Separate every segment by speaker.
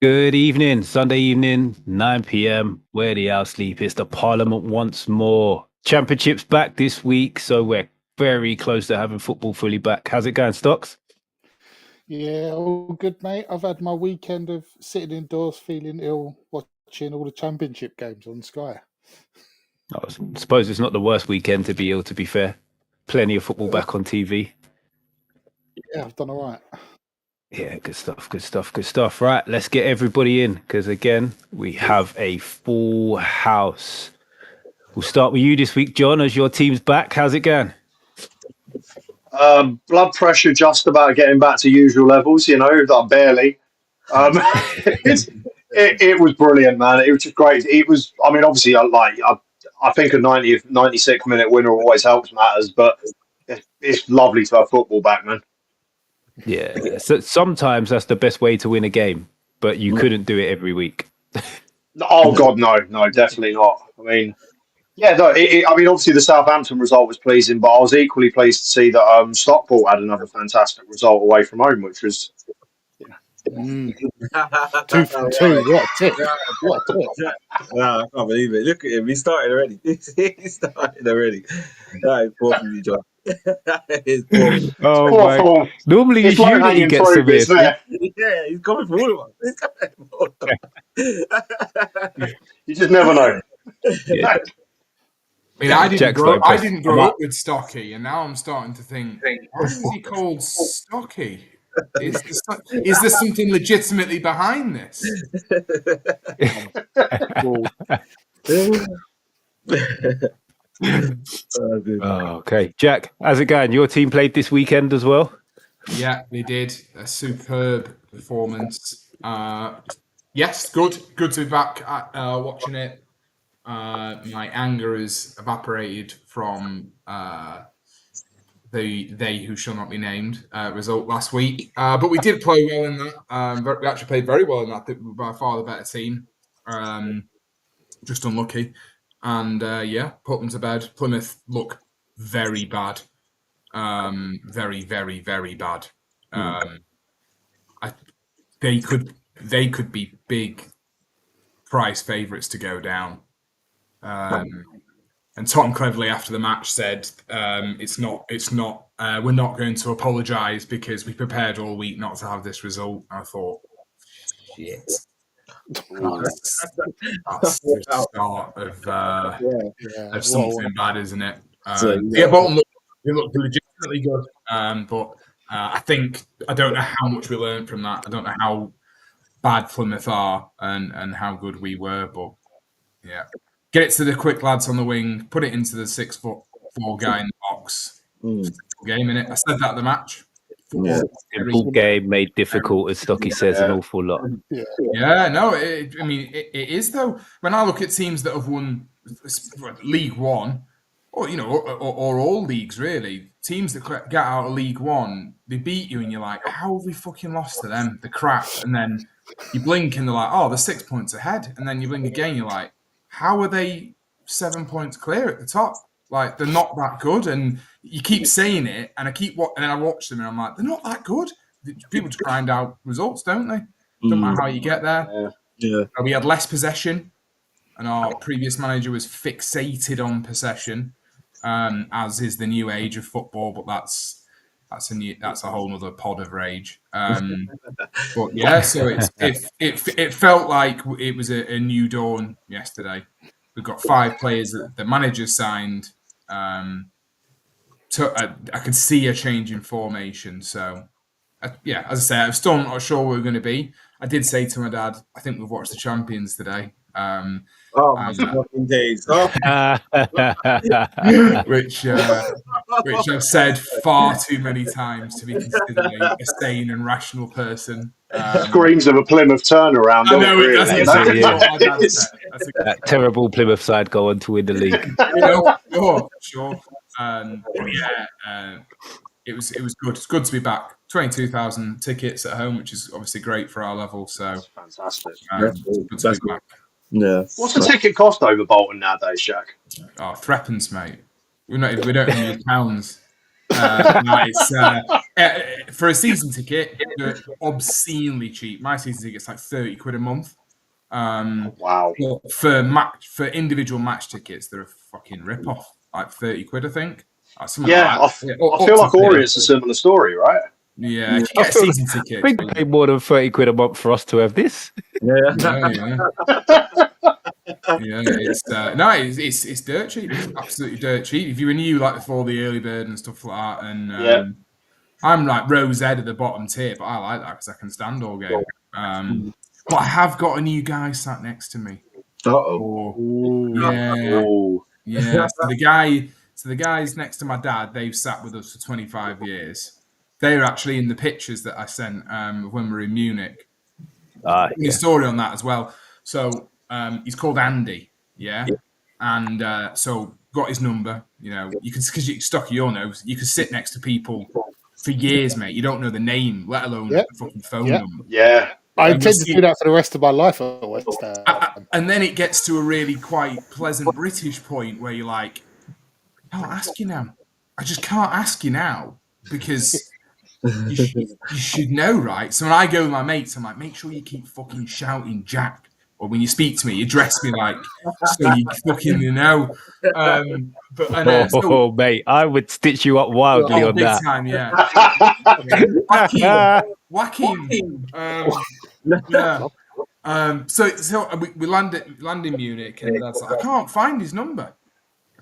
Speaker 1: Good evening, Sunday evening, 9 p.m. Where the owl sleep? It's the Parliament once more. Championship's back this week, so we're very close to having football fully back. How's it going, Stocks?
Speaker 2: Yeah, all good, mate. I've had my weekend of sitting indoors feeling ill, watching all the championship games on Sky.
Speaker 1: I suppose it's not the worst weekend to be ill, to be fair. Plenty of football back on TV.
Speaker 2: Yeah, I've done all right.
Speaker 1: Yeah, good stuff, good stuff, good stuff. Right, let's get everybody in because, again, we have a full house. We'll start with you this week, John, as your team's back. How's it going?
Speaker 3: Blood pressure just about getting back to usual levels, like barely. It was brilliant, man. It was just great. It was, I mean, obviously, I think a 96-minute winner always helps matters, but it's lovely to have football back, man.
Speaker 1: Yeah, so sometimes that's the best way to win a game, but you couldn't do it every week.
Speaker 3: Oh, God, no, definitely not. I mean, yeah, no, I mean, obviously the Southampton result was pleasing, but I was equally pleased to see that Stockport had another fantastic result away from home, which was
Speaker 2: 2 from 2. What a tip! What a tip!
Speaker 4: No, I can't believe it. Look at him. He started already. He started already. That is poor from you, John. That is poor.
Speaker 1: Oh, my. Normally it's you that he gets some
Speaker 3: this.
Speaker 4: Yeah, he's coming for all of
Speaker 3: us. You just never know.
Speaker 4: Yeah.
Speaker 5: I mean, I didn't grow up with Stocky, and now I'm starting to think, why is he called Stocky? Is there something legitimately behind this?
Speaker 1: Okay, Jack, how's it going? Your team played this weekend as well?
Speaker 5: Yeah, they did. A superb performance. Yes, good to be back watching it. My anger has evaporated from the they who shall not be named result last week. But we did play well in that. We actually played very well in that. We were by far the better team. Just unlucky. And put them to bed. Plymouth look very bad. Very, very, very bad. They could be big price favourites to go down. And Tom cleverly after the match said, "It's not. We're not going to apologise because we prepared all week not to have this result." I thought, shit. That's the start of something bad, isn't it? Bolton look legitimately good, but I don't know how much we learned from that. I don't know how bad Plymouth are and how good we were, but yeah. Get it to the quick lads on the wing, put it into the 6'4" guy in the box. Game in it. I said that at the match.
Speaker 1: Simple game made difficult, as Stocky says, an awful lot.
Speaker 5: Yeah, no, it is though. When I look at teams that have won League One, or or all leagues really, teams that get out of League One, they beat you, and you're like, how have we fucking lost to them? The crap, and then you blink, and they're like, oh, they're 6 points ahead, and then you blink again, you're like, how are they 7 points clear at the top? Like, they're not that good. And you keep saying it, and and then I watch them, and I'm like, they're not that good. People just grind out results, don't they? Don't matter how you get there.
Speaker 4: Yeah.
Speaker 5: We had less possession, and our previous manager was fixated on possession, as is the new age of football. But that's a whole other pod of rage. But yeah, so it felt like it was a new dawn yesterday. We've got 5 players that the manager signed. I could see a change in formation. So as I say, I'm still not sure where we're going to be. I did say to my dad, I think we've watched the Champions today.
Speaker 4: Fucking days. Oh.
Speaker 5: which I've said far too many times to be considered a sane and rational person.
Speaker 3: Screams of a Plymouth turnaround.
Speaker 5: I know it doesn't. Exactly what my dad said.
Speaker 1: That terrible Plymouth side go on to win the league.
Speaker 5: Sure. It was good. It's good to be back. 22,000 tickets at home, which is obviously great for our level. So
Speaker 3: fantastic.
Speaker 5: Good to be back.
Speaker 4: Yeah.
Speaker 3: What's the ticket cost over Bolton nowadays, Jack?
Speaker 5: Oh, threepence, mate. We don't even use pounds. For a season ticket, they're obscenely cheap. My season ticket's like £30 a month.
Speaker 3: Wow.
Speaker 5: For individual match tickets, they're a fucking rip-off. Like £30, I think.
Speaker 3: Yeah,
Speaker 5: like that.
Speaker 3: I feel like Orient's a similar story, right?
Speaker 5: Yeah, you get a season ticket.
Speaker 1: I think they pay more than £30 a month for us to have this.
Speaker 5: Yeah. It's dirt cheap. It's absolutely dirt cheap. If you renew like for the early bird and stuff like that, and I'm like rose ed at the bottom tier, but I like that because I can stand all game. But I have got a new guy sat next to me. Yeah. So the guys next to my dad, they've sat with us for 25 years. They're actually in the pictures that I sent when we were in Munich. Funny story on that as well. So he's called Andy, and so got his number. You know, you can because you stuck your nose. You can sit next to people for years, mate. You don't know the name, let alone the fucking phone number.
Speaker 3: Yeah.
Speaker 2: I intend to do that for the rest of my life at West Ham.
Speaker 5: And then it gets to a really quite pleasant British point where you're like, I can't ask you now. I just can't ask you now because you should know, right? So when I go with my mates, I'm like, make sure you keep fucking shouting Jack. Or when you speak to me, you address me like, so you fucking know.
Speaker 1: Mate, I would stitch you up wildly on
Speaker 5: big
Speaker 1: that.
Speaker 5: time, yeah. Whacking. So we land in Munich, and Dad's like, I can't find his number.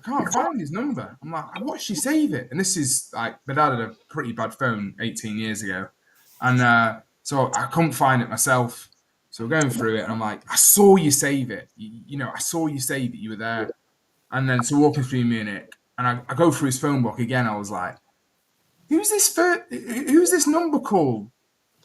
Speaker 5: I'm like, I watched you save it. And this is like, my dad had a pretty bad phone 18 years ago. And so I couldn't find it myself. So we're going through it, and I'm like, I saw you save it. I saw you save it. You were there. And then, so walking through Munich, and I go through his phone book again. I was like, who's this number called?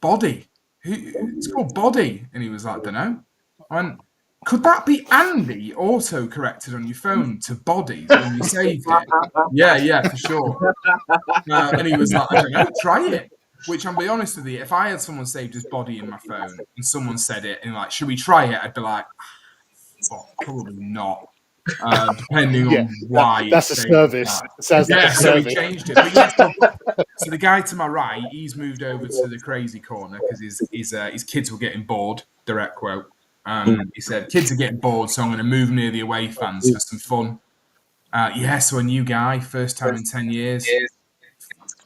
Speaker 5: Body. It's called Body. And he was like, don't know. I went, could that be Andy auto-corrected on your phone to Body when you saved it? Yeah, for sure. And he was like, I don't know, try it. Which, I'll be honest with you, if I had someone saved as Body in my phone and someone said it and like, should we try it? I'd be like, probably not. Depending on why.
Speaker 2: That's a service. It sounds like a service.
Speaker 5: So he changed it. But so the guy to my right, he's moved over to the crazy corner because his kids were getting bored. Direct quote. He said, kids are getting bored, so I'm going to move near the away fans for some fun. So a new guy, first time in 10 years.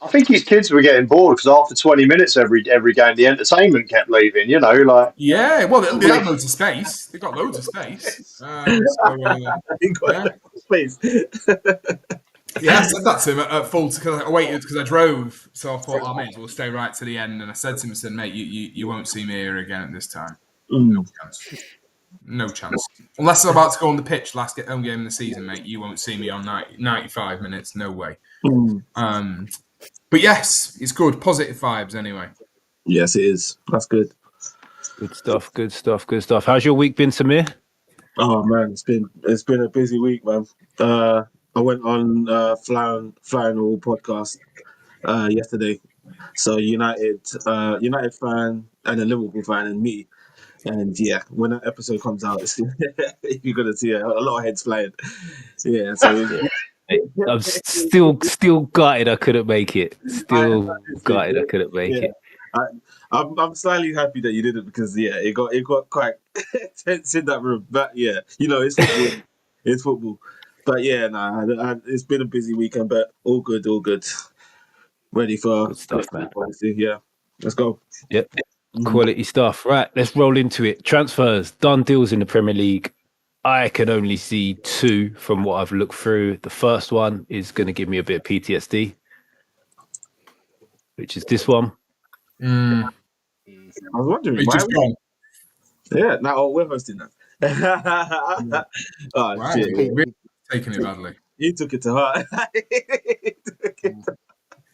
Speaker 3: I think his kids were getting bored because after 20 minutes every game, the entertainment kept leaving, like...
Speaker 5: Yeah, well, they have loads of space. They've got loads of space. Space. Yeah, I said that to him at full because I waited because I drove. So I thought, I may as well stay right to the end. And I said to him, I said, mate, you won't see me here again at this time. No chance. Unless I'm about to go on the pitch, last home game of the season, mate, you won't see me on 95 minutes. No way. But yes, it's good. Positive vibes anyway.
Speaker 4: Yes, it is. That's good.
Speaker 1: Good stuff. How's your week been, Samir?
Speaker 4: Oh man, it's been a busy week, man. I went on Flying All podcast yesterday. So United fan and a Liverpool fan and me. And yeah, when that episode comes out, you're gonna see a lot of heads flying. Yeah, so
Speaker 1: I'm still gutted I couldn't make it. I couldn't make it.
Speaker 4: I'm slightly happy that you didn't because it got quite tense in that room. But yeah, it's football. It's football. But yeah, it's been a busy weekend, but all good. Ready for
Speaker 1: good stuff, man.
Speaker 4: Yeah, let's go.
Speaker 1: Yep. Quality stuff. Right, let's roll into it. Transfers, done deals in the Premier League. I can only see two from what I've looked through. The first one is going to give me a bit of PTSD, which is this one.
Speaker 4: I was wondering why. Yeah, now we're hosting that.
Speaker 5: Wow,
Speaker 4: shit.
Speaker 5: really taking it badly.
Speaker 4: You took it to heart.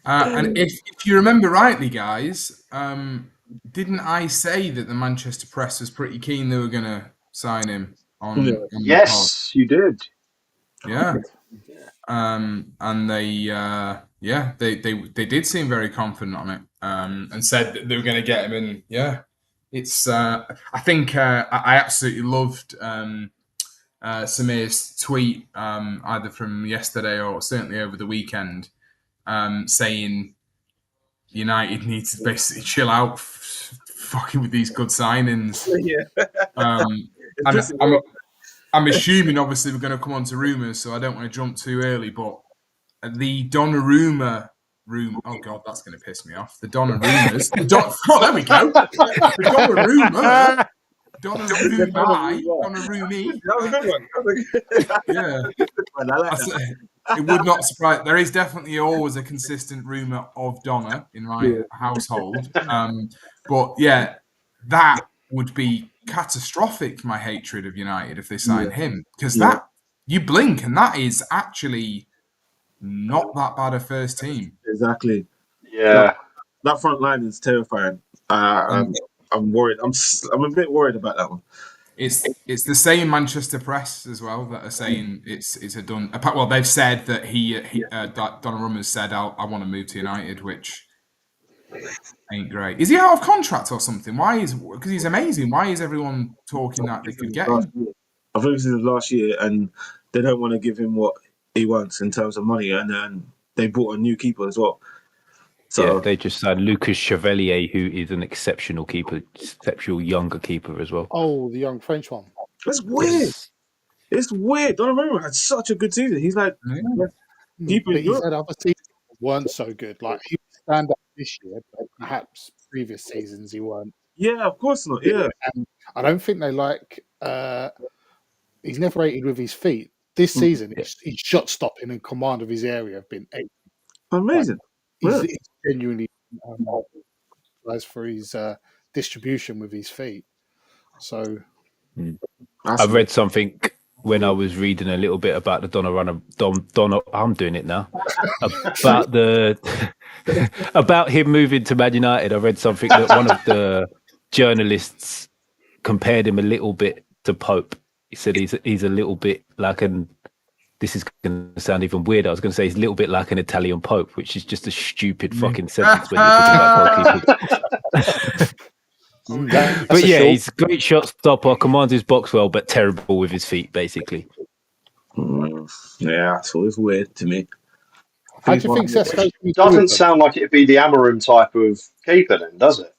Speaker 5: And if you remember rightly, guys, didn't I say that the Manchester press was pretty keen they were going to sign him?
Speaker 3: Yes, you did.
Speaker 5: Yeah. And they did seem very confident on it, and said that they were going to get him. And yeah, it's. I think I absolutely loved Samir's tweet, either from yesterday or certainly over the weekend, saying United need to basically chill out, fucking with these good signings.
Speaker 4: Yeah.
Speaker 5: And I'm assuming, obviously, we're going to come on to rumours, so I don't want to jump too early, but the Donnarumma room. Oh, God, that's going to piss me off. The Donnarummas. There we go. The Donnarummi.
Speaker 4: That was a good one.
Speaker 5: Yeah.
Speaker 4: I like that.
Speaker 5: It would not surprise. There is definitely always a consistent rumour of Donna in my household. But yeah, that would be catastrophic, my hatred of United, if they sign him. Because that, you blink and that is actually not that bad a first team.
Speaker 4: Exactly.
Speaker 3: Yeah.
Speaker 4: That front line is terrifying. I'm worried. I'm a bit worried about that one.
Speaker 5: It's the same Manchester press as well that are saying it's a done. Well, they've said that Donnarumma has said, I want to move to United, which ain't great. Is he out of contract or something? Because he's amazing. Why is everyone talking that they could get him?
Speaker 4: I think this is his last year, and they don't want to give him what he wants in terms of money, and then they bought a new keeper as well. So
Speaker 1: they just signed Lucas Chevalier, who is an exceptional keeper, exceptional younger keeper as well.
Speaker 2: Oh, the young French one.
Speaker 4: That's weird. It's weird. Donnarumma had such a good season. He's like keeper.
Speaker 2: But he's had other seasons that weren't so good. Like he would stand up this year, but perhaps previous seasons he weren't.
Speaker 4: Yeah, of course not. Yeah,
Speaker 2: and I don't think they like. He's never rated with his feet. This season, his shot stopping and command of his area have been
Speaker 4: amazing.
Speaker 2: He's genuinely as for his distribution with his feet. So
Speaker 1: I read something when I was reading a little bit about the Donnarumma. I'm doing it now. About him moving to Man United. I read something that one of the journalists compared him a little bit to Pope. He said he's a little bit like this is going to sound even weird. I was going to say he's a little bit like an Italian Pope, which is just a stupid fucking sentence when you're talking about goalkeepers. But yeah, he's a great shot stopper, commands his box well, but terrible with his feet, basically.
Speaker 4: Yeah, so it's weird to me.
Speaker 2: How do you think Sesko?
Speaker 3: Doesn't sound like it'd be the Amarim type of keeper, then, does it?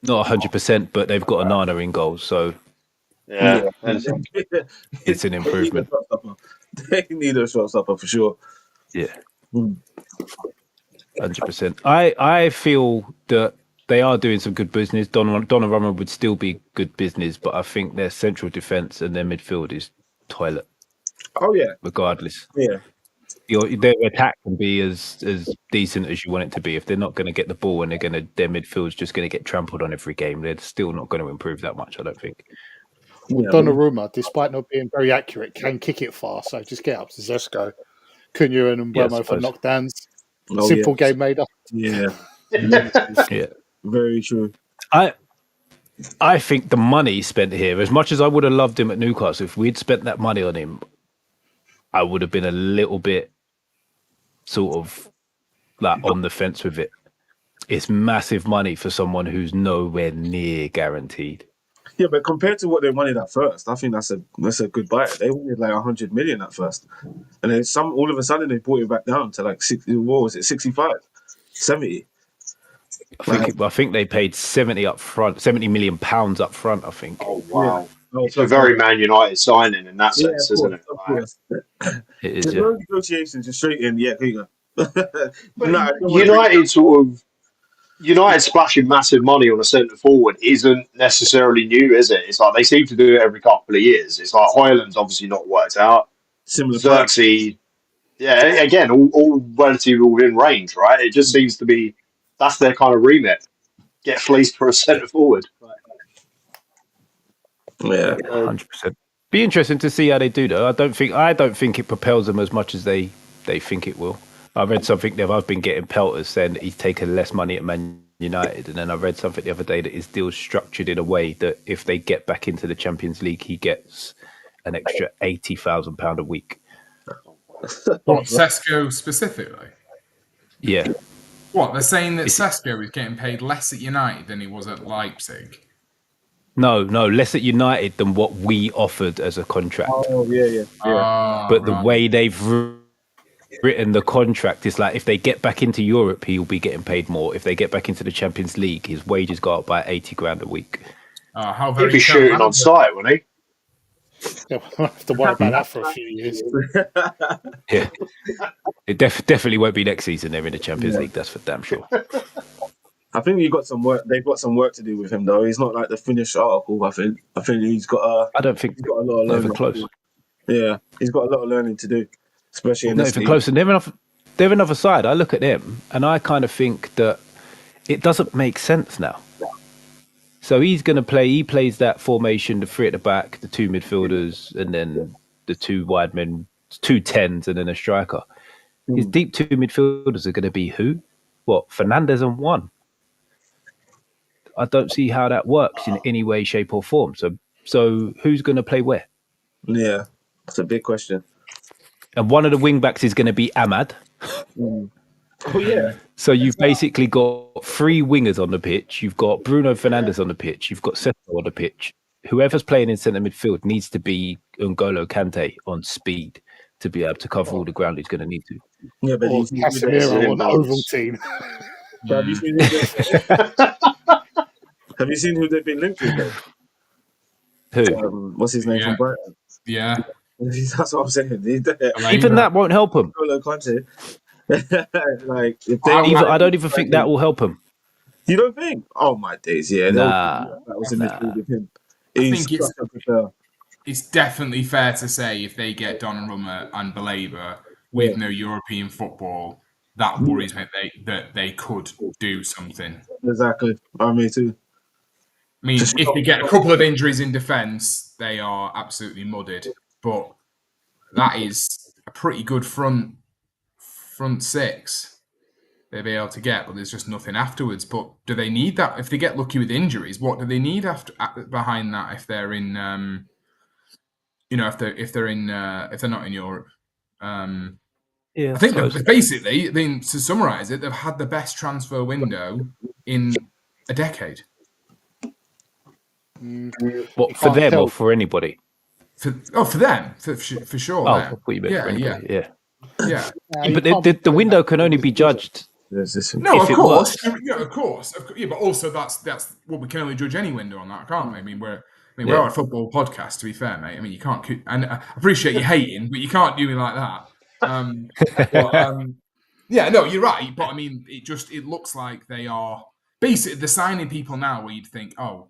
Speaker 1: Not 100%, but they've got a Nana in goals, so
Speaker 3: yeah.
Speaker 1: It's an improvement.
Speaker 4: They need a shot stopper for sure.
Speaker 1: Yeah, 100%. I feel that they are doing some good business. Donnarumma would still be good business, but I think their central defence and their midfield is toilet.
Speaker 4: Oh yeah,
Speaker 1: regardless.
Speaker 4: Yeah,
Speaker 1: their attack can be as decent as you want it to be. If they're not going to get the ball and their midfield's just going to get trampled on every game, they're still not going to improve that much, I don't think.
Speaker 2: Donnarumma, despite not being very accurate, can kick it far. So just get up to Sesko, Cunha and Mbeumo for knockdowns. Simple game made up.
Speaker 4: Yeah.
Speaker 1: Yeah.
Speaker 4: Very true.
Speaker 1: I think the money spent here, as much as I would have loved him at Newcastle, if we'd spent that money on him, I would have been a little bit sort of like on the fence with it. It's massive money for someone who's nowhere near guaranteed.
Speaker 4: Yeah, but compared to what they wanted at first, I think that's a good buy. They wanted like 100 million at first, and then all of a sudden they brought it back down to like 60. What was it? 65, 70.
Speaker 1: I think they paid 70 up front, 70 million pounds up front. I think.
Speaker 3: Oh wow! Yeah. It's a very Man United signing in that sense, isn't it?
Speaker 1: It is.
Speaker 4: There's no negotiations, just straight in. Yeah, here you
Speaker 3: go. United splashing massive money on a centre forward isn't necessarily new, is it? It's like they seem to do it every couple of years. It's like Højlund's obviously not worked out.
Speaker 4: Similar.
Speaker 3: Xerxes, yeah, again, all relatively within range, right? It just seems to be that's their kind of remit. Get fleeced for a centre forward.
Speaker 4: Yeah,
Speaker 1: 100%. Be interesting to see how they do though. I don't think it propels them as much as they think it will. I read something that I've been getting pelters saying that he's taken less money at Man United, and then I read something the other day that his deal's structured in a way that if they get back into the Champions League, he gets an extra £80,000 a week.
Speaker 5: What, Sesko specifically?
Speaker 1: Yeah.
Speaker 5: What, they're saying that Sesko is getting paid less at United than he was at Leipzig?
Speaker 1: No, less at United than what we offered as a contract.
Speaker 4: Oh, yeah.
Speaker 1: But the way they've written the contract. It's like if they get back into Europe, he'll be getting paid more. If they get back into the Champions League, his wages go up by 80 grand a week.
Speaker 5: How
Speaker 3: He'd be shooting on sight, wouldn't he?
Speaker 2: Yeah, we'll have to worry about that for a few years.
Speaker 1: Yeah, it definitely won't be next season. They're in the Champions League. That's for damn sure.
Speaker 4: I think you got some work. They've got some work to do with him, though. He's not like the finished article. I think he's got.
Speaker 1: I don't think
Speaker 4: he's got a lot of learning.
Speaker 1: Not even close.
Speaker 4: Yeah, he's got a lot of learning to do, especially in
Speaker 1: not
Speaker 4: this
Speaker 1: even
Speaker 4: league.
Speaker 1: close. And they're another side. I look at them and I kind of think that it doesn't make sense now. So he's going to play. He plays that formation: the three at the back, the two midfielders, and then the two wide men, 2 10s, and then a striker. His deep two midfielders are going to be who? What? Fernandes and one. I don't see how that works in any way, shape, or form. So who's going to play where?
Speaker 4: Yeah, that's a big question.
Speaker 1: And one of the wing backs is going to be Ahmad.
Speaker 4: Oh yeah.
Speaker 1: So you've basically got 3 wingers on the pitch. You've got Bruno Fernandes on the pitch. You've got Seto on the pitch. Whoever's playing in centre midfield needs to be N'Golo Kante on speed to be able to cover all the ground he's going to need to.
Speaker 4: Yeah, but
Speaker 2: or Casemiro on Ovaltine.
Speaker 4: Have you seen who they've been linked with? Though?
Speaker 1: Who?
Speaker 4: What's his name from Brighton?
Speaker 5: Yeah,
Speaker 4: that's what I'm saying.
Speaker 1: Even that won't help him.
Speaker 4: N'Golo Kante. Like, if
Speaker 1: I don't even think that will help him.
Speaker 4: You don't think? Oh my days, yeah.
Speaker 1: Nah,
Speaker 4: that was in midfield with him.
Speaker 5: I think it's definitely fair to say if they get Donnarumma and Baleba with no European football, that worries me that they could do something.
Speaker 4: Exactly. Me too.
Speaker 5: I mean, if they get a couple of injuries in defence, they are absolutely mudded. But that is a pretty good front 6 they'll be able to get, but there's just nothing afterwards. But do they need that? If they get lucky with injuries, what do they need behind that? If they're in, if they're not in Europe, I think basically, I mean, to summarise it, they've had the best transfer window in a decade.
Speaker 1: What, for them or for anybody?
Speaker 5: For them, for sure.
Speaker 1: Oh, I thought you meant for anybody. Yeah. But the window can only be judged.
Speaker 5: No, of course. Yeah, of course. Yeah, but also that's what we can only judge any window on that, can't we? I mean, we're a football podcast, to be fair, mate. I mean, you can't. And I appreciate you hating, but you can't do me like that. Yeah, no, you're right. But I mean, it looks like they are basically they're signing people now where you'd think, oh,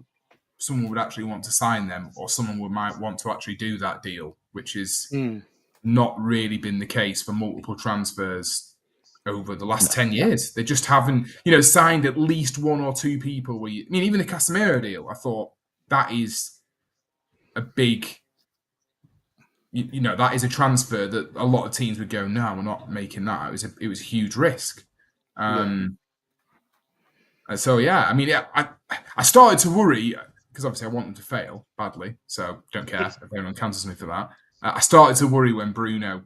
Speaker 5: someone would actually want to sign them, or someone might want to actually do that deal, which is not really been the case for multiple transfers over the last 10 years. They just haven't, signed at least 1 or 2 people. Even the Casemiro deal, I thought that is a big, that is a transfer that a lot of teams would go, no, we're not making that. It was a huge risk. So, yeah, I started to worry, because obviously I want them to fail badly, so don't care if anyone cancels me for that. I started to worry when Bruno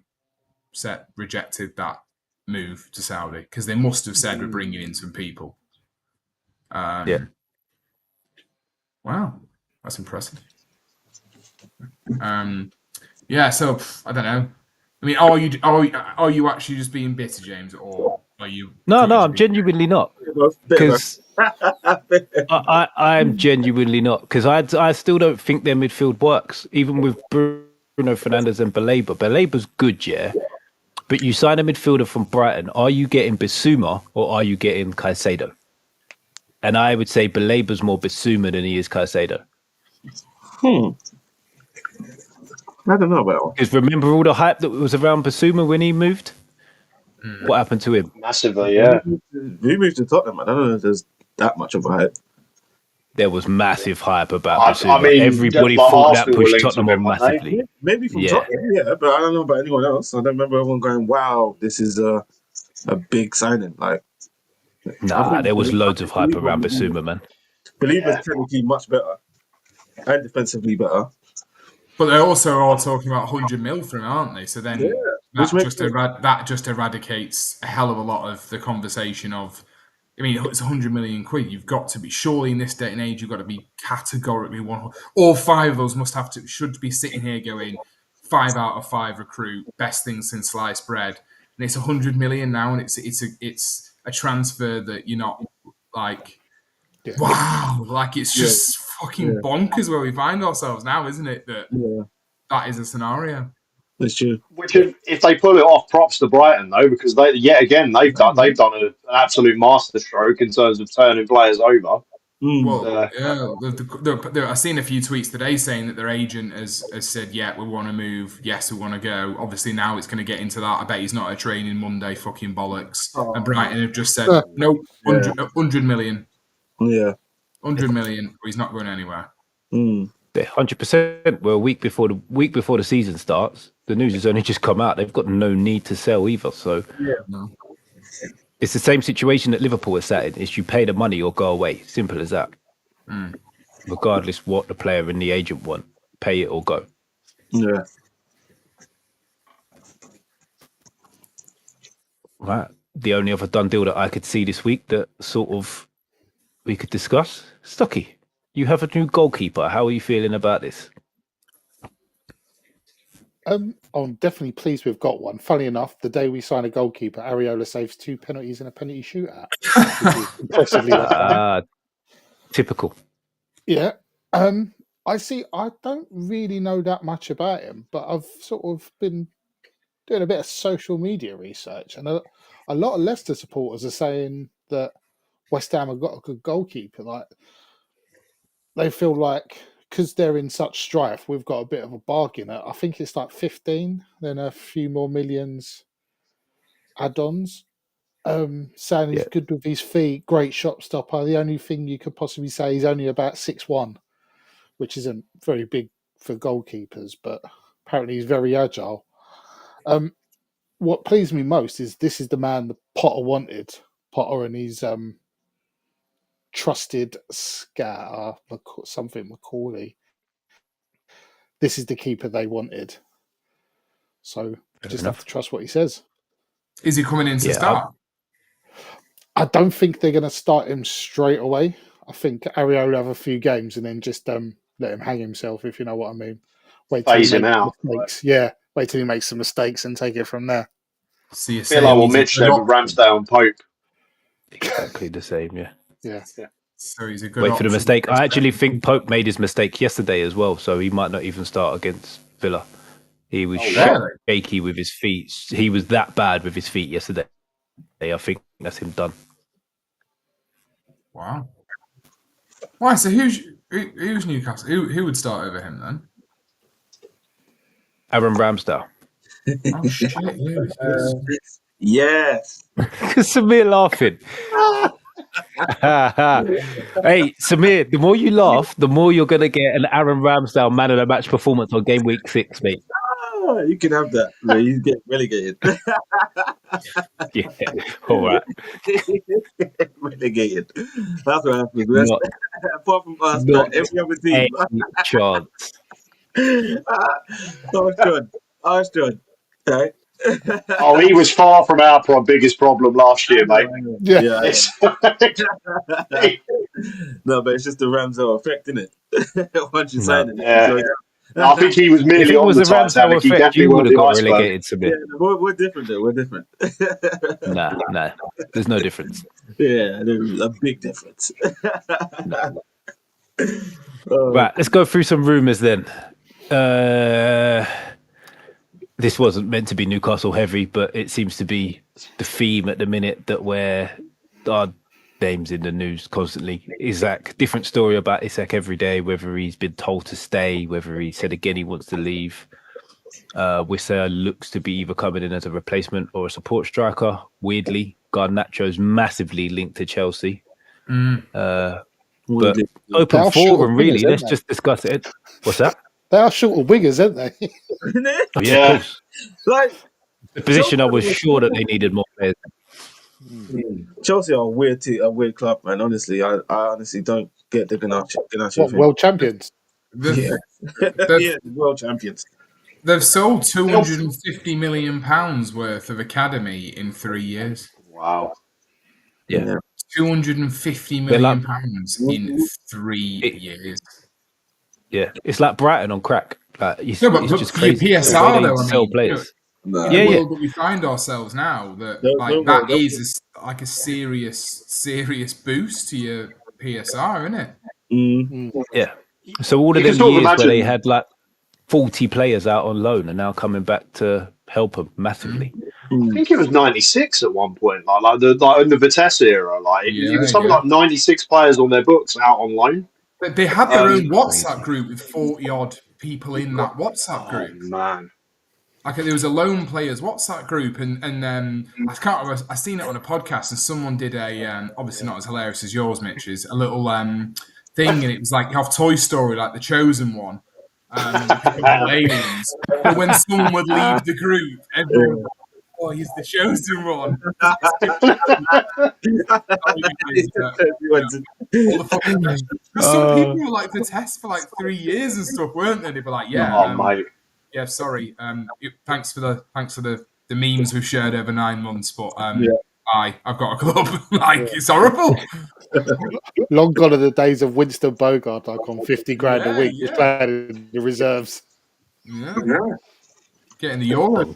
Speaker 5: rejected that move to Saudi, because they must have said we're bringing in some people. Wow, that's impressive. So I don't know. I mean, are you actually just being bitter, James, or are you? No,
Speaker 1: I'm genuinely not, because I'm genuinely not, because I still don't think their midfield works, even with Bruno Fernandes and Baleba. Baleba's good, yeah. But you sign a midfielder from Brighton. Are you getting Bissouma or are you getting Caicedo? And I would say Baleba's more Bissouma than he is Caicedo.
Speaker 4: I don't know about that.
Speaker 1: Because remember all the hype that was around Bissouma when he moved? What happened to him?
Speaker 3: Massively, yeah.
Speaker 4: He moved to Tottenham. I don't know if there's that much of a hype.
Speaker 1: There was massive hype about Bissouma. Everybody thought that pushed Tottenham on massively.
Speaker 4: Maybe from Tottenham, but I don't know about anyone else. I don't remember everyone going, wow, this is a big signing.
Speaker 1: There was loads of hype around Bissouma, man.
Speaker 4: Baleba's technically much better and defensively better.
Speaker 5: But they also are talking about 100 mil from him, aren't they? So then that just eradicates a hell of a lot of the conversation of, it's 100 million quid. You've got to be, surely in this day and age, you've got to be categorically one. All 5 of those should be sitting here going 5 out of 5 recruit, best thing since sliced bread. and it's 100 million now, and it's a transfer that you're not like, wow, like it's just fucking bonkers where we find ourselves now, isn't it? That is a scenario.
Speaker 4: That's true.
Speaker 3: Which, if they pull it off, props to Brighton though, because they've done an absolute masterstroke in terms of turning players over.
Speaker 5: Well, I've seen a few tweets today saying that their agent has said, yeah, we want to move. Yes, we want to go. Obviously, now it's going to get into that. I bet he's not a training Monday fucking bollocks. And Brighton have just said, no, 100 million.
Speaker 4: Yeah.
Speaker 5: 100 million. He's not going anywhere.
Speaker 1: 100%. Well, a week before the season starts, the news has only just come out. They've got no need to sell either. So it's the same situation that Liverpool is sat in. Is you pay the money or go away. Simple as that. Regardless what the player and the agent want, pay it or go.
Speaker 4: Yeah.
Speaker 1: Right. The only other done deal that I could see this week that sort of we could discuss, Stocky. You have a new goalkeeper. How are you feeling about this?
Speaker 2: I'm definitely pleased we've got one. Funny enough, the day we sign a goalkeeper, Areola saves 2 penalties in a penalty shootout. Which is impressively
Speaker 1: typical.
Speaker 2: Yeah. I don't really know that much about him, but I've sort of been doing a bit of social media research, and a lot of Leicester supporters are saying that West Ham have got a good goalkeeper. Like, they feel like because they're in such strife, we've got a bit of a bargain. I think it's like 15, then a few more millions add-ons. Saying he's good with his feet, great shot stopper. The only thing you could possibly say he's only about 6'1", which isn't very big for goalkeepers, but apparently he's very agile. What pleased me most is this is the man that Potter wanted. Potter and his trusted scout, something Macaulay. This is the keeper they wanted. So just have to trust what he says.
Speaker 5: Is he coming in to start?
Speaker 2: I don't think they're going to start him straight away. I think Areola will have a few games and then just let him hang himself, if you know what I mean. Wait till
Speaker 3: phase him out.
Speaker 2: Mistakes. Yeah, wait till he makes some mistakes and take it from there.
Speaker 5: See,
Speaker 3: feel like what Mitch said with Ramsdale and Pope.
Speaker 1: Exactly the same,
Speaker 2: yeah.
Speaker 5: So he's a good
Speaker 1: wait for the mistake. I actually think Pope made his mistake yesterday as well, so he might not even start against Villa. He was shaky with his feet. He was that bad with his feet yesterday. I think that's him done.
Speaker 5: Wow. Why? So who's Newcastle? Who would start over him then?
Speaker 1: Aaron Ramsdale.
Speaker 5: Oh shit!
Speaker 4: Yes.
Speaker 1: Samir laughing. Hey, Samir, the more you laugh, the more you're going to get an Aaron Ramsdale man of the match performance on game week 6, mate.
Speaker 4: Oh, you can have that. No, you get relegated.
Speaker 1: Yeah, all right.
Speaker 4: Relegated. That's what happens. Apart from us, every other team.
Speaker 1: Chance.
Speaker 4: Armstrong. Right.
Speaker 3: Oh, he was far from our biggest problem last year, mate.
Speaker 2: Yeah.
Speaker 4: No, but it's just the Ramsdale effect, isn't it? Once you sign it.
Speaker 3: Yeah. I think he was merely on the Titanic. He definitely would have got
Speaker 1: relegated to me.
Speaker 4: Yeah, we're different, though. We're different.
Speaker 1: Nah. There's no difference.
Speaker 4: Yeah, there's a big difference.
Speaker 1: Right, let's go through some rumours then. This wasn't meant to be Newcastle heavy, but it seems to be the theme at the minute that we're our names in the news constantly. Isaac, different story about Isaac every day, whether he's been told to stay, whether he said again he wants to leave. Wissa looks to be either coming in as a replacement or a support striker. Weirdly, Garnacho's massively linked to Chelsea. But open forum, really. Let's just discuss it. What's that?
Speaker 2: They are short of wingers, aren't they?
Speaker 1: Yeah, of course.
Speaker 4: Like
Speaker 1: the position I was sure that they needed more players.
Speaker 4: Chelsea are a weird club, man. Honestly, I honestly don't get the Garnacho thing.
Speaker 2: World champions.
Speaker 4: Yeah, world champions.
Speaker 5: They've sold £250 million worth of academy in 3 years.
Speaker 3: Wow.
Speaker 1: Yeah.
Speaker 5: £250 million in 3 years.
Speaker 1: Yeah, it's like Brighton on crack. It's
Speaker 5: but
Speaker 1: just crazy.
Speaker 5: PSR though,
Speaker 1: sell players.
Speaker 4: Nah.
Speaker 5: in the
Speaker 1: Yeah,
Speaker 5: world that we find ourselves now, that
Speaker 4: Don't worry,
Speaker 5: like a serious boost to your PSR, isn't it?
Speaker 2: Mm.
Speaker 1: yeah. So all
Speaker 3: You
Speaker 1: of
Speaker 3: can
Speaker 1: them
Speaker 3: sort of
Speaker 1: years where they
Speaker 3: imagine.
Speaker 1: had like 40 players out on loan are now coming back to help them massively.
Speaker 3: I think it was 96 at one point, like in the WtOS era. Like it was something
Speaker 5: Yeah.
Speaker 3: like 96 players on their books out on loan.
Speaker 5: But they had their own
Speaker 1: Crazy.
Speaker 5: WhatsApp group with 40 odd people in that WhatsApp
Speaker 3: Oh
Speaker 5: group.
Speaker 3: man.
Speaker 5: Like there was a lone players WhatsApp group, and I can't remember. I seen it on a podcast, and someone did a obviously not as hilarious as yours, Mitch, is a little thing, and it was like you have Toy Story, like the Chosen One, all aliens. But when someone would leave the group, everyone, oh, he's the Chosen One. All the fucking because some people were like the test for like 3 years and stuff, weren't they? They'd be like,
Speaker 3: Oh mate.
Speaker 5: yeah, sorry. Thanks for the memes we've shared over 9 months, but I've got a club. It's horrible.
Speaker 2: Long gone are the days of Winston Bogart, like on 50 grand a
Speaker 5: Yeah,
Speaker 2: week,
Speaker 5: yeah.
Speaker 2: just playing in the reserves.
Speaker 5: Yeah. Getting the Euro.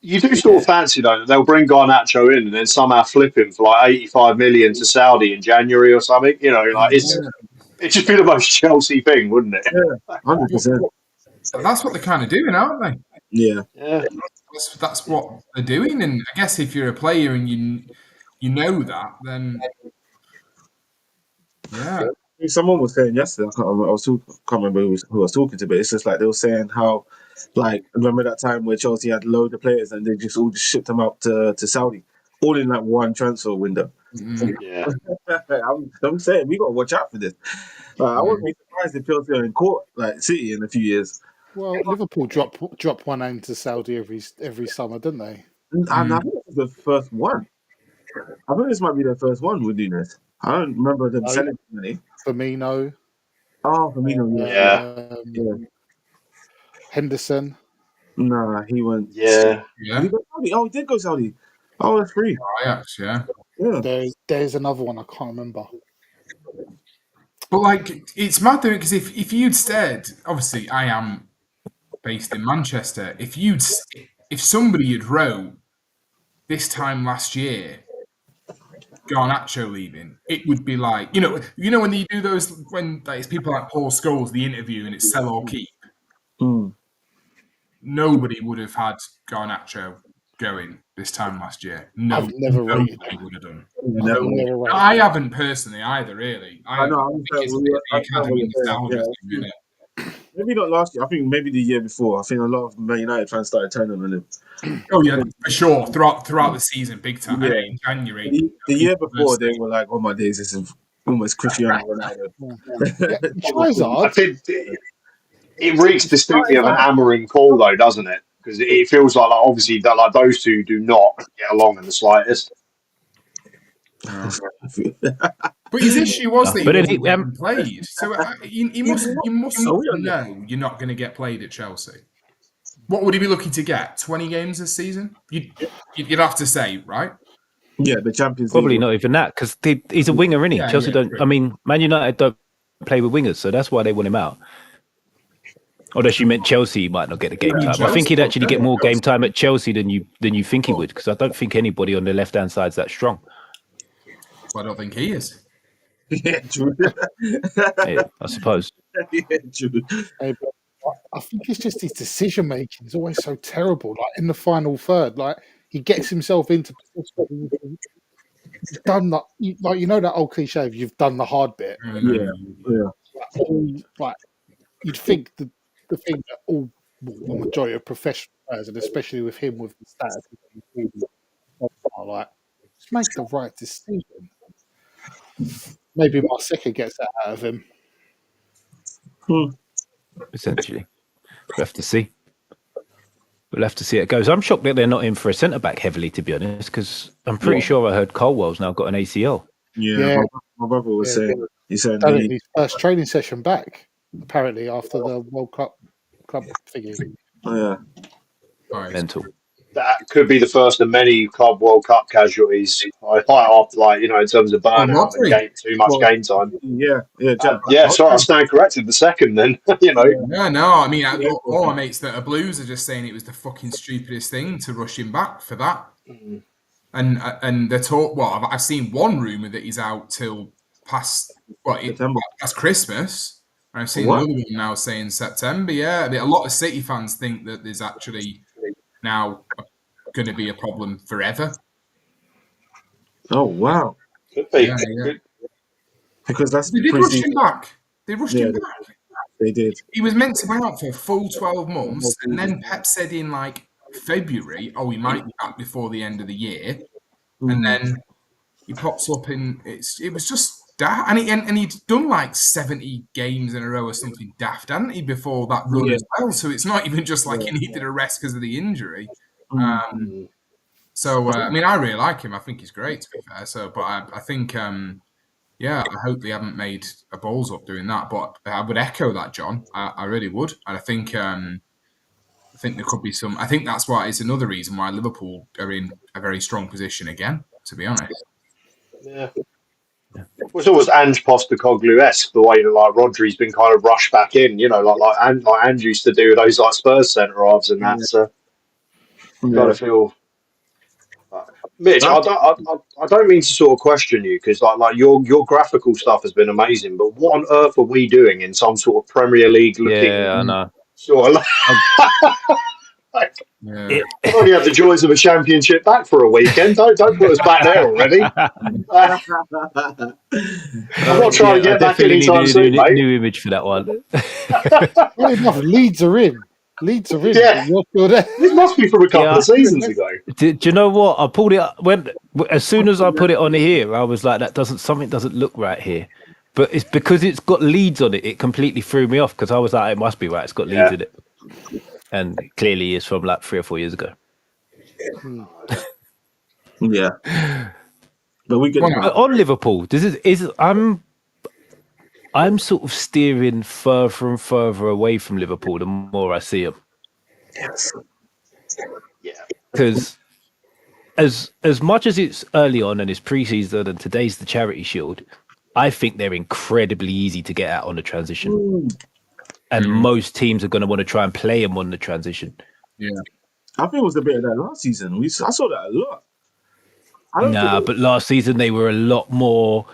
Speaker 3: You do sort of fancy though that they'll bring Garnacho in and then somehow flip him for like 85 million to Saudi in January or something. You know, like it'd just be the most Chelsea thing, wouldn't it?
Speaker 4: 100%.
Speaker 5: That's what they're kind of doing, aren't they?
Speaker 4: Yeah.
Speaker 3: Yeah.
Speaker 5: That's what they're doing, and I guess if you're a player and you know that, then yeah.
Speaker 4: Someone was saying yesterday, I can't remember who I was talking to, but it's just like they were saying how, like, remember that time where Chelsea had loads of players and they just all shipped them out to Saudi, all in like one transfer window.
Speaker 3: Yeah.
Speaker 4: I'm saying we got to watch out for this. I wouldn't be surprised if Chelsea are in court, like City, in a few years.
Speaker 2: Well, Liverpool drop one into Saudi every summer, didn't they?
Speaker 4: And I think this is the first one. I think this might be their first one with doing this. I don't remember them selling many.
Speaker 2: Firmino,
Speaker 4: Oh, Firmino,
Speaker 3: Yeah.
Speaker 2: Henderson.
Speaker 4: Nah, he went.
Speaker 3: Yeah.
Speaker 4: Did he go Saudi? Oh, he did go Saudi. Oh, that's free.
Speaker 5: Ajax, yeah.
Speaker 2: There's another one I can't remember.
Speaker 5: But like, it's mad though, because if you'd said, obviously, I am based in Manchester. If somebody had wrote this time last year, Garnacho leaving, it would be like, you know when you do those, when like, it's people like Paul Scholes, the interview, and it's sell or keep. Nobody would have had Garnacho going this time last year. No,
Speaker 2: I've never rated
Speaker 5: nobody would have done.
Speaker 2: I
Speaker 5: haven't personally either, really.
Speaker 4: I know. Maybe not last year. I think maybe the year before. I think a lot of Man United fans started turning on him.
Speaker 5: Oh yeah, for sure. Throughout the season, big time.
Speaker 4: Yeah.
Speaker 5: In January.
Speaker 4: The year before, they were like, "Oh my days, this is almost Cristiano Ronaldo."
Speaker 3: I think it reeks distinctly of an Amorim call, though, doesn't it? Because it feels like obviously that like those two do not get along in the slightest.
Speaker 5: But his issue was that he
Speaker 1: But then
Speaker 5: wasn't getting played. So you must know you're not going to get played at Chelsea. What would he be looking to get? 20 games this season? You'd have to say, right?
Speaker 4: Yeah, the Champions
Speaker 1: Probably
Speaker 4: League.
Speaker 1: not even that, because he's a winger, isn't he?
Speaker 5: Yeah,
Speaker 1: Chelsea
Speaker 5: yeah,
Speaker 1: don't.
Speaker 5: true.
Speaker 1: I mean, Man United don't play with wingers, so that's why they want him out. Although she meant Chelsea, he might not get the game time. I think he'd actually get more game time at Chelsea than you think he would, because I don't think anybody on the left hand side is that strong.
Speaker 5: Well, I don't think he is.
Speaker 4: Yeah, true.
Speaker 1: Yeah, I suppose.
Speaker 4: Yeah, true.
Speaker 2: I think it's just his decision making is always so terrible. Like in the final third, like he gets himself into position. You've done that, like you know that old cliche of you've done the hard bit.
Speaker 4: Yeah.
Speaker 2: Like you'd think the thing that all the majority of professional players, and especially with him with the stats, are like just make the right decision. Maybe Marseille gets that out of him.
Speaker 1: Essentially, we'll have to see. We'll have to see how it goes. I'm shocked that they're not in for a centre back heavily, to be honest, because I'm pretty sure I heard Colwell's now got an ACL.
Speaker 4: Yeah. My brother was saying. He said
Speaker 2: done his first training session back, apparently after the World Cup club thingy.
Speaker 4: Oh yeah.
Speaker 1: Mental.
Speaker 3: that could be the first of many Club World Cup casualties. After, like, in terms of burnout and
Speaker 5: Rodri.
Speaker 3: too much
Speaker 4: Well,
Speaker 3: game time.
Speaker 4: Jack.
Speaker 3: Sorry, I stand corrected. The second, then.
Speaker 5: Yeah, no, I mean, all my mates that are Blues are just saying it was the fucking stupidest thing to rush him back for that.
Speaker 3: Mm.
Speaker 5: And they're talk. Well, I've seen one rumor that he's out till past past Christmas. And I've seen another one now saying September. Yeah, I mean, a lot of City fans think that there's actually now going to be a problem forever.
Speaker 4: Oh wow!
Speaker 3: Could be.
Speaker 5: Yeah.
Speaker 4: Because that's
Speaker 5: They did rush him back. They rushed him back.
Speaker 4: They did.
Speaker 5: He was meant to be out for a full 12 months, and then Pep said in like February, "Oh, he might be back before the end of the year," and then he pops up in it was just daft, and he'd done like 70 games in a row or something daft, hadn't he, before that run as well? So it's not even just like he needed a rest because of the injury. So I mean, I really like him. I think he's great, to be fair. So, but I think. Yeah, I hope they haven't made a balls up doing that. But I would echo that, John. I really would. And I think there could be some. I think that's why it's another reason why Liverpool are in a very strong position again. To be honest.
Speaker 3: Yeah. It's almost Ange Postecoglou-esque, the way that like Rodri's been kind of rushed back in. Like Ange used to do those like Spurs centre halves and that. So kind of feel. Mitch, I don't mean to sort of question you because like your graphical stuff has been amazing, but what on earth are we doing in some sort of Premier League looking?
Speaker 1: Yeah, I know.
Speaker 3: Sort of I've only had the joys of a championship back for a weekend. Don't put us back there already. I'm not trying to get back anytime soon, mate.
Speaker 1: New image for that one.
Speaker 2: Well enough, Leeds are in.
Speaker 3: Yeah.
Speaker 2: You're still there.
Speaker 3: This must be from a couple of seasons ago.
Speaker 1: Do you know what? I pulled it up as soon as I put it on here. I was like, something doesn't look right here. But it's because it's got Leeds on it. It completely threw me off because I was like, it must be right. It's got Leeds in it, and clearly it's from like 3 or 4 years ago.
Speaker 4: Yeah, but we get
Speaker 1: on Liverpool. I'm sort of steering further and further away from Liverpool the more I see them.
Speaker 4: Yes.
Speaker 3: Yeah.
Speaker 1: Because as much as it's early on and it's pre-season and today's the Charity Shield, I think they're incredibly easy to get out on the transition. And most teams are going to want to try and play them on the transition.
Speaker 5: Yeah.
Speaker 4: I think it was a bit of that last season. I saw that a lot.
Speaker 1: But last season they were a lot more...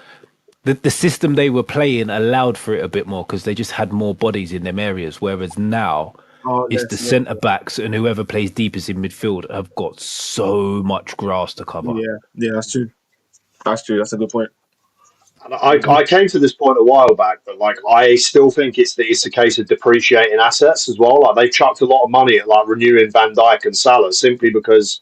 Speaker 1: The system they were playing allowed for it a bit more because they just had more bodies in them areas. Whereas now, it's the centre-backs and whoever plays deepest in midfield have got so much grass to cover.
Speaker 4: Yeah, that's true. That's a good point.
Speaker 3: And I came to this point a while back, but like I still think it's a case of depreciating assets as well. Like they've chucked a lot of money at like renewing Van Dijk and Salah simply because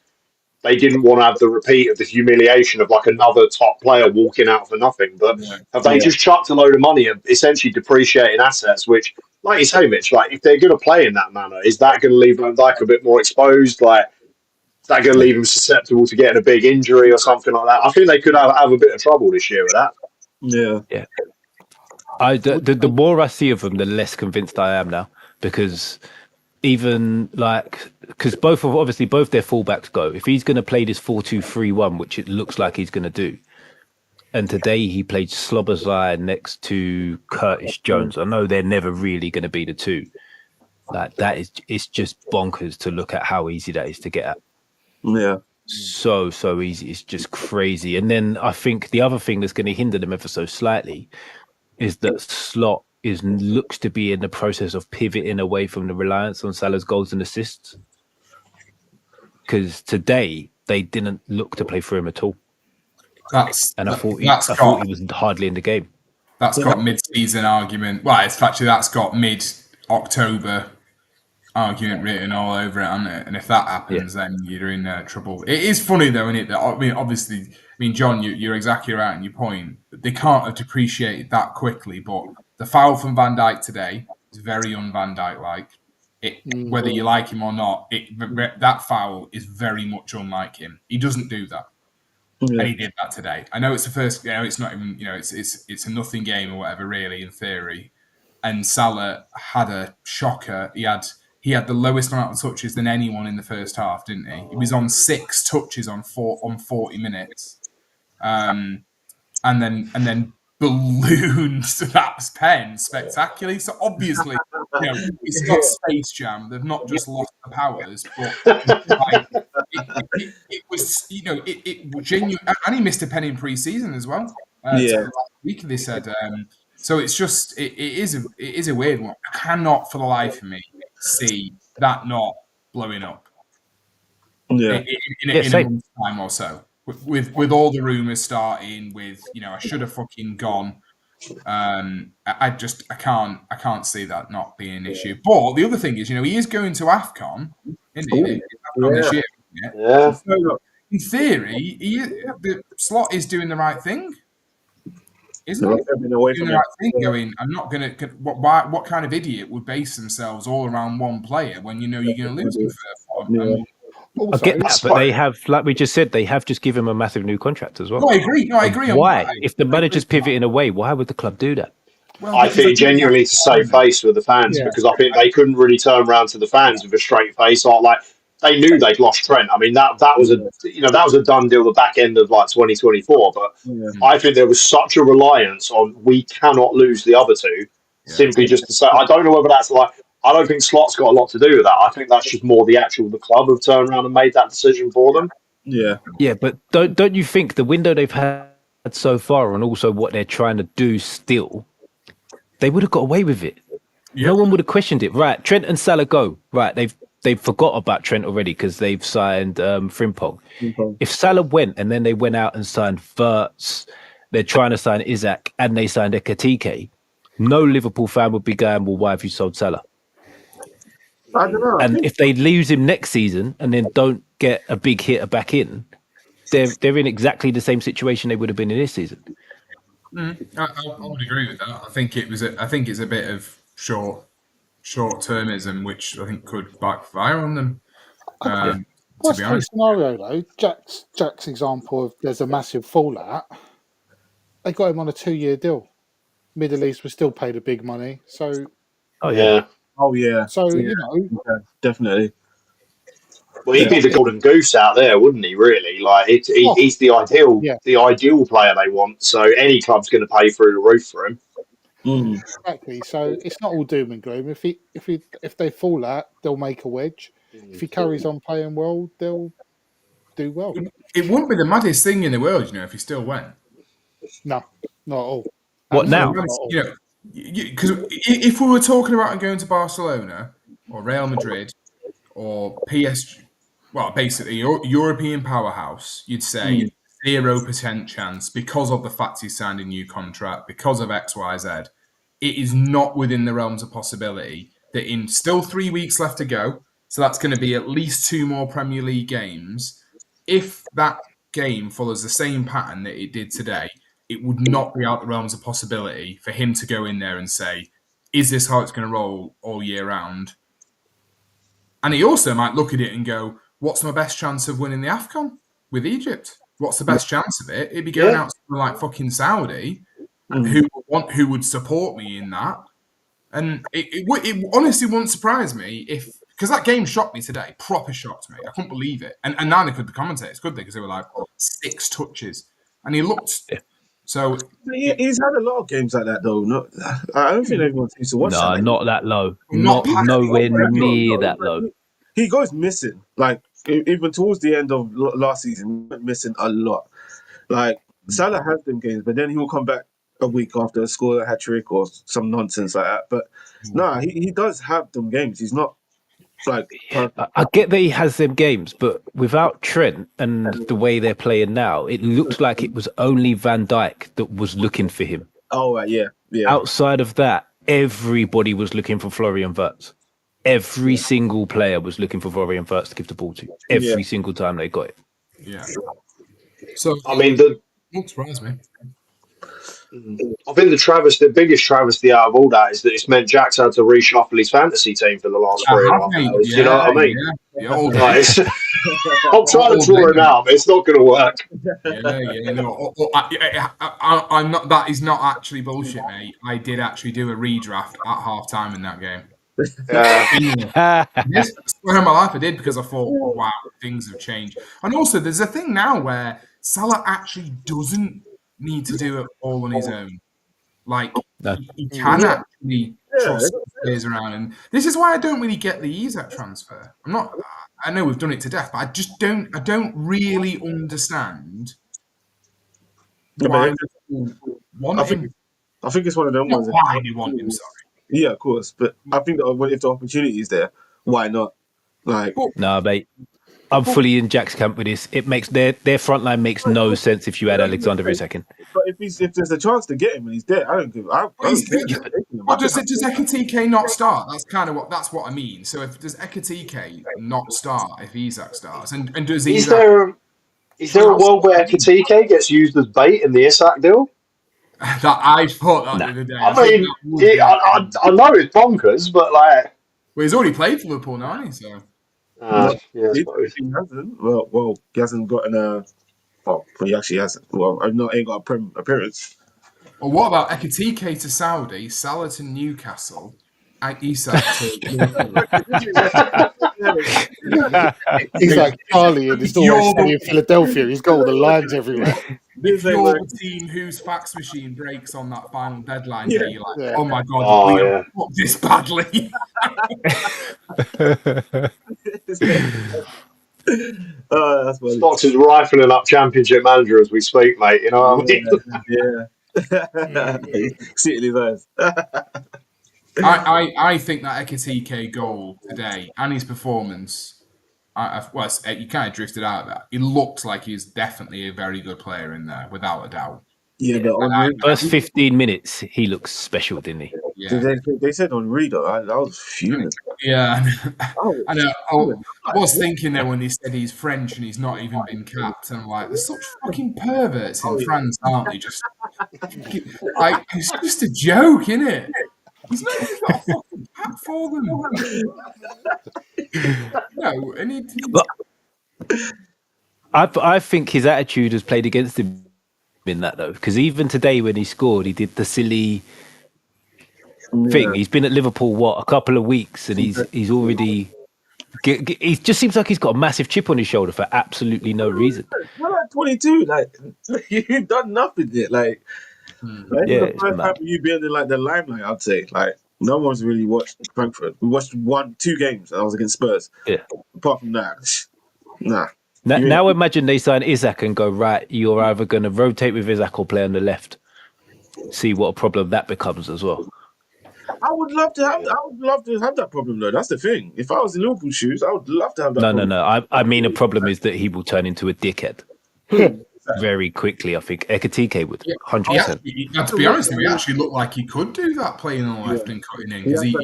Speaker 3: they didn't want to have the repeat of the humiliation of like another top player walking out for nothing. But have they just chucked a load of money at essentially depreciating assets, which, like you say, Mitch, like if they're going to play in that manner, is that going to leave Van Dijk a bit more exposed? Like, is that going to leave him susceptible to getting a big injury or something like that? I think they could have a bit of trouble this year with that.
Speaker 4: Yeah.
Speaker 1: The more I see of them, the less convinced I am now because because both their fullbacks go. If he's going to play this 4-2-3-1, which it looks like he's going to do, and today he played Slobozai next to Curtis Jones. I know they're never really going to be the two. Like it's just bonkers to look at how easy that is to get at.
Speaker 4: Yeah.
Speaker 1: So easy. It's just crazy. And then I think the other thing that's going to hinder them ever so slightly is that Slot looks to be in the process of pivoting away from the reliance on Salah's goals and assists. Because today they didn't look to play for him at all. I thought he was hardly in the game.
Speaker 5: That's got mid-season argument. Well, it's actually that's got mid-October argument written all over it, hasn't it? And if that happens, then you're in trouble. It is funny though, isn't it? That obviously, John, you're exactly right in your point. They can't have depreciated that quickly, but the foul from Van Dijk today is very un-Van Dijk-like. Whether you like him or not, that foul is very much unlike him. He doesn't do that. And he did that today. I know it's the first, it's not even, it's a nothing game or whatever, really, in theory. And Salah had a shocker. he had the lowest amount of touches than anyone in the first half, didn't he? He was on 6 touches on 40 minutes, and then ballooned that pen spectacularly. So obviously, it's not Space Jam. They've not just lost the powers, but like, it was, it genuine. And he missed a pen in pre-season as well. Last week they said. So it's just it is a weird one. I cannot for the life of me see that not blowing up.
Speaker 4: Yeah.
Speaker 5: In a month's time or so. With all the rumours starting, with I should have fucking gone. I can't see that not being an issue. But the other thing is, he is going to AFCON, isn't he? AFCON this year.
Speaker 3: Yeah.
Speaker 5: So in theory, the Slot is doing the right thing, isn't he? Doing the right thing. Going, I'm not gonna. What kind of idiot would base themselves all around one player when you're going to lose him for?
Speaker 1: I get that, but they have, like we just said, they have just given him a massive new contract as well.
Speaker 5: No, I agree.
Speaker 1: Why? If the manager's pivoting away, why would the club do that?
Speaker 3: Well, I think genuinely to save face with the fans, because I think they couldn't really turn around to the fans with a straight face. Like they knew they'd lost Trent. I mean, that was a done deal the back end of like 2024. But I think there was such a reliance on we cannot lose the other two, simply just to say. I don't know whether that's like. I don't think Slot's got a lot to do with that. I think that's just more the club have turned around and made that decision for them.
Speaker 1: Yeah, but don't you think the window they've had so far, and also what they're trying to do still, they would have got away with it. Yep. No one would have questioned it. Right, Trent and Salah go. Right, they've forgot about Trent already because they've signed Frimpong. If Salah went and then they went out and signed Verts, they're trying to sign Isaac, and they signed Ekatike, no Liverpool fan would be going, well, why have you sold Salah?
Speaker 4: I don't know.
Speaker 1: And if they lose him next season and then don't get a big hitter back in, they're in exactly the same situation they would have been in this season.
Speaker 5: I would agree with that. I think it's a bit of short-termism, which I think could backfire on them.
Speaker 2: Worst case scenario though, Jack's example of there's a massive fallout. They got him on a 2-year deal. Middle East was still paid a big money, so.
Speaker 3: Oh yeah.
Speaker 2: So
Speaker 4: definitely.
Speaker 3: Well, he'd be the golden goose out there, wouldn't he? Really, like he's the ideal player they want. So any club's going to pay through the roof for him.
Speaker 2: Exactly. So it's not all doom and gloom. If they fall out, they'll make a wedge. If he carries on playing well, they'll do well.
Speaker 5: It wouldn't be the maddest thing in the world, if he still went.
Speaker 2: No, not at all.
Speaker 1: What now?
Speaker 5: Because if we were talking about going to Barcelona or Real Madrid or PSG, well, basically European powerhouse, you'd say 0% chance because of the fact he's signed a new contract, because of X, Y, Z. It is not within the realms of possibility that in still 3 weeks left to go, so that's going to be at least 2 more Premier League games. If that game follows the same pattern that it did today, it would not be out the realms of possibility for him to go in there and say, is this how it's going to roll all year round? And he also might look at it and go, what's my best chance of winning the AFCON with Egypt? What's the best chance of it? It'd be going out to like fucking Saudi, who would support me in that. And it honestly wouldn't surprise me because that game shocked me today, proper shocked me. I couldn't believe it. And neither could the commentators, could they? Because they were like 6 touches. And he looked... So
Speaker 4: he's had a lot of games like that, though. I don't think everyone seems to watch that.
Speaker 1: No, not that low. Not nowhere near that low.
Speaker 4: He goes missing. Like, even towards the end of last season, he went missing a lot. Like, Salah has them games, but then he will come back a week after, score a hat-trick or some nonsense like that. But, he does have them games. He's not, like...
Speaker 1: I get that he has them games, but without Trent and the way they're playing now, it looked like it was only Van Dijk that was looking for him.
Speaker 4: Oh, right, yeah.
Speaker 1: Outside of that, everybody was looking for Florian Wirtz. Every single player was looking for Florian Wirtz to give the ball to. Every single time they got it.
Speaker 5: Yeah. So,
Speaker 3: I mean,
Speaker 5: won't surprise me.
Speaker 3: I think the biggest travesty out of all that is that it's meant Jack's had to reshuffle his fantasy team for the last 3.5 hours. You know what I mean? I'm trying to draw him out, but it's not going to work.
Speaker 5: I'm not. That is not actually bullshit, mate. I did actually do a redraft at half time in that game.
Speaker 3: Yeah.
Speaker 5: Yes, I swear on my life I did, because I thought, wow, things have changed. And also, there's a thing now where Salah actually doesn't need to do it all on his own. Like,
Speaker 1: No.
Speaker 5: he can actually trust
Speaker 4: that's
Speaker 5: players around. And this is why I don't really get the Isak transfer. I know we've done it to death, but I don't really understand why people want him.
Speaker 4: I think it's one of them
Speaker 5: Not
Speaker 4: ones.
Speaker 5: why they want him, sorry.
Speaker 4: Yeah, of course. But I think that if the opportunity is there, why not? Like,
Speaker 1: No, mate. I'm fully in Jack's camp with this. It makes their front line makes no sense if you add Alexander Isak.
Speaker 4: but if there's a chance to get him and he's there, I don't give. I don't care.
Speaker 5: What does Ekatike not start? That's what I mean. So does Ekatike not start if Isak starts, and does
Speaker 3: Is
Speaker 5: Isak?
Speaker 3: Is there a world where Katike gets used as bait in the Isak deal?
Speaker 5: That I thought that the other day.
Speaker 3: I mean, I know it's bonkers, but like,
Speaker 5: well, he's already played for Liverpool now, hasn't he? So.
Speaker 3: Yeah, I suppose.
Speaker 4: He hasn't. Well, he hasn't gotten a. Well, he actually hasn't. Well, ain't got a Prem appearance.
Speaker 5: Well, what about Ekatike to Saudi, Salah to Newcastle, Isak to Liverpool?
Speaker 2: He's like Charlie in his always Sunny in Philadelphia. He's got all the lines everywhere.
Speaker 5: If you're the team whose fax machine breaks on that final deadline day, you're like, oh my God, we have booked this badly.
Speaker 4: That's funny.
Speaker 3: Stocks is rifling up Championship Manager as we speak, mate. You know what I mean?
Speaker 4: Yeah. See it in his eyes.
Speaker 5: I think that Ekatike goal today and his performance, you kind of drifted out of that. He looked like he's definitely a very good player in there, without a doubt.
Speaker 4: Yeah, but
Speaker 1: first 15 minutes, he looks special, didn't he?
Speaker 5: Yeah.
Speaker 4: They said on Reader, I was fuming.
Speaker 5: Yeah, I know. I was thinking there when they said he's French and he's not even been capped, and I'm like, there's such fucking perverts in France, aren't they? Just like, it's just a joke, isn't it? He's not even got a fucking cap for them. No, and
Speaker 1: I think his attitude has played against him in that, though, because even today when he scored, he did the silly thing. He's been at Liverpool a couple of weeks, and he's already. He just seems like he's got a massive chip on his shoulder for absolutely no reason.
Speaker 4: Well, at 22, like you've done nothing yet. Like, the first time you been in like the limelight, I'd say. Like, no one's really watched Frankfurt. We watched 2 games, and I was against Spurs.
Speaker 1: Yeah.
Speaker 4: Apart from that, nah.
Speaker 1: Now imagine they sign Isak and go, right, you're either going to rotate with Isak or play on the left. See what a problem that becomes as well.
Speaker 4: I would love to have that problem, though. That's the thing. If I was in Liverpool shoes, I would love to have that problem.
Speaker 1: No. I mean, a problem is that he will turn into a dickhead very quickly. I think Ekatike would, 100%.
Speaker 5: To be honest, he actually looked like he could do that, playing on the left and cutting in, because he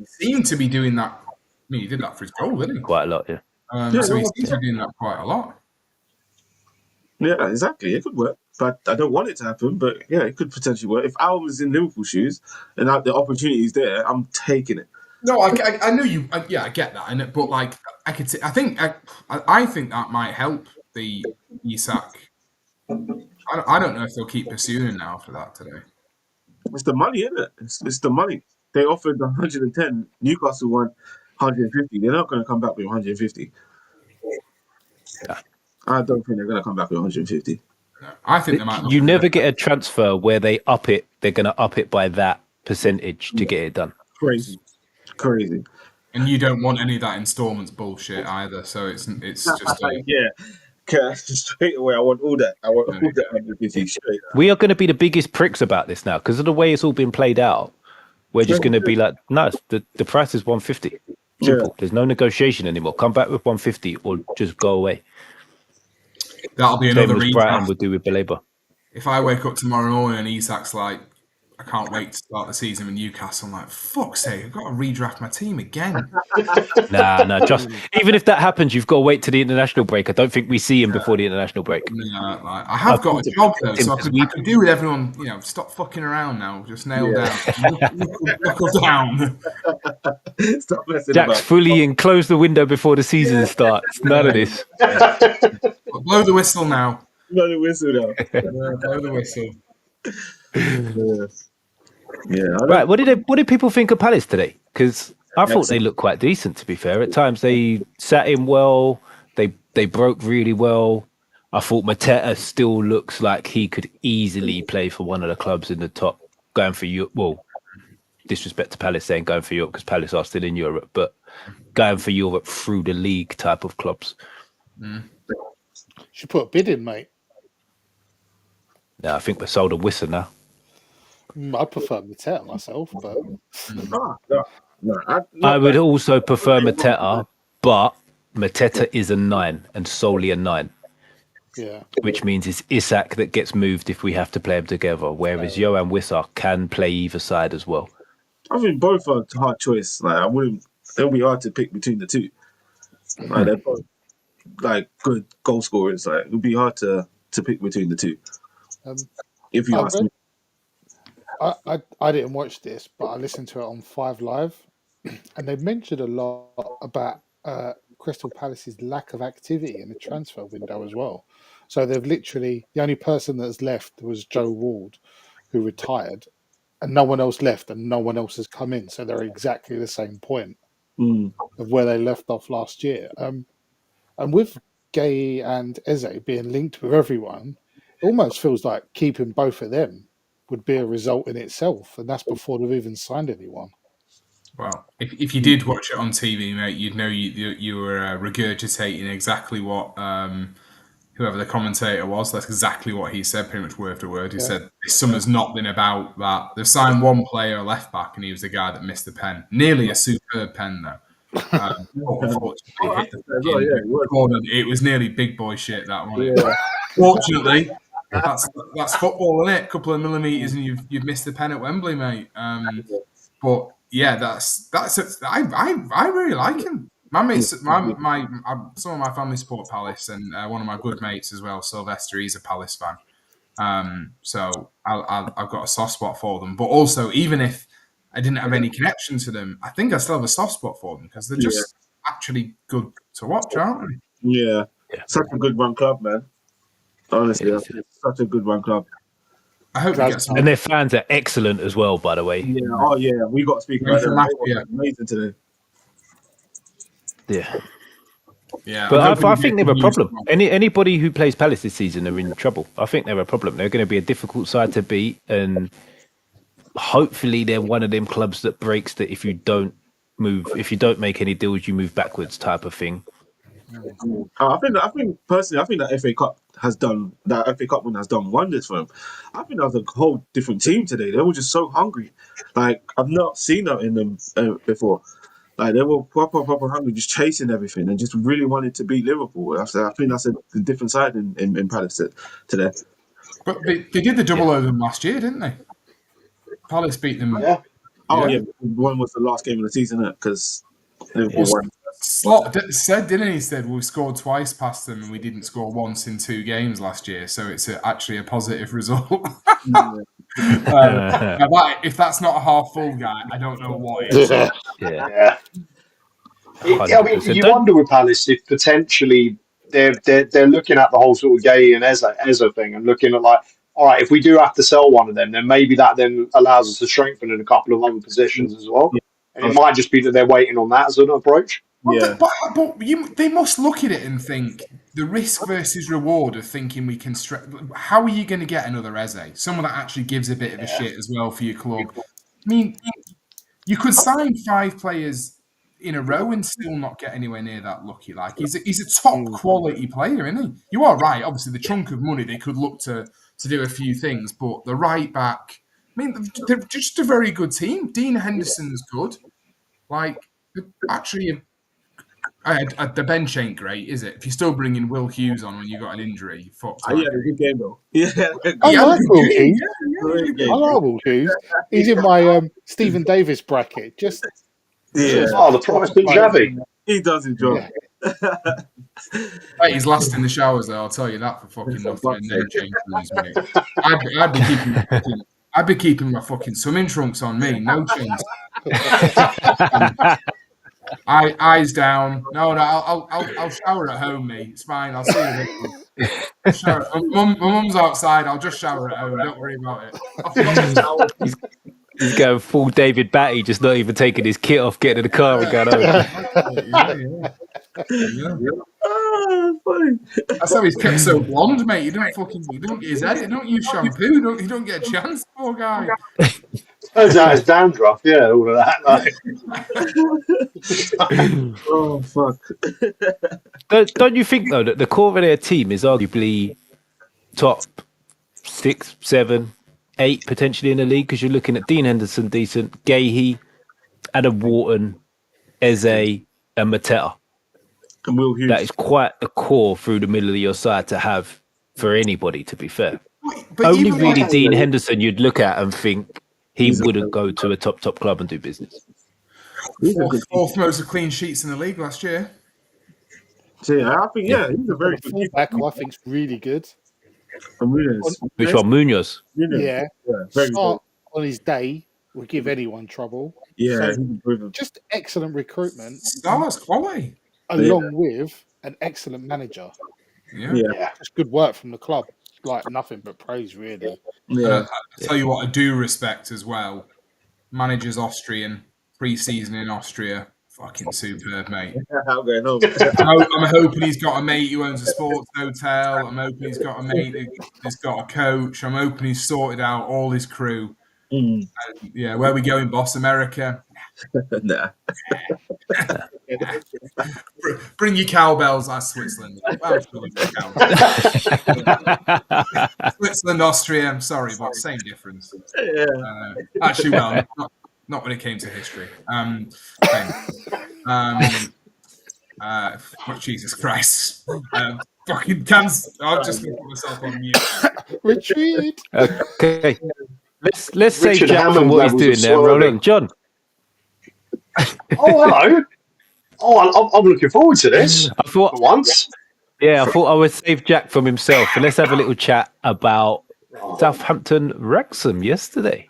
Speaker 5: seemed to be doing that. I mean, he did that for his goal, didn't he?
Speaker 1: Quite a lot, yeah.
Speaker 5: So he seems to be doing that quite a lot.
Speaker 4: Yeah, exactly. It could work, but I don't want it to happen. But yeah, it could potentially work. If I was in Liverpool shoes and the opportunity is there, I'm taking it.
Speaker 5: No, I know you. I get that, but like I think that might help the Isak. I don't know if they'll keep pursuing him now after that today.
Speaker 4: It's the money, isn't it? It's the money. They offered 110. Newcastle won 150. They're not going to come back with 150.
Speaker 1: Yeah.
Speaker 4: I don't think they're going to come back with 150.
Speaker 5: No, I think they might.
Speaker 1: You never get a transfer where they up it. They're going to up it by that percentage to get it done.
Speaker 4: Crazy.
Speaker 5: And you don't want any of that installments bullshit either. So it's just
Speaker 4: straight away. I want all that. I want all that 150 straight.
Speaker 1: We are going to be the biggest pricks about this now because of the way it's all been played out. We're just going to be like, no, the price is 150. Simple. Yeah. There's no negotiation anymore. Come back with 150 or just go away.
Speaker 5: That'll be another reason.
Speaker 1: Brighton would do with Belabor.
Speaker 5: If I wake up tomorrow morning and Isak's like, I can't wait to start the season with Newcastle, I'm like, fuck's sake, I've got to redraft my team again.
Speaker 1: Nah, just even if that happens, you've got to wait to the international break. I don't think we see him before the international break.
Speaker 5: No, I have got a job though, so I could do with everyone, stop fucking around now, just nail down. Knuckle down.
Speaker 4: Stop messing
Speaker 1: Jack's
Speaker 4: about.
Speaker 1: fully in, close the window before the season starts. None of this.
Speaker 5: Blow the whistle now.
Speaker 4: Blow the whistle now.
Speaker 5: Blow the whistle.
Speaker 4: Yeah.
Speaker 1: Right. What did people think of Palace today? because I thought they looked quite decent. To be fair, at times they sat in well. They broke really well. I thought Mateta still looks like he could easily play for one of the clubs in the top, going for Europe. Well, disrespect to Palace saying going for Europe because Palace are still in Europe, but going for Europe through the league type of clubs.
Speaker 2: Should put a bid in, mate.
Speaker 1: Yeah, I think we're sold a whistle now.
Speaker 2: I prefer Mateta myself, but
Speaker 1: I would also prefer Mateta, but Mateta is a 9 and solely a 9.
Speaker 2: yeah,
Speaker 1: Which means it's Isak that gets moved if we have to play them together, whereas Johan Wissa can play either side as well.
Speaker 4: I think both are a hard choice. Like I wouldn't. It'll be hard to pick between the two. Like they're both like good goal scorers. Like it'll be hard to pick between the two. If you ask me,
Speaker 2: I didn't watch this, but I listened to it on 5 Live, and they mentioned a lot about Crystal Palace's lack of activity in the transfer window as well. So they've literally, the only person that's left was Joe Ward, who retired, and no one else left, and no one else has come in. So they're exactly the same point of where they left off last year. And with Gay and Eze being linked with everyone, it almost feels like keeping both of them would be a result in itself, and that's before they've even signed anyone.
Speaker 5: Well, if you did watch it on TV, mate, you'd know you were regurgitating exactly what whoever the commentator was. That's exactly what he said, pretty much word for word. He said this summer's not been about that. They've signed one player, a left back, and he was the guy that missed the pen. Nearly a superb pen though. Unfortunately, it was nearly big boy shit that one. Yeah. Fortunately, that's football, isn't it? A couple of millimeters and you've missed the pen at Wembley, mate. But yeah, that's I really like him. My mates, some of my family support Palace, and one of my good mates as well, Sylvester. He's a Palace fan, so I've got a soft spot for them. But also, even if I didn't have any connection to them, I think I still have a soft spot for them because they're just actually good to watch, aren't they?
Speaker 4: Yeah, such a good run club, man. Honestly, it's such a good run club.
Speaker 5: I hope they get some.
Speaker 1: And their fans are excellent as well, by the way.
Speaker 4: Yeah, oh yeah, we got to speak about them. Amazing today.
Speaker 1: Yeah, but I think they're a problem. Anybody who plays Palace this season are in trouble. I think they're a problem. They're going to be a difficult side to beat, and hopefully they're one of them clubs that breaks that if you don't make any deals, you move backwards type of thing.
Speaker 4: I think personally, that FA Cup win has done wonders for them. I think that was a whole different team today. They were just so hungry. Like I've not seen that in them before. Like they were proper hungry, just chasing everything and just really wanted to beat Liverpool. I think that's a different side in Palace today.
Speaker 5: But they did the double over them last year, didn't they? Palace beat them.
Speaker 3: Yeah.
Speaker 4: Oh yeah, one was the last game of the season, because Liverpool won.
Speaker 5: Slot said, didn't he? Said we scored twice past them and we didn't score once in 2 games last year, so it's actually a positive result. If that's not a half full guy, I don't know what it is.
Speaker 3: Yeah. I mean, you wonder with Palace if potentially they're looking at the whole sort of Gay and Eze thing and looking at like, all right, if we do have to sell one of them, then maybe that then allows us to strengthen in a couple of other positions as well. And it might just be that they're waiting on that as an approach.
Speaker 5: Yeah. But they must look at it and think the risk versus reward of thinking we can. How are you going to get another Eze? Someone that actually gives a bit of a shit as well for your club. I mean, you could sign 5 players in a row and still not get anywhere near that lucky. Like he's a top quality player, isn't he? You are right. Obviously, the chunk of money they could look to do a few things, but the right back. I mean, they're just a very good team. Dean Henderson's good. Like actually. The bench ain't great, is it? If you're still bringing Will Hughes on when you got an injury, you fucked.
Speaker 4: He had a good game though.
Speaker 2: I like Will Hughes. I like Will Hughes. He's in my Stephen Davis bracket. Just
Speaker 3: oh, the promised been Javi.
Speaker 4: He does enjoy.
Speaker 5: Hey, he's last in the showers though. I'll tell you that for fucking nothing. No change for these, mate. I'd be keeping my fucking swimming trunks on me. No chance. Eyes down. No, I'll shower at home, mate. It's fine. I'll see you later. My mum's outside. I'll just shower at home. Don't worry about it.
Speaker 1: He's going full David Batty, just not even taking his kit off, getting in the car and going home.
Speaker 5: Yeah.
Speaker 4: Funny.
Speaker 5: That's how he's kept so blonde, mate. You don't get his head. You don't use shampoo. You don't get a chance, poor guy.
Speaker 3: Turns out it's dandruff, yeah, all of that.
Speaker 4: Oh fuck.
Speaker 1: Don't you think though that the core of their team is arguably top 6, 7, 8 potentially in the league? Because you're looking at Dean Henderson, decent, Gahey, Adam Wharton, Eze, and Mateta.
Speaker 4: And Will Hughes.
Speaker 1: That is quite a core through the middle of your side to have for anybody, to be fair.
Speaker 5: But
Speaker 1: Only
Speaker 5: even
Speaker 1: really
Speaker 5: like-
Speaker 1: Dean Henderson you'd look at and think he wouldn't go to a top club and do business.
Speaker 5: fourth most clean sheets in the league last year.
Speaker 4: So, yeah, I think he's a very good
Speaker 2: fullback who I think's really good.
Speaker 1: Which one, Munoz?
Speaker 2: Yeah.
Speaker 4: Very
Speaker 2: Start on his day would give anyone trouble.
Speaker 4: Yeah,
Speaker 2: So,
Speaker 4: he's improving.
Speaker 2: just excellent recruitment,
Speaker 5: Stars quality.
Speaker 2: along with an excellent manager.
Speaker 5: Yeah.
Speaker 2: Just good work from the club. Like nothing but praise, really.
Speaker 4: Yeah.
Speaker 5: I tell you what, I do respect as well. Manager's Austrian, pre-season in Austria, fucking superb, mate.
Speaker 4: How going on?
Speaker 5: I'm hoping he's got a mate who owns a sports hotel. I'm hoping he's got a mate who's got a coach. I'm hoping he's sorted out all his crew. Yeah, where we going, boss? America?
Speaker 4: Nah.
Speaker 5: Bring your cowbells. That's Switzerland. Well, Switzerland, Austria. I'm sorry, but same difference.
Speaker 4: Yeah.
Speaker 5: Actually, well, not when it came to history. Jesus Christ. Fucking cancer. I'll just put myself on mute.
Speaker 2: Retreat.
Speaker 1: Okay. Let's save
Speaker 3: Richard
Speaker 1: Jack from
Speaker 3: Hammond
Speaker 1: what he's
Speaker 3: levels
Speaker 1: doing
Speaker 3: of
Speaker 1: there. Roll
Speaker 3: swerving.
Speaker 1: on. John.
Speaker 3: Oh, hello. Oh, I'm looking forward to this
Speaker 1: I thought
Speaker 3: for once.
Speaker 1: I would save Jack from himself. And let's have a little chat about Southampton Wrexham yesterday.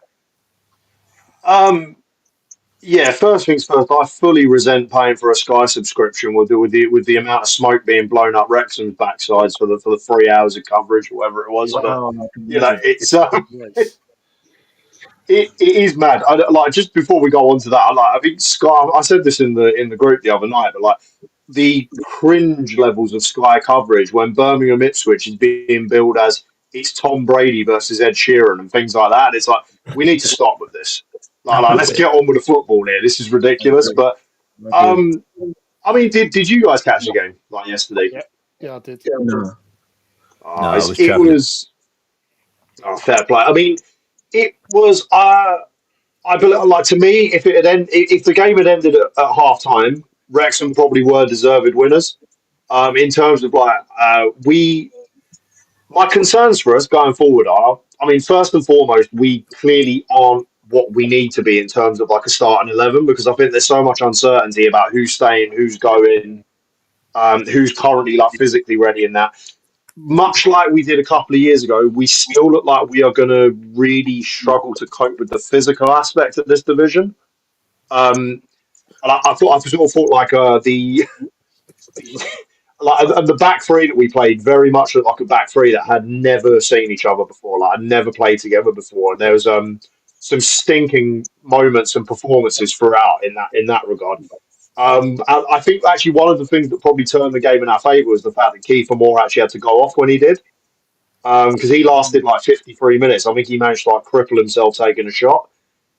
Speaker 3: Yeah, first things first, I fully resent paying for a Sky subscription with the amount of smoke being blown up Wrexham's backsides for the 3 hours of coverage, or whatever it was. But you know, it's it is mad. Just before we go on to that, I think Sky. I said this in the group the other night, but like the cringe levels of Sky coverage when Birmingham Ipswich is being billed as it's Tom Brady versus Ed Sheeran and things like that. And it's like we need to stop with this. Like let's get on with the football here. This is ridiculous. But I mean, did you guys catch the game like yesterday?
Speaker 2: Yeah, I did.
Speaker 4: No.
Speaker 3: It was fair play. I mean, it was. I believe, like to me, if the game had ended at half time, Wrexham probably were deserved winners. In terms of my concerns for us going forward are, I mean, first and foremost, we clearly aren't what we need to be in terms of like a starting 11, because I think there's so much uncertainty about who's staying, who's going, who's currently like physically ready in that. Much like we did a couple of years ago, we still look like we are going to really struggle to cope with the physical aspect of this division. And I sort of thought like the back three that we played very much looked like a back three that had never seen each other before, like had never played together before. And there was some stinking moments and performances throughout in that regard. I think actually one of the things that probably turned the game in our favour was the fact that Kiefer Moore actually had to go off when he did, because he lasted like 53 minutes. I think he managed to like cripple himself taking a shot.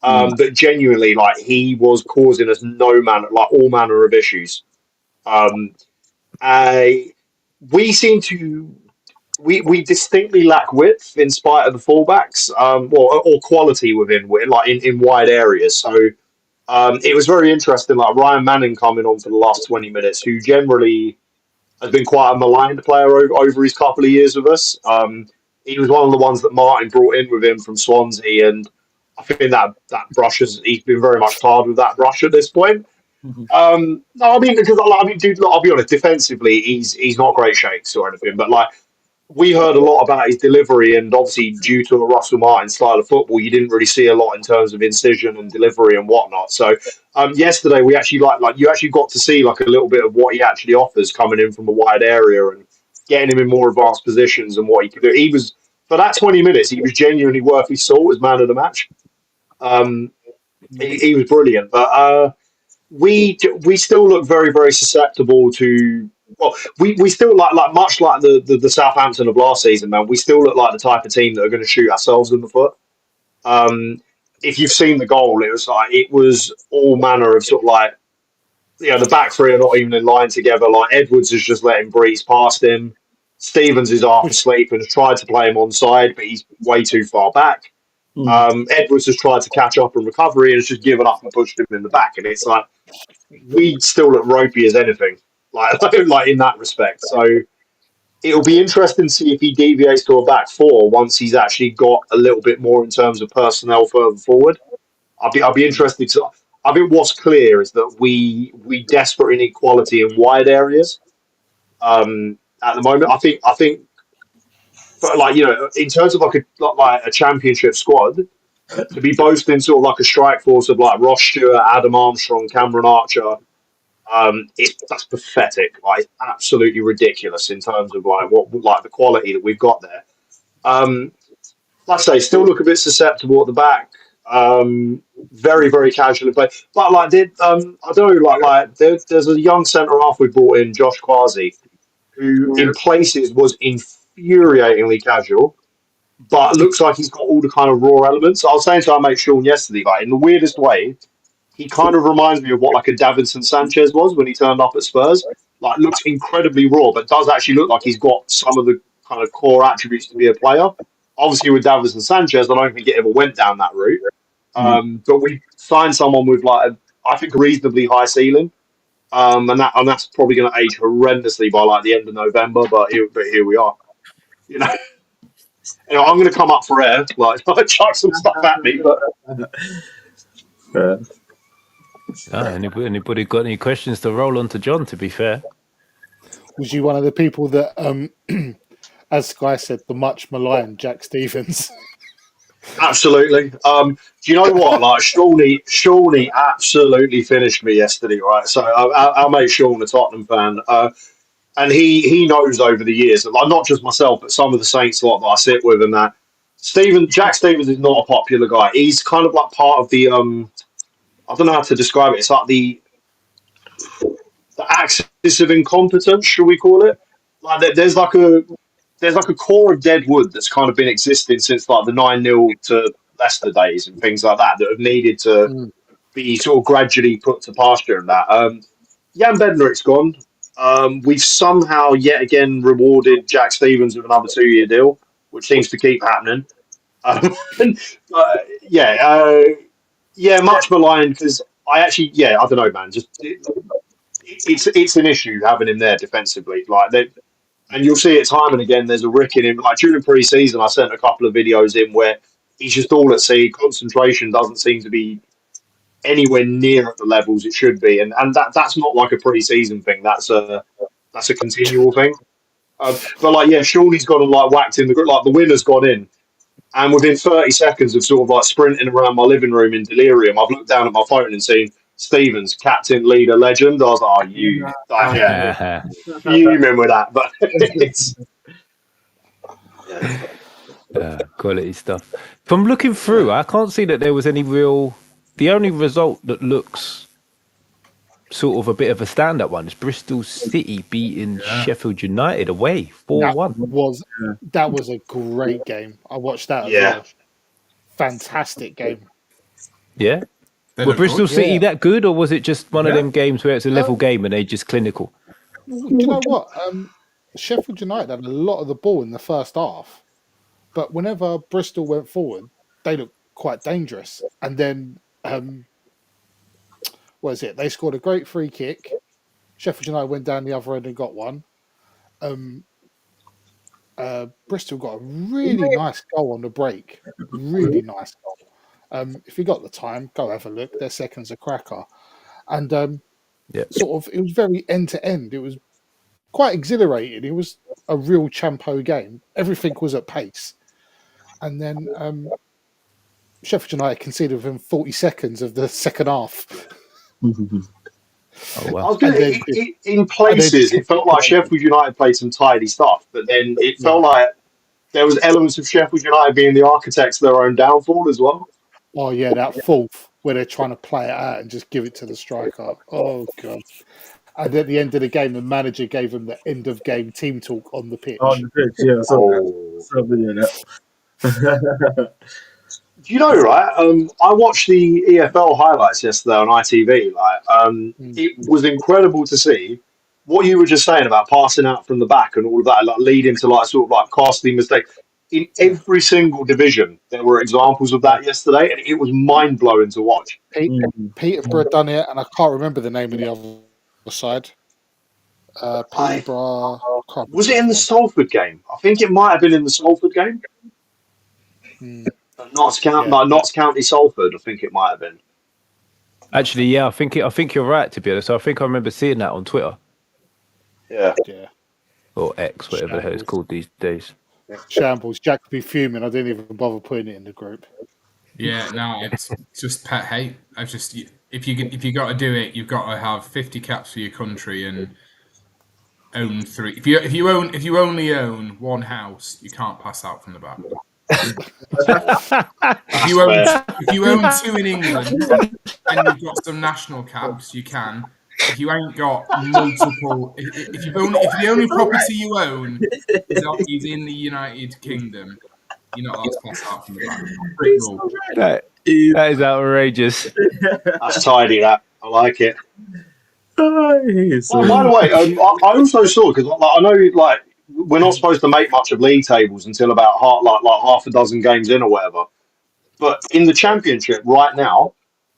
Speaker 3: But genuinely, like he was causing us all manner of issues. We seem to we distinctly lack width in spite of the fullbacks, or quality within like in wide areas. So it was very interesting. Like Ryan Manning coming on for the last 20 minutes, who generally has been quite a maligned player over his couple of years with us. He was one of the ones that Martin brought in with him from Swansea, and I think that brush he's been very much tarred with that brush at this point. No, I mean, because dude, I'll be honest. Defensively, he's not great shakes or anything, but like we heard a lot about his delivery, and obviously due to a Russell Martin style of football, you didn't really see a lot in terms of incision and delivery and whatnot. So yesterday we actually you actually got to see like a little bit of what he actually offers coming in from a wide area and getting him in more advanced positions and what he could do. He was, for that 20 minutes, he was genuinely worth his salt as man of the match. Um, he was brilliant, but we still look very very susceptible to. Well, we still like much like the Southampton of last season, man. We still look like the type of team that are going to shoot ourselves in the foot. If you've seen the goal, it was all manner of sort of like, the back three are not even in line together. Like Edwards is just letting breeze past him. Stevens is half asleep and has tried to play him onside, but he's way too far back. Edwards has tried to catch up and recovery and has just given up and pushed him in the back. And it's like, we still look ropey as anything, like like in that respect. So it'll be interesting to see if he deviates to a back four once he's actually got a little bit more in terms of personnel further forward. I'll be interested to. I think what's clear is that we desperately need quality in wide areas. At the moment, I think, but like in terms of like a championship squad, to be boasting sort of like a strike force of like Ross Stewart, Adam Armstrong, Cameron Archer, that's pathetic. Like absolutely ridiculous in terms of like the quality that we've got there. Like I say, still look a bit susceptible at the back. Very very casual play, but like I don't know, there's a young centre half we brought in, Josh Quasi, who in places was infuriatingly casual, but looks like he's got all the kind of raw elements. I was saying to our mate Sean yesterday, like in the weirdest way, he kind of reminds me of what like a Davinson Sanchez was when he turned up at Spurs. Like looks incredibly raw, but does actually look like he's got some of the kind of core attributes to be a player. Obviously, with Davinson Sanchez, I don't think it ever went down that route. But we signed someone with I think a reasonably high ceiling, and that's probably going to age horrendously by like the end of November. But here we are. I'm going to come up for air, like chuck some stuff at me. But
Speaker 1: anybody got any questions to roll on to John? To be fair,
Speaker 2: was you one of the people that, as Sky said, the much maligned Jack Stevens?
Speaker 3: Absolutely. Do you know what? Like Shawnee absolutely finished me yesterday, right? So our mate Sean, a Tottenham fan, and he knows over the years, like not just myself, but some of the Saints lot that I sit with, and that Jack Stevens is not a popular guy. He's kind of like part of the I don't know how to describe it. It's like the axis of incompetence, should we call it? Like there's like a core of dead wood that's kind of been existing since like the 9-0 to Leicester days and things like that have needed to be sort of gradually put to pasture and that. Jan Bednarek's gone. We've somehow yet again rewarded Jack Stevens with another 2-year deal, which seems to keep happening. Much maligned because I don't know, man. It's an issue having him there defensively, and you'll see it time and again. There's a rick in him. Like during pre-season, I sent a couple of videos in where he's just all at sea. Concentration doesn't seem to be anywhere near at the levels it should be, and that's not like a pre-season thing. That's a continual thing. Shawnee's gone and whacked in the group. Like the winner's gone in, and within 30 seconds of sort of sprinting around my living room in delirium, I've looked down at my phone and seen Stevens, captain, leader, legend. I was like, you remember that, but it's
Speaker 1: quality stuff. From looking through, I can't see that there was any real. The only result that looks sort of a bit of a stand-up one is Bristol City beating Sheffield United away 4-1.
Speaker 2: That was a great game. I watched that as well. Fantastic game.
Speaker 1: Yeah. Were Bristol City that good, or was it just one of them games where it's a level game and they're just clinical?
Speaker 2: Do you know what? Sheffield United had a lot of the ball in the first half, but whenever Bristol went forward, they looked quite dangerous. And then, they scored a great free kick. Sheffield United went down the other end and got one. Bristol got a really nice goal on the break. Really nice goal. If you got the time, go have a look. Their second's a cracker. And it was very end to end. It was quite exhilarating. It was a real champo game. Everything was at pace. And then Sheffield United conceded within 40 seconds of the second half.
Speaker 1: Oh, wow.
Speaker 3: In places, it felt like Sheffield United played some tidy stuff, but then it felt like there was elements of Sheffield United being the architects of their own downfall as well.
Speaker 2: Oh yeah, that fourth where they're trying to play it out and just give it to the striker. Oh god! And at the end of the game, the manager gave them the end of game team talk on the pitch.
Speaker 4: On the pitch, yeah. So
Speaker 3: Oh.
Speaker 4: so video that.
Speaker 3: Do you know, right? I watched the EFL highlights yesterday on ITV. It was incredible to see what you were just saying about passing out from the back and all of that, like leading to like sort of like costly mistakes. In every single division, there were examples of that yesterday, and it was mind blowing to watch.
Speaker 2: Peterborough done it, and I can't remember the name of the other side. Peterborough.
Speaker 3: Was it in the Salford game? I think it might have been in the Salford game. Notts County Salford. I think it might have been.
Speaker 1: Actually, yeah, I think you're right. To be honest, I think I remember seeing that on Twitter.
Speaker 3: Yeah.
Speaker 1: Or X, whatever the hell it's called these days.
Speaker 2: Shambles. Jack would be fuming. I didn't even bother putting it in the group.
Speaker 5: Yeah, no, it's just pet hate. If you got to do it, you've got to have 50 caps for your country and own 3. If you only own one house, you can't pass out from the back. If you own 2 in England and you've got some national caps, you can. If you ain't got multiple, if the only property you own is in the United Kingdom, you're not allowed to pass out from the back.
Speaker 1: That is outrageous.
Speaker 3: That's tidy. That I like it.
Speaker 4: Oh,
Speaker 3: by the way, I also saw because I know like we're not supposed to make much of league tables until about half a dozen games in or whatever. But in the Championship right now,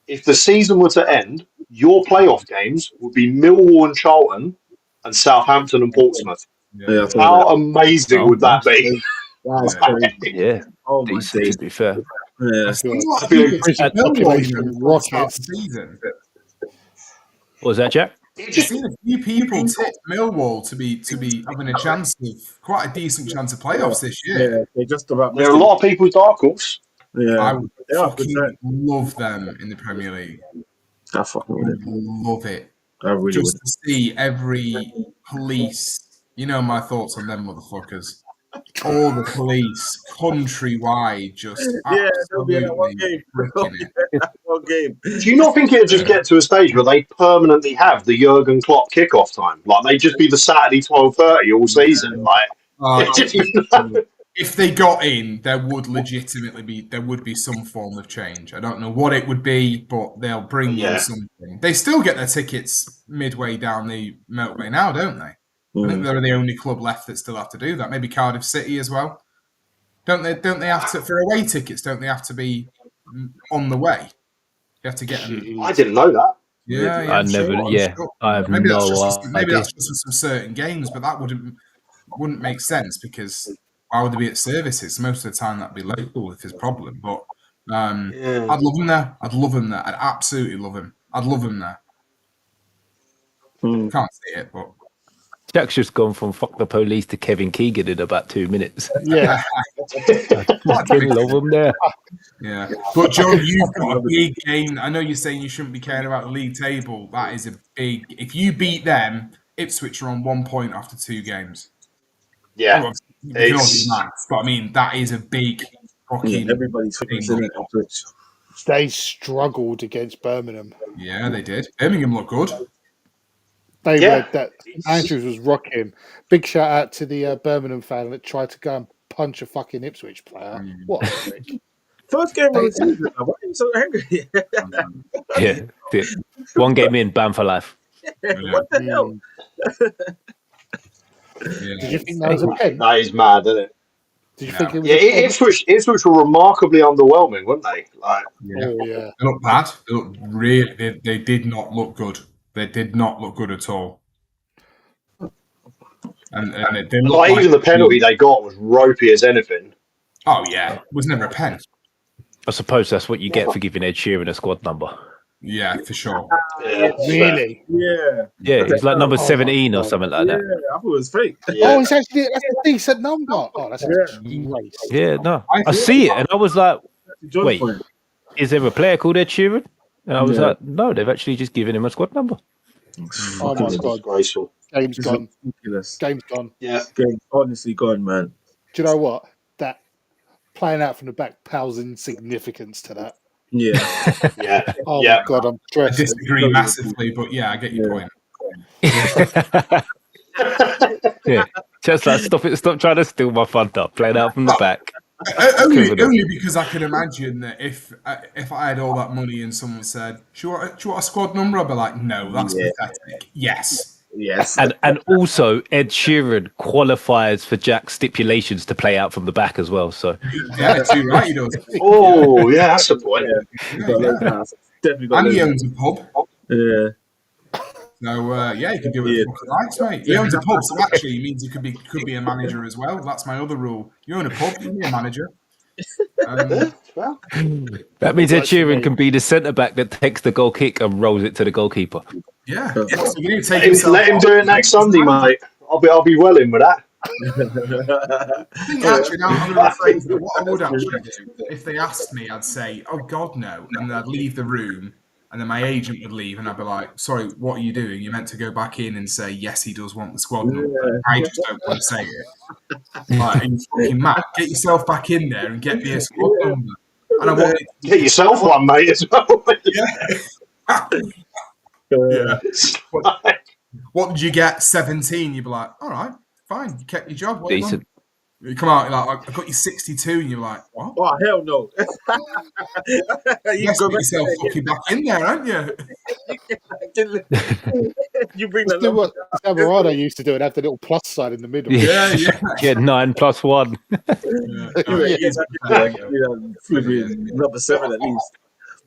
Speaker 3: if the season were to end, your playoff games would be Millwall and Charlton and Southampton and Portsmouth.
Speaker 4: Yeah,
Speaker 3: how amazing would that be?
Speaker 4: That's crazy.
Speaker 1: Yeah.
Speaker 4: Oh my
Speaker 1: Decent,
Speaker 4: days.
Speaker 1: to be fair.
Speaker 4: Yeah.
Speaker 2: Rockets.
Speaker 1: What was that, Jack?
Speaker 5: I've seen a few people tip Millwall to be having a chance of quite a decent chance of playoffs this year.
Speaker 4: Yeah, they just about.
Speaker 3: There are a lot of people's dark horse.
Speaker 4: Yeah,
Speaker 5: I would fucking love them in the Premier League.
Speaker 4: I fucking would
Speaker 5: love it.
Speaker 4: I really
Speaker 5: just
Speaker 4: would.
Speaker 5: to see every police. You know my thoughts on them motherfuckers. All the police countrywide just
Speaker 4: there'll be that one game. One game.
Speaker 3: Do you not think it would just get to a stage where they permanently have the Jurgen Klopp kickoff time? Like they just be the Saturday 12:30 all season.
Speaker 5: If they got in, there would be some form of change. I don't know what it would be, but they'll bring in something. They still get their tickets midway down the motorway now, don't they? I think they're the only club left that still have to do that. Maybe Cardiff City as well. Don't they have to, for away tickets, don't they have to be on the way? You have to get them.
Speaker 3: I didn't know that.
Speaker 5: Yeah,
Speaker 1: I have
Speaker 5: maybe
Speaker 1: no
Speaker 5: maybe that's just for some certain games, but that wouldn't make sense because why would they be at services? Most of the time that'd be local if there's a problem. But I'd love them there. I'd absolutely love him. I'd love him there. Can't see it, but
Speaker 1: Jack's just gone from fuck the police to Kevin Keegan in about 2 minutes.
Speaker 2: Yeah.
Speaker 1: I fucking love him there.
Speaker 5: Yeah. But John, you've got a big game. I know you're saying you shouldn't be caring about the league table. That is a big... If you beat them, Ipswich are on 1 point after 2 games.
Speaker 3: Yeah.
Speaker 5: But I mean, that is a big fucking...
Speaker 4: everybody's focusing on Ipswich.
Speaker 2: They struggled against Birmingham.
Speaker 5: Yeah, they did. Birmingham looked good.
Speaker 2: They read that Andrews was rocking. Big shout out to the Birmingham fan that tried to go and punch a fucking Ipswich player. What a prick.
Speaker 4: First game of the season. Why are you so angry?
Speaker 1: Yeah. 1 game in, banned for life.
Speaker 4: What the hell?
Speaker 2: Did you think that was a pen?
Speaker 3: That is mad, isn't it?
Speaker 2: Did you think it was
Speaker 3: Ipswich were remarkably underwhelming, weren't they?
Speaker 5: They looked bad. They looked really... They did not look good. They did not look good at all. And it didn't look
Speaker 3: even the penalty they got was ropey as anything.
Speaker 5: Oh, yeah. It was never a pen.
Speaker 1: I suppose that's what you get for giving Ed Sheeran a squad number.
Speaker 5: Yeah, for sure.
Speaker 3: Yeah,
Speaker 2: really?
Speaker 4: Yeah.
Speaker 1: Yeah, it's like number 17 or something like that.
Speaker 4: Yeah, I thought it was fake.
Speaker 3: Yeah.
Speaker 2: Oh, that's a decent number. Oh, that's great.
Speaker 1: Yeah, no. I see it and I was like,
Speaker 4: John
Speaker 1: wait,
Speaker 4: point.
Speaker 1: is there a player called Ed Sheeran? And I was like, no, they've actually just given him a squad number.
Speaker 2: Oh my God.
Speaker 3: Disgraceful.
Speaker 2: Game's gone.
Speaker 4: Ridiculous.
Speaker 2: Game's gone.
Speaker 3: Yeah.
Speaker 4: Game's honestly gone, man.
Speaker 2: Do you know what? That playing out from the back pales in significance to that.
Speaker 4: Yeah.
Speaker 3: Yeah,
Speaker 2: Oh
Speaker 3: yeah.
Speaker 2: God, I'm
Speaker 5: I
Speaker 2: stressed.
Speaker 5: disagree massively, but yeah, I get your point.
Speaker 1: Yeah. Just like stop trying to steal my thunder. Play it out from the back. Criminal.
Speaker 5: Only because I can imagine that if I had all that money and someone said, do you want a squad number?" I'd be like, "No, that's
Speaker 4: Yeah.
Speaker 5: pathetic." Yes.
Speaker 4: Yes.
Speaker 1: And also Ed Sheeran qualifies for Jack's stipulations to play out from the back as well. So
Speaker 5: Yeah, too right, he does.
Speaker 3: Oh, yeah, that's the point.
Speaker 4: He's got loads of house. Definitely got
Speaker 5: And he
Speaker 4: loads
Speaker 5: owns a pub.
Speaker 4: Yeah.
Speaker 5: So yeah, he can do it for likes, mate. He owns a pub, so actually it means he could be a manager as well. That's my other rule. You own a pub, you can be a manager.
Speaker 3: Well,
Speaker 1: that means Ed
Speaker 2: Works for
Speaker 1: Sheeran
Speaker 2: me.
Speaker 1: can be the centre back that takes the goal kick and rolls it to the goalkeeper.
Speaker 5: Yeah. So you need to take yourself
Speaker 3: let him
Speaker 5: off.
Speaker 3: do it next Sunday, mate. I'll be well in with that.
Speaker 5: I think actually, now I'm going to rephrase that. What I would actually do, if they asked me, I'd say, "Oh God, no," and then I'd leave the room, and then my agent would leave, and I'd be like, "Sorry, what are you doing? You're meant to go back in and say yes, he does want the squad number. I just don't want to say it. Like, are you fucking mad? Get yourself back in there and get me a squad number." And I wanted
Speaker 3: Get yourself one, mate, as well.
Speaker 5: yeah. What did you get? 17. You'd be like, "All right, fine. You kept your job. Well
Speaker 1: Decent.
Speaker 5: done." You come out, you're like, "I got you 62," and you're like, "What?"
Speaker 4: Oh, hell no.
Speaker 5: You got yourself fucking back in there, haven't you?
Speaker 4: You bring
Speaker 2: Just
Speaker 4: that
Speaker 2: do what Alvarado used to do and have the little plus sign in the middle.
Speaker 5: Yeah.
Speaker 1: Yeah, 9+1.
Speaker 4: Number 7 at least.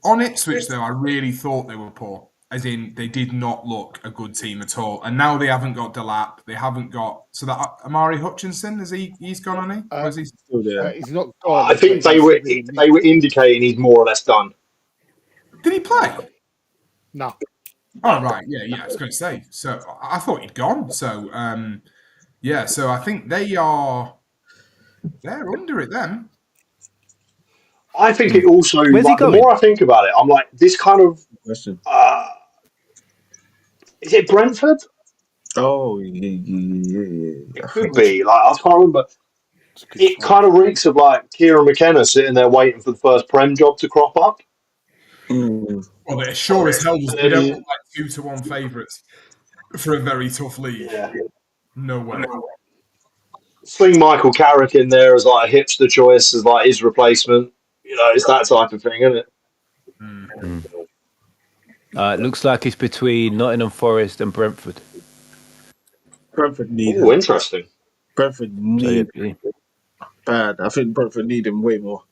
Speaker 5: On Ipswich, though, I really thought they were poor. As in, they did not look a good team at all. And now they haven't got Delap. They haven't got... So that Amari Hutchinson, he's gone on he? Or is he
Speaker 4: Still there.
Speaker 2: He's not gone.
Speaker 3: I think they were indicating he's more or less done.
Speaker 5: Did he play?
Speaker 2: No.
Speaker 5: Oh, right. Yeah, I was going to say. So I thought he'd gone. So, yeah, so I think they're under it then.
Speaker 3: I think it also,
Speaker 1: Where's he
Speaker 3: like, the
Speaker 1: going?
Speaker 3: more I think about it, I'm like, this kind of,
Speaker 4: Question.
Speaker 3: is it Brentford?
Speaker 4: Oh, yeah.
Speaker 3: It could be. Like, I can't remember. It kind of reeks of like Kieran McKenna sitting there waiting for the first Prem job to crop up.
Speaker 4: Mm.
Speaker 5: Well, they're sure as hell they don't look like 2-1 favourites for a very tough league.
Speaker 3: Yeah.
Speaker 5: No way.
Speaker 3: Sling Michael Carrick in there as like a hipster choice, as like his replacement. You know, it's that type of thing, isn't it?
Speaker 1: It looks like it's between Nottingham Forest and Brentford.
Speaker 4: Brentford need
Speaker 3: Oh, interesting.
Speaker 4: Brentford need bad. I think Brentford need him way more.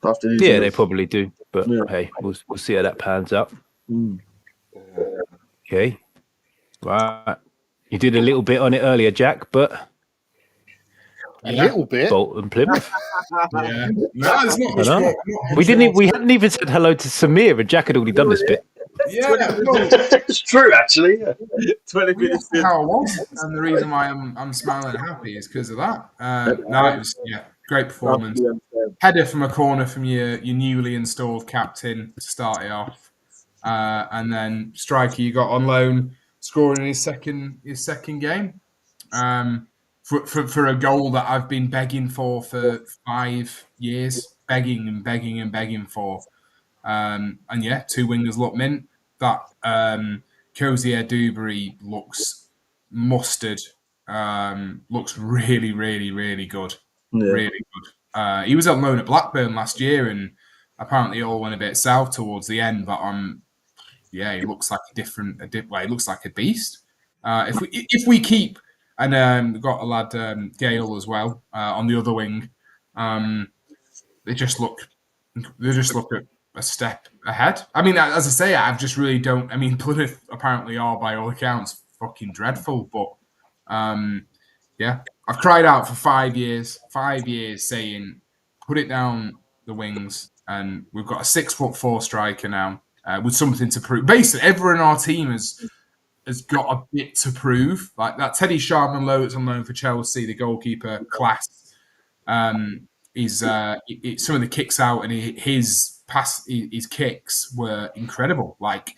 Speaker 4: After these
Speaker 1: Yeah, they probably do. But
Speaker 4: Yeah.
Speaker 1: hey, we'll see how that pans out.
Speaker 4: Mm.
Speaker 1: Okay. Right. You did a little bit on it earlier, Jack, but
Speaker 2: A little bit.
Speaker 1: Bolton Plymouth.
Speaker 5: Yeah. No, it's not much
Speaker 1: I know.
Speaker 5: more.
Speaker 1: We hadn't even said hello to Samir, and Jack had already done this bit.
Speaker 5: Yeah, no,
Speaker 3: It's true, actually. Yeah.
Speaker 4: 20
Speaker 5: that's
Speaker 4: minutes in.
Speaker 5: how I was, and the reason why I'm smiling and happy is because of that. No, it was great performance. Header from a corner from your newly installed captain to start it off, and then striker you got on loan scoring in his second game. For a goal that I've been begging for 5 years, begging for. And yeah, 2 wingers look mint. That Cozier Dewberry looks mustard. Looks really, really, really good.
Speaker 4: Yeah.
Speaker 5: Really good. He was on loan at Blackburn last year, and apparently it all went a bit south towards the end. But he looks like he looks like a beast. If we keep, and we've got a lad Gale as well on the other wing. They just look a step ahead. I mean, as I say, I just really don't. I mean, Plymouth apparently are, by all accounts, fucking dreadful. But I've cried out for 5 years. 5 years saying, put it down the wings, and we've got a 6'4" striker now with something to prove. Basically, everyone in our team has got a bit to prove. Like that Teddy Sharman low that's on loan for Chelsea, the goalkeeper class. Is some of the kicks out, and his kicks were incredible, like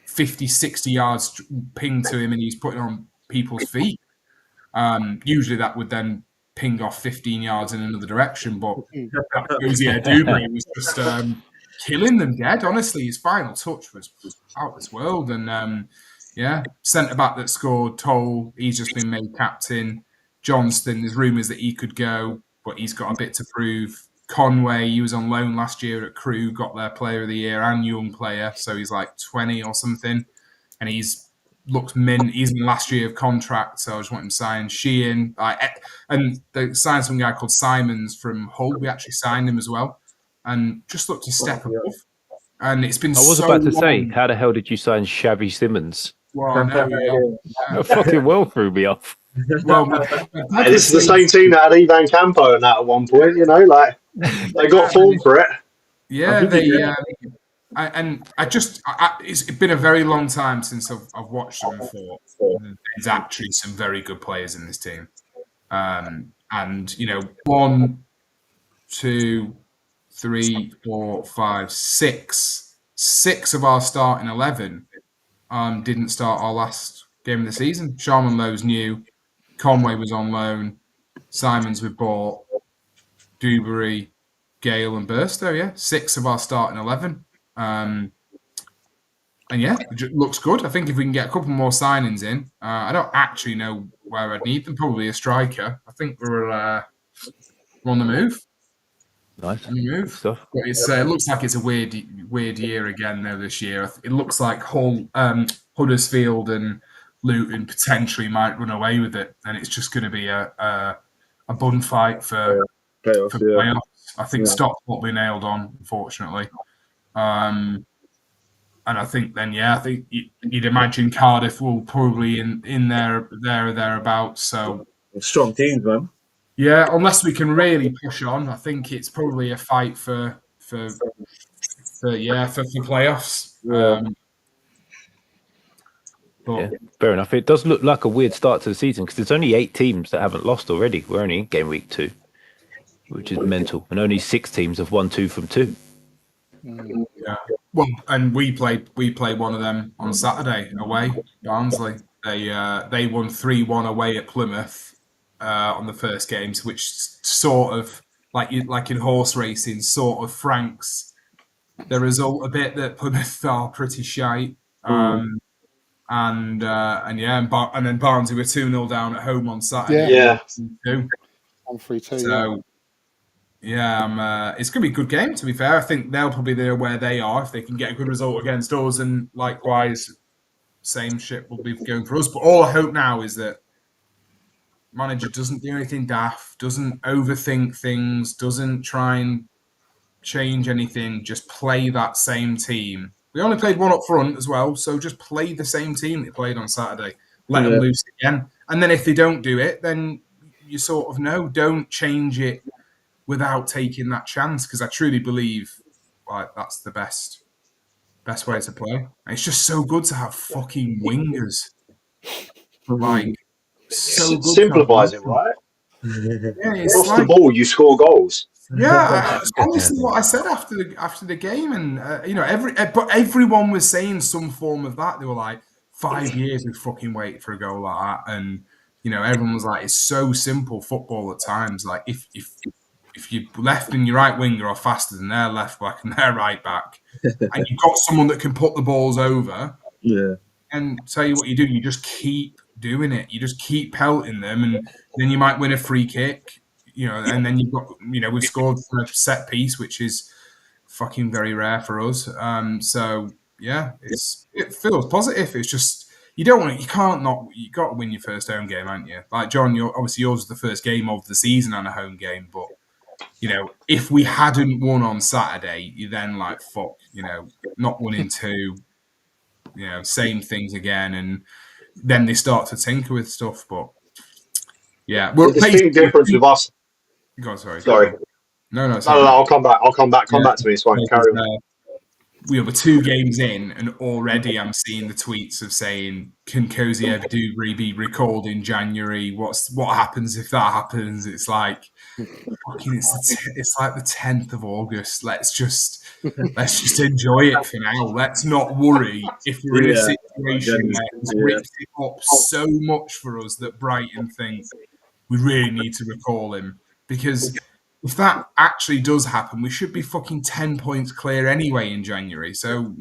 Speaker 5: 50, 60 yards ping to him, and he's putting on people's feet. Usually that would then ping off 15 yards in another direction, but Dewberry was just killing them dead. Honestly, his final touch was out this world. And centre back that scored, Toll, he's just been made captain. Johnston, there's rumours that he could go, but he's got a bit to prove. Conway, he was on loan last year at Crewe, got their Player of the Year and Young Player, so he's like 20 or something, and he's looks mint. He's in the last year of contract, so I just want him signed. Sheehan, and they signed some guy called Simons from Hull. We actually signed him as well, and just looked a step above. And it's been
Speaker 1: I was
Speaker 5: so
Speaker 1: about to
Speaker 5: long.
Speaker 1: say, how the hell did you sign Shabby Simmons?
Speaker 5: Well, I know, yeah.
Speaker 1: Fucking well threw me off.
Speaker 5: Well,
Speaker 3: This is the same team that had Ivan Campo and that at one point, like they got form for it.
Speaker 5: Yeah, it's been a very long time since I've watched them before. There's actually some very good players in this team. And, 1, 2, 3, 4, 5, 6. 6 of our starting 11 didn't start our last game of the season. Sharman Lowe's new. Conway was on loan. Simons we bought. Dewberry, Gale and Burstow, yeah. 6 of our starting 11. And it looks good. I think if we can get a couple more signings in, I don't actually know where I'd need them. Probably a striker. I think we're on the move.
Speaker 1: Nice.
Speaker 5: On the move.
Speaker 1: Stuff.
Speaker 5: But it looks like it's a weird year again, though, this year. It looks like Hull, Huddersfield and Luton potentially might run away with it. And it's just going to be a bun fight for playoffs. I think Stockport will be nailed on, unfortunately. And I think then, I think you'd imagine Cardiff will probably in there or thereabouts. So
Speaker 4: strong teams, man.
Speaker 5: Yeah, unless we can really push on, I think it's probably a fight for playoffs.
Speaker 4: Yeah.
Speaker 1: Fair enough. It does look like a weird start to the season because there's only 8 teams that haven't lost already. We're only in game week 2, which is mental, and only 6 teams have won 2 from 2.
Speaker 5: Yeah. Well, and we played one of them on Saturday away, Barnsley. They won 3-1 away at Plymouth on the first games, which sort of like in horse racing, sort of franks the result a bit that Plymouth are pretty shite. And then Barnsley were 2-0 down at home on Saturday.
Speaker 3: Yeah.
Speaker 2: 1-3-2.
Speaker 5: So. Yeah, it's going to be a good game, to be fair. I think they'll probably be where they are if they can get a good result against us, and likewise, same shit will be going for us. But all I hope now is that manager doesn't do anything daft, doesn't overthink things, doesn't try and change anything, just play that same team. We only played one up front as well, so just play the same team they played on Saturday. Let them loose again. And then if they don't do it, then you sort of know, don't change it without taking that chance, because I truly believe that's the best way to play. And it's just so good to have fucking wingers. So good.
Speaker 3: Simplifies it, right? Cross the ball, you score goals.
Speaker 5: Yeah, honestly, what I said after the game, and but everyone was saying some form of that. They were like, 5 years we fucking wait for a goal like that, and everyone was like, it's so simple football at times. Like if your left and your right winger are faster than their left back and their right back, and you've got someone that can put the balls over, and tell you what you do, you just keep doing it. You just keep pelting them, and then you might win a free kick, and then you've got, we've scored from a set piece, which is fucking very rare for us. It feels positive. It's just, you got to win your first home game, haven't you? Like, John, obviously yours is the first game of the season and a home game, but if we hadn't won on Saturday, you're then like, fuck, not winning 2, same things again. And then they start to tinker with stuff. But
Speaker 3: the distinct difference with us.
Speaker 5: Go on, sorry. No,
Speaker 3: I'll come back. Come back to me. It's fine. Carry on.
Speaker 5: We were 2 games in, and already I'm seeing the tweets of saying, "Can Cozy ever be recalled in January? What happens if that happens?" It's like, it's like the 10th of August. Let's just enjoy it for now. Let's not worry if we're in a situation where it's ripped it up so much for us that Brighton think we really need to recall him, because if that actually does happen, we should be fucking 10 points clear anyway in January. So,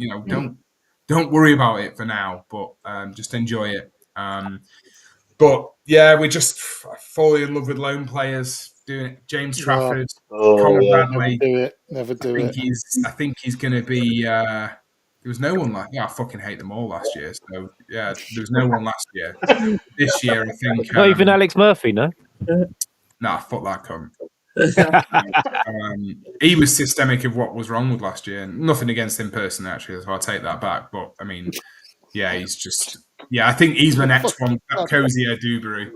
Speaker 5: don't worry about it for now, but just enjoy it. But yeah, we just fall in love with lone players. Doing it. James Trafford, Conor Bradley.
Speaker 2: Never do it.
Speaker 5: I think he's going to be. There was no one like. Yeah, I fucking hate them all last year. So yeah, there was no one last year. This year, I think.
Speaker 1: Not even Alex Murphy, no.
Speaker 5: Nah, fuck that cunt. He was systemic of what was wrong with last year. Nothing against him personally, actually, so I'll take that back. But I mean, yeah, he's just. Yeah, I think he's the next one. Cozier Dewberry.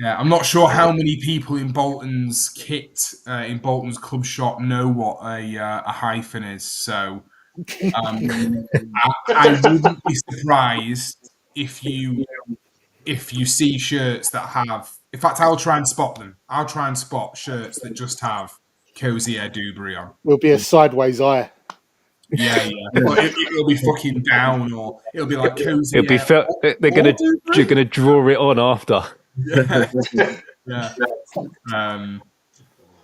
Speaker 5: Yeah, I'm not sure how many people in Bolton's kit, in Bolton's club shop, know what a hyphen is. So I wouldn't be surprised if you see shirts that have. In fact, I'll try and spot them. I'll try and spot shirts that just have Cozier Dewberry on.
Speaker 2: Will be a sideways eye.
Speaker 5: Yeah. It'll be fucking down, or it'll be like Cozier.
Speaker 1: It'll be they're gonna draw it on after.
Speaker 5: Yeah.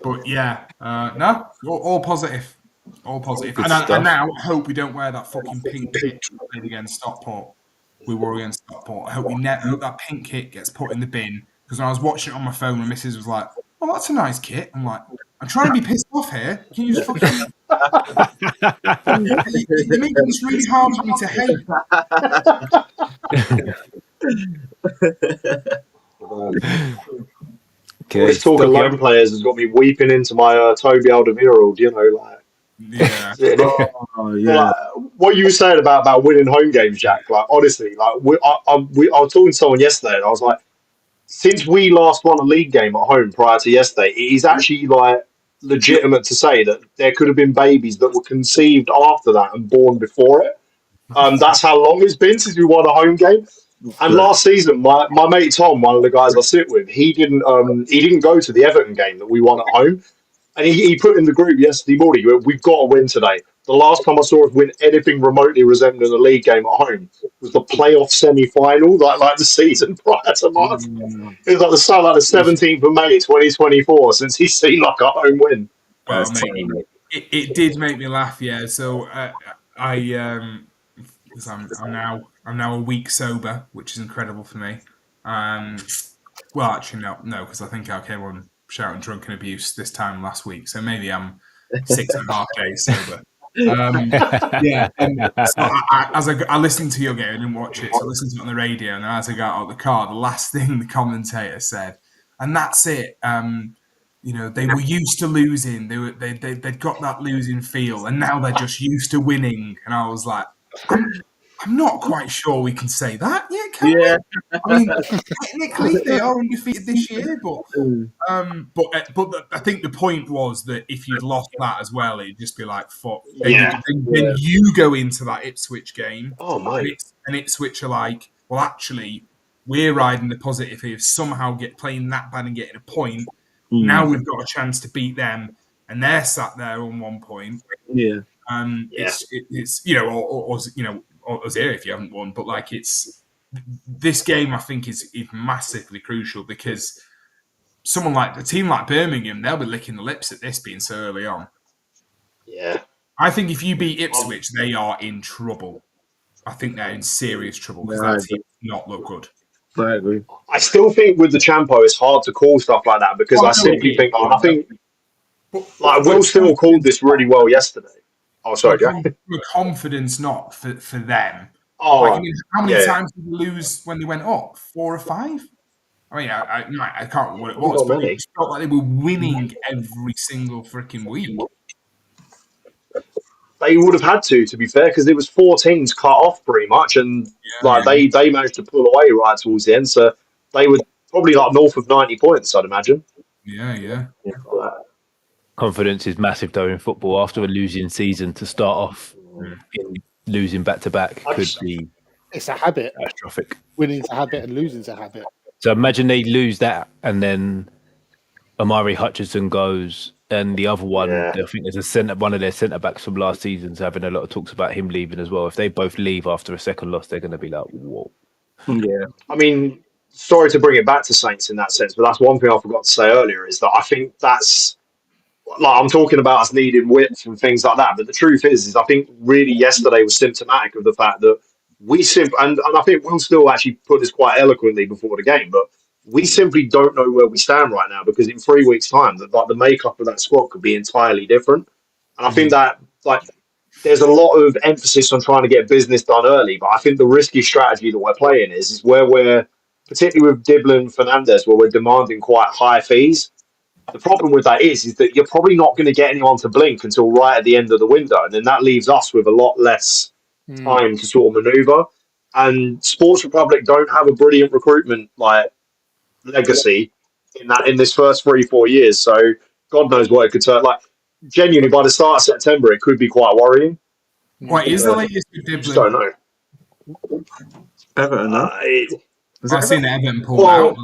Speaker 5: But yeah, no, all positive. All positive. And I now hope we don't wear that fucking pink kit we played against Stockport. We were against Stockport. I hope hope that pink kit gets put in the bin. Because when I was watching it on my phone, my missus was like, "Oh, that's a nice kit." I'm like, "I'm trying to be pissed off here. Can you just fucking..." You're making this really hard for me to hate.
Speaker 3: Okay, this talk of lone players has got me weeping into my Toby Alderweireld, like.
Speaker 5: Yeah.
Speaker 3: Like, what you were saying about winning home games, Jack, like, honestly, like, I was talking to someone yesterday and I was like, since we last won a league game at home prior to yesterday, it is actually, like, legitimate to say that there could have been babies that were conceived after that and born before it. That's how long it's been since we won a home game. And last season, my mate Tom, one of the guys I sit with, he didn't go to the Everton game that we won at home, and he put in the group yesterday morning, "We've got to win today." The last time I saw us win anything remotely resembling a league game at home was the playoff semi-final, like the season prior to March. It was like the 17th of May, 2024, since he's seen like a home win.
Speaker 5: Well, mate, it did make me laugh, yeah. So because I'm now a week sober, which is incredible for me. Well, actually, no, because I think I came on shouting drunken abuse this time last week, so maybe I'm 6.5 days sober. Yeah. And so I listened to your game, I didn't watch it, so I listened to it on the radio, and as I got out of the car, the last thing the commentator said, and that's it. They were used to losing. They'd got that losing feel, and now they're just used to winning. And I was like, I'm not quite sure we can say that yet, can we? I mean, technically they are undefeated this year, but I think the point was that if you'd lost that as well, it'd just be like, fuck. Then you go into that Ipswich game, and Ipswich are like, well, actually, we're riding the positive here, somehow playing that bad and getting a point. Now we've got a chance to beat them, and they're sat there on 1 point. It's or us here if you haven't won, but like this game I think is massively crucial because a team like Birmingham, they'll be licking the lips at this being so early on.
Speaker 3: Yeah,
Speaker 5: I think if you beat Ipswich, they are in trouble. I think they're in serious trouble because that team does not look good.
Speaker 4: I agree.
Speaker 3: I still think with the Champo, it's hard to call stuff like that because I simply think Will still called this really well yesterday. Oh, sorry, Jack.
Speaker 5: The confidence not for them.
Speaker 3: Oh,
Speaker 5: how many times did they lose when they went up? 4 or 5? I mean, I can't remember what it was, but it felt like they were winning every single freaking week.
Speaker 3: They would have had to be fair, because there was 4 teams cut off pretty much, and they managed to pull away right towards the end. So they were probably like north of 90 points, I'd imagine.
Speaker 5: Yeah.
Speaker 1: Confidence is massive though in football. After a losing season, to start off in losing back to back could be.
Speaker 2: It's a habit.
Speaker 1: Catastrophic.
Speaker 2: Winning's a habit and losing's a habit.
Speaker 1: So imagine they lose that, and then Amari Hutchinson goes, and the other one, I think there's one of their centre backs from last season's having a lot of talks about him leaving as well. If they both leave after a second loss, they're going to be like, whoa.
Speaker 4: Yeah.
Speaker 3: I mean, sorry to bring it back to Saints in that sense, but that's one thing I forgot to say earlier is that I think that's like I'm talking about us needing width and things like that. But the truth is I think really yesterday was symptomatic of the fact that we simply, and I think we'll still actually put this quite eloquently before the game, but we simply don't know where we stand right now because in 3 weeks' time, the makeup of that squad could be entirely different. And I think that like there's a lot of emphasis on trying to get business done early, but I think the risky strategy that we're playing is where we're particularly with Dibble and Fernandez, where we're demanding quite high fees. The problem with that is that you're probably not going to get anyone to blink until right at the end of the window, and then that leaves us with a lot less time to sort of maneuver. And Sports Republic don't have a brilliant recruitment like legacy in this first 3-4 years. So God knows what it could turn. Like genuinely, by the start of September, it could be quite worrying.
Speaker 5: What is the latest with
Speaker 3: Just don't
Speaker 5: Diblin?
Speaker 3: know.
Speaker 4: Everton, no?
Speaker 5: I've seen Everton pull out.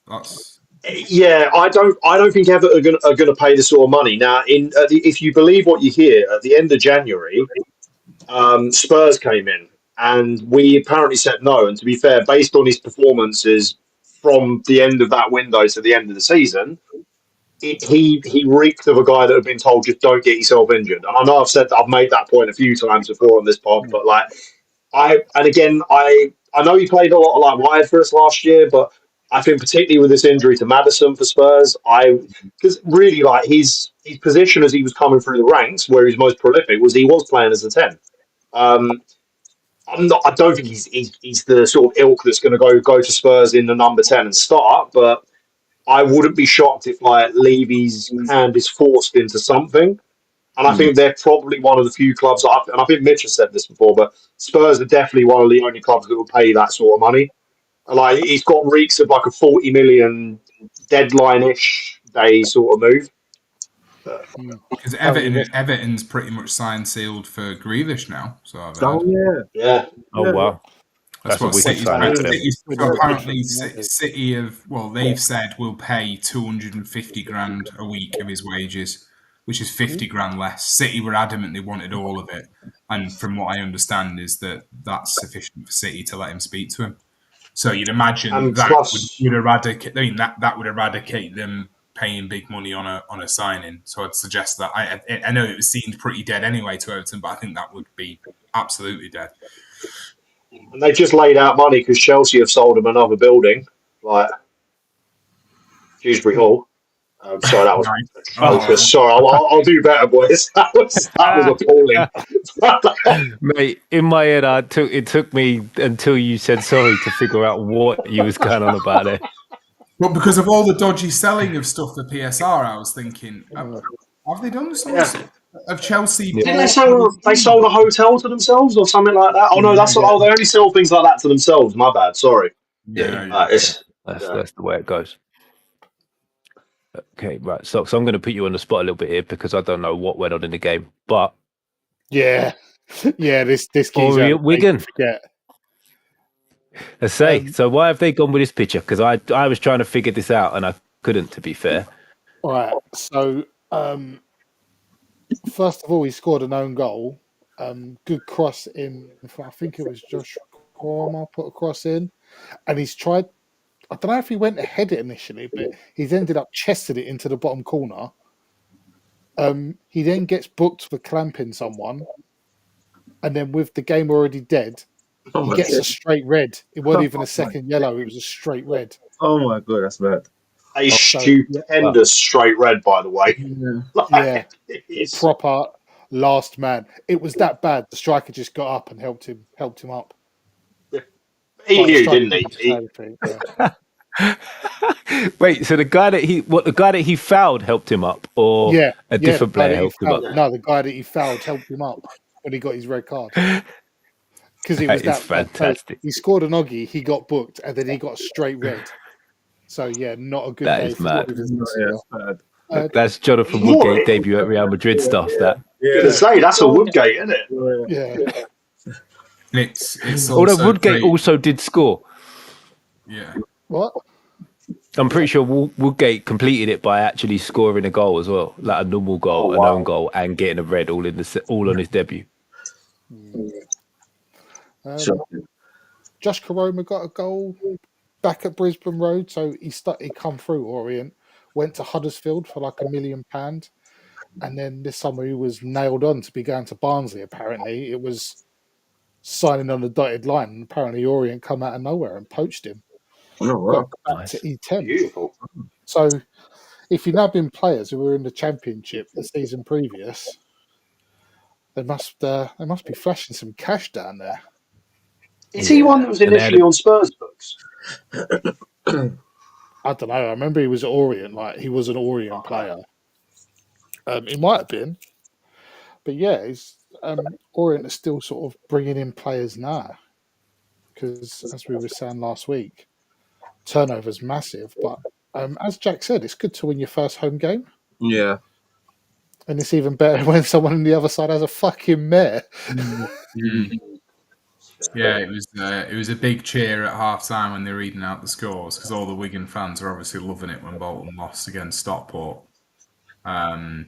Speaker 5: That's
Speaker 3: yeah, I don't think Everton are going to pay the sort of money now. If you believe what you hear, at the end of January, Spurs came in, and we apparently said no. And to be fair, based on his performances from the end of that window to the end of the season, he reeked of a guy that had been told just don't get yourself injured. And I know I've made that point a few times before on this pod, but like I know he played a lot of like wide for us last year, but I think particularly with this injury to Maddison for Spurs, because really like his position as he was coming through the ranks, where he was most prolific, he was playing as a 10. I don't think he's the sort of ilk that's going to go to Spurs in the number 10 and start, but I wouldn't be shocked if like Levy's hand is forced into something. And I think they're probably one of the few clubs, and I think Mitch has said this before, but Spurs are definitely one of the only clubs that will pay that sort of money. Like he's got reeks of like a 40 million deadline-ish day sort of move.
Speaker 5: because Everton's pretty much signed sealed for Grealish now. So I've heard.
Speaker 3: Yeah.
Speaker 1: Oh wow.
Speaker 5: That's what
Speaker 1: a wicked
Speaker 5: City's
Speaker 1: signing for them.
Speaker 5: apparently City they've said will pay 250 grand a week of his wages, which is 50 grand less. City were adamant they wanted all of it, and from what I understand is that that's sufficient for City to let him speak to him. So you'd imagine would eradicate. I mean that would eradicate them paying big money on a signing. So I'd suggest that I know it seemed pretty dead anyway to Everton, but I think that would be absolutely dead.
Speaker 3: And they just laid out money because Chelsea have sold them another building, like Dewsbury Hall. Sorry, that was focus. Sorry, I'll do better, boys. That was appalling.
Speaker 1: Mate, in my head, it took me until you said sorry to figure out what you was going on about it.
Speaker 5: Well, because of all the dodgy selling of stuff for PSR, I was thinking, have they done something? Of Chelsea?
Speaker 3: Didn't they sold a hotel to themselves or something like that? Oh no, they only sell things like that to themselves. My bad. Sorry.
Speaker 1: That's the way it goes. Okay, right. So I'm going to put you on the spot a little bit here because I don't know what went on in the game, but
Speaker 2: this keeps
Speaker 1: Wigan. Let's say. So why have they gone with this picture? Because I was trying to figure this out and I couldn't. To be fair.
Speaker 2: Right. So first of all, he scored an own goal. Good cross in. I think it was Josh Cormer put a cross in, and he's tried. I don't know if he went to head it initially, but he's ended up chested it into the bottom corner. He then gets booked for clamping someone, and then with the game already dead, he gets a straight red. It wasn't even a second yellow; it was a straight red.
Speaker 4: Oh my god, that's bad.
Speaker 3: A stupendous straight red, by the way.
Speaker 2: It's proper last man. It was that bad. The striker just got up and helped him up.
Speaker 3: He knew, didn't he?
Speaker 1: Wait, so the guy that he fouled helped him up, or a different player helped him up?
Speaker 2: No, the guy that he fouled helped him up when he got his red card. Because it was that
Speaker 1: fantastic.
Speaker 2: He scored an Oggy, he got booked, and then he got a straight red. So not a good
Speaker 1: that
Speaker 2: day
Speaker 1: is
Speaker 2: for
Speaker 1: mad. That's Jonathan Woodgate debut at Real Madrid stuff. That.
Speaker 3: I was going to say that's a Woodgate, isn't it?
Speaker 2: Yeah.
Speaker 5: It's
Speaker 1: although Woodgate also did score.
Speaker 5: Yeah.
Speaker 2: What?
Speaker 1: I'm pretty sure Woodgate completed it by actually scoring a goal as well, like a normal goal, an own goal, and getting a red all on his debut.
Speaker 2: Josh Koroma got a goal back at Brisbane Road. So he come through Orient, went to Huddersfield for like £1 million, and then this summer he was nailed on to be going to Barnsley. Apparently, it was signing on the dotted line, and apparently Orient come out of nowhere and poached him.
Speaker 4: Oh, wow.
Speaker 2: Got back
Speaker 1: Nice.
Speaker 2: to E10.
Speaker 3: Beautiful.
Speaker 2: So if you're nabbing players who were in the Championship the season previous, they must be flashing some cash down there.
Speaker 3: Is he one that was
Speaker 1: And they had
Speaker 3: initially on Spurs books?
Speaker 2: I don't know. I remember he was at Orient, like he was an Orient player. He might have been, but yeah, he's Orient is still sort of bringing in players now because, as we were saying last week, turnover's massive. But as Jack said, it's good to win your first home game.
Speaker 4: Yeah.
Speaker 2: And it's even better when someone on the other side has a fucking mare.
Speaker 5: Yeah, it was a big cheer at half time when they were reading out the scores because all the Wigan fans were obviously loving it when Bolton lost against Stockport. And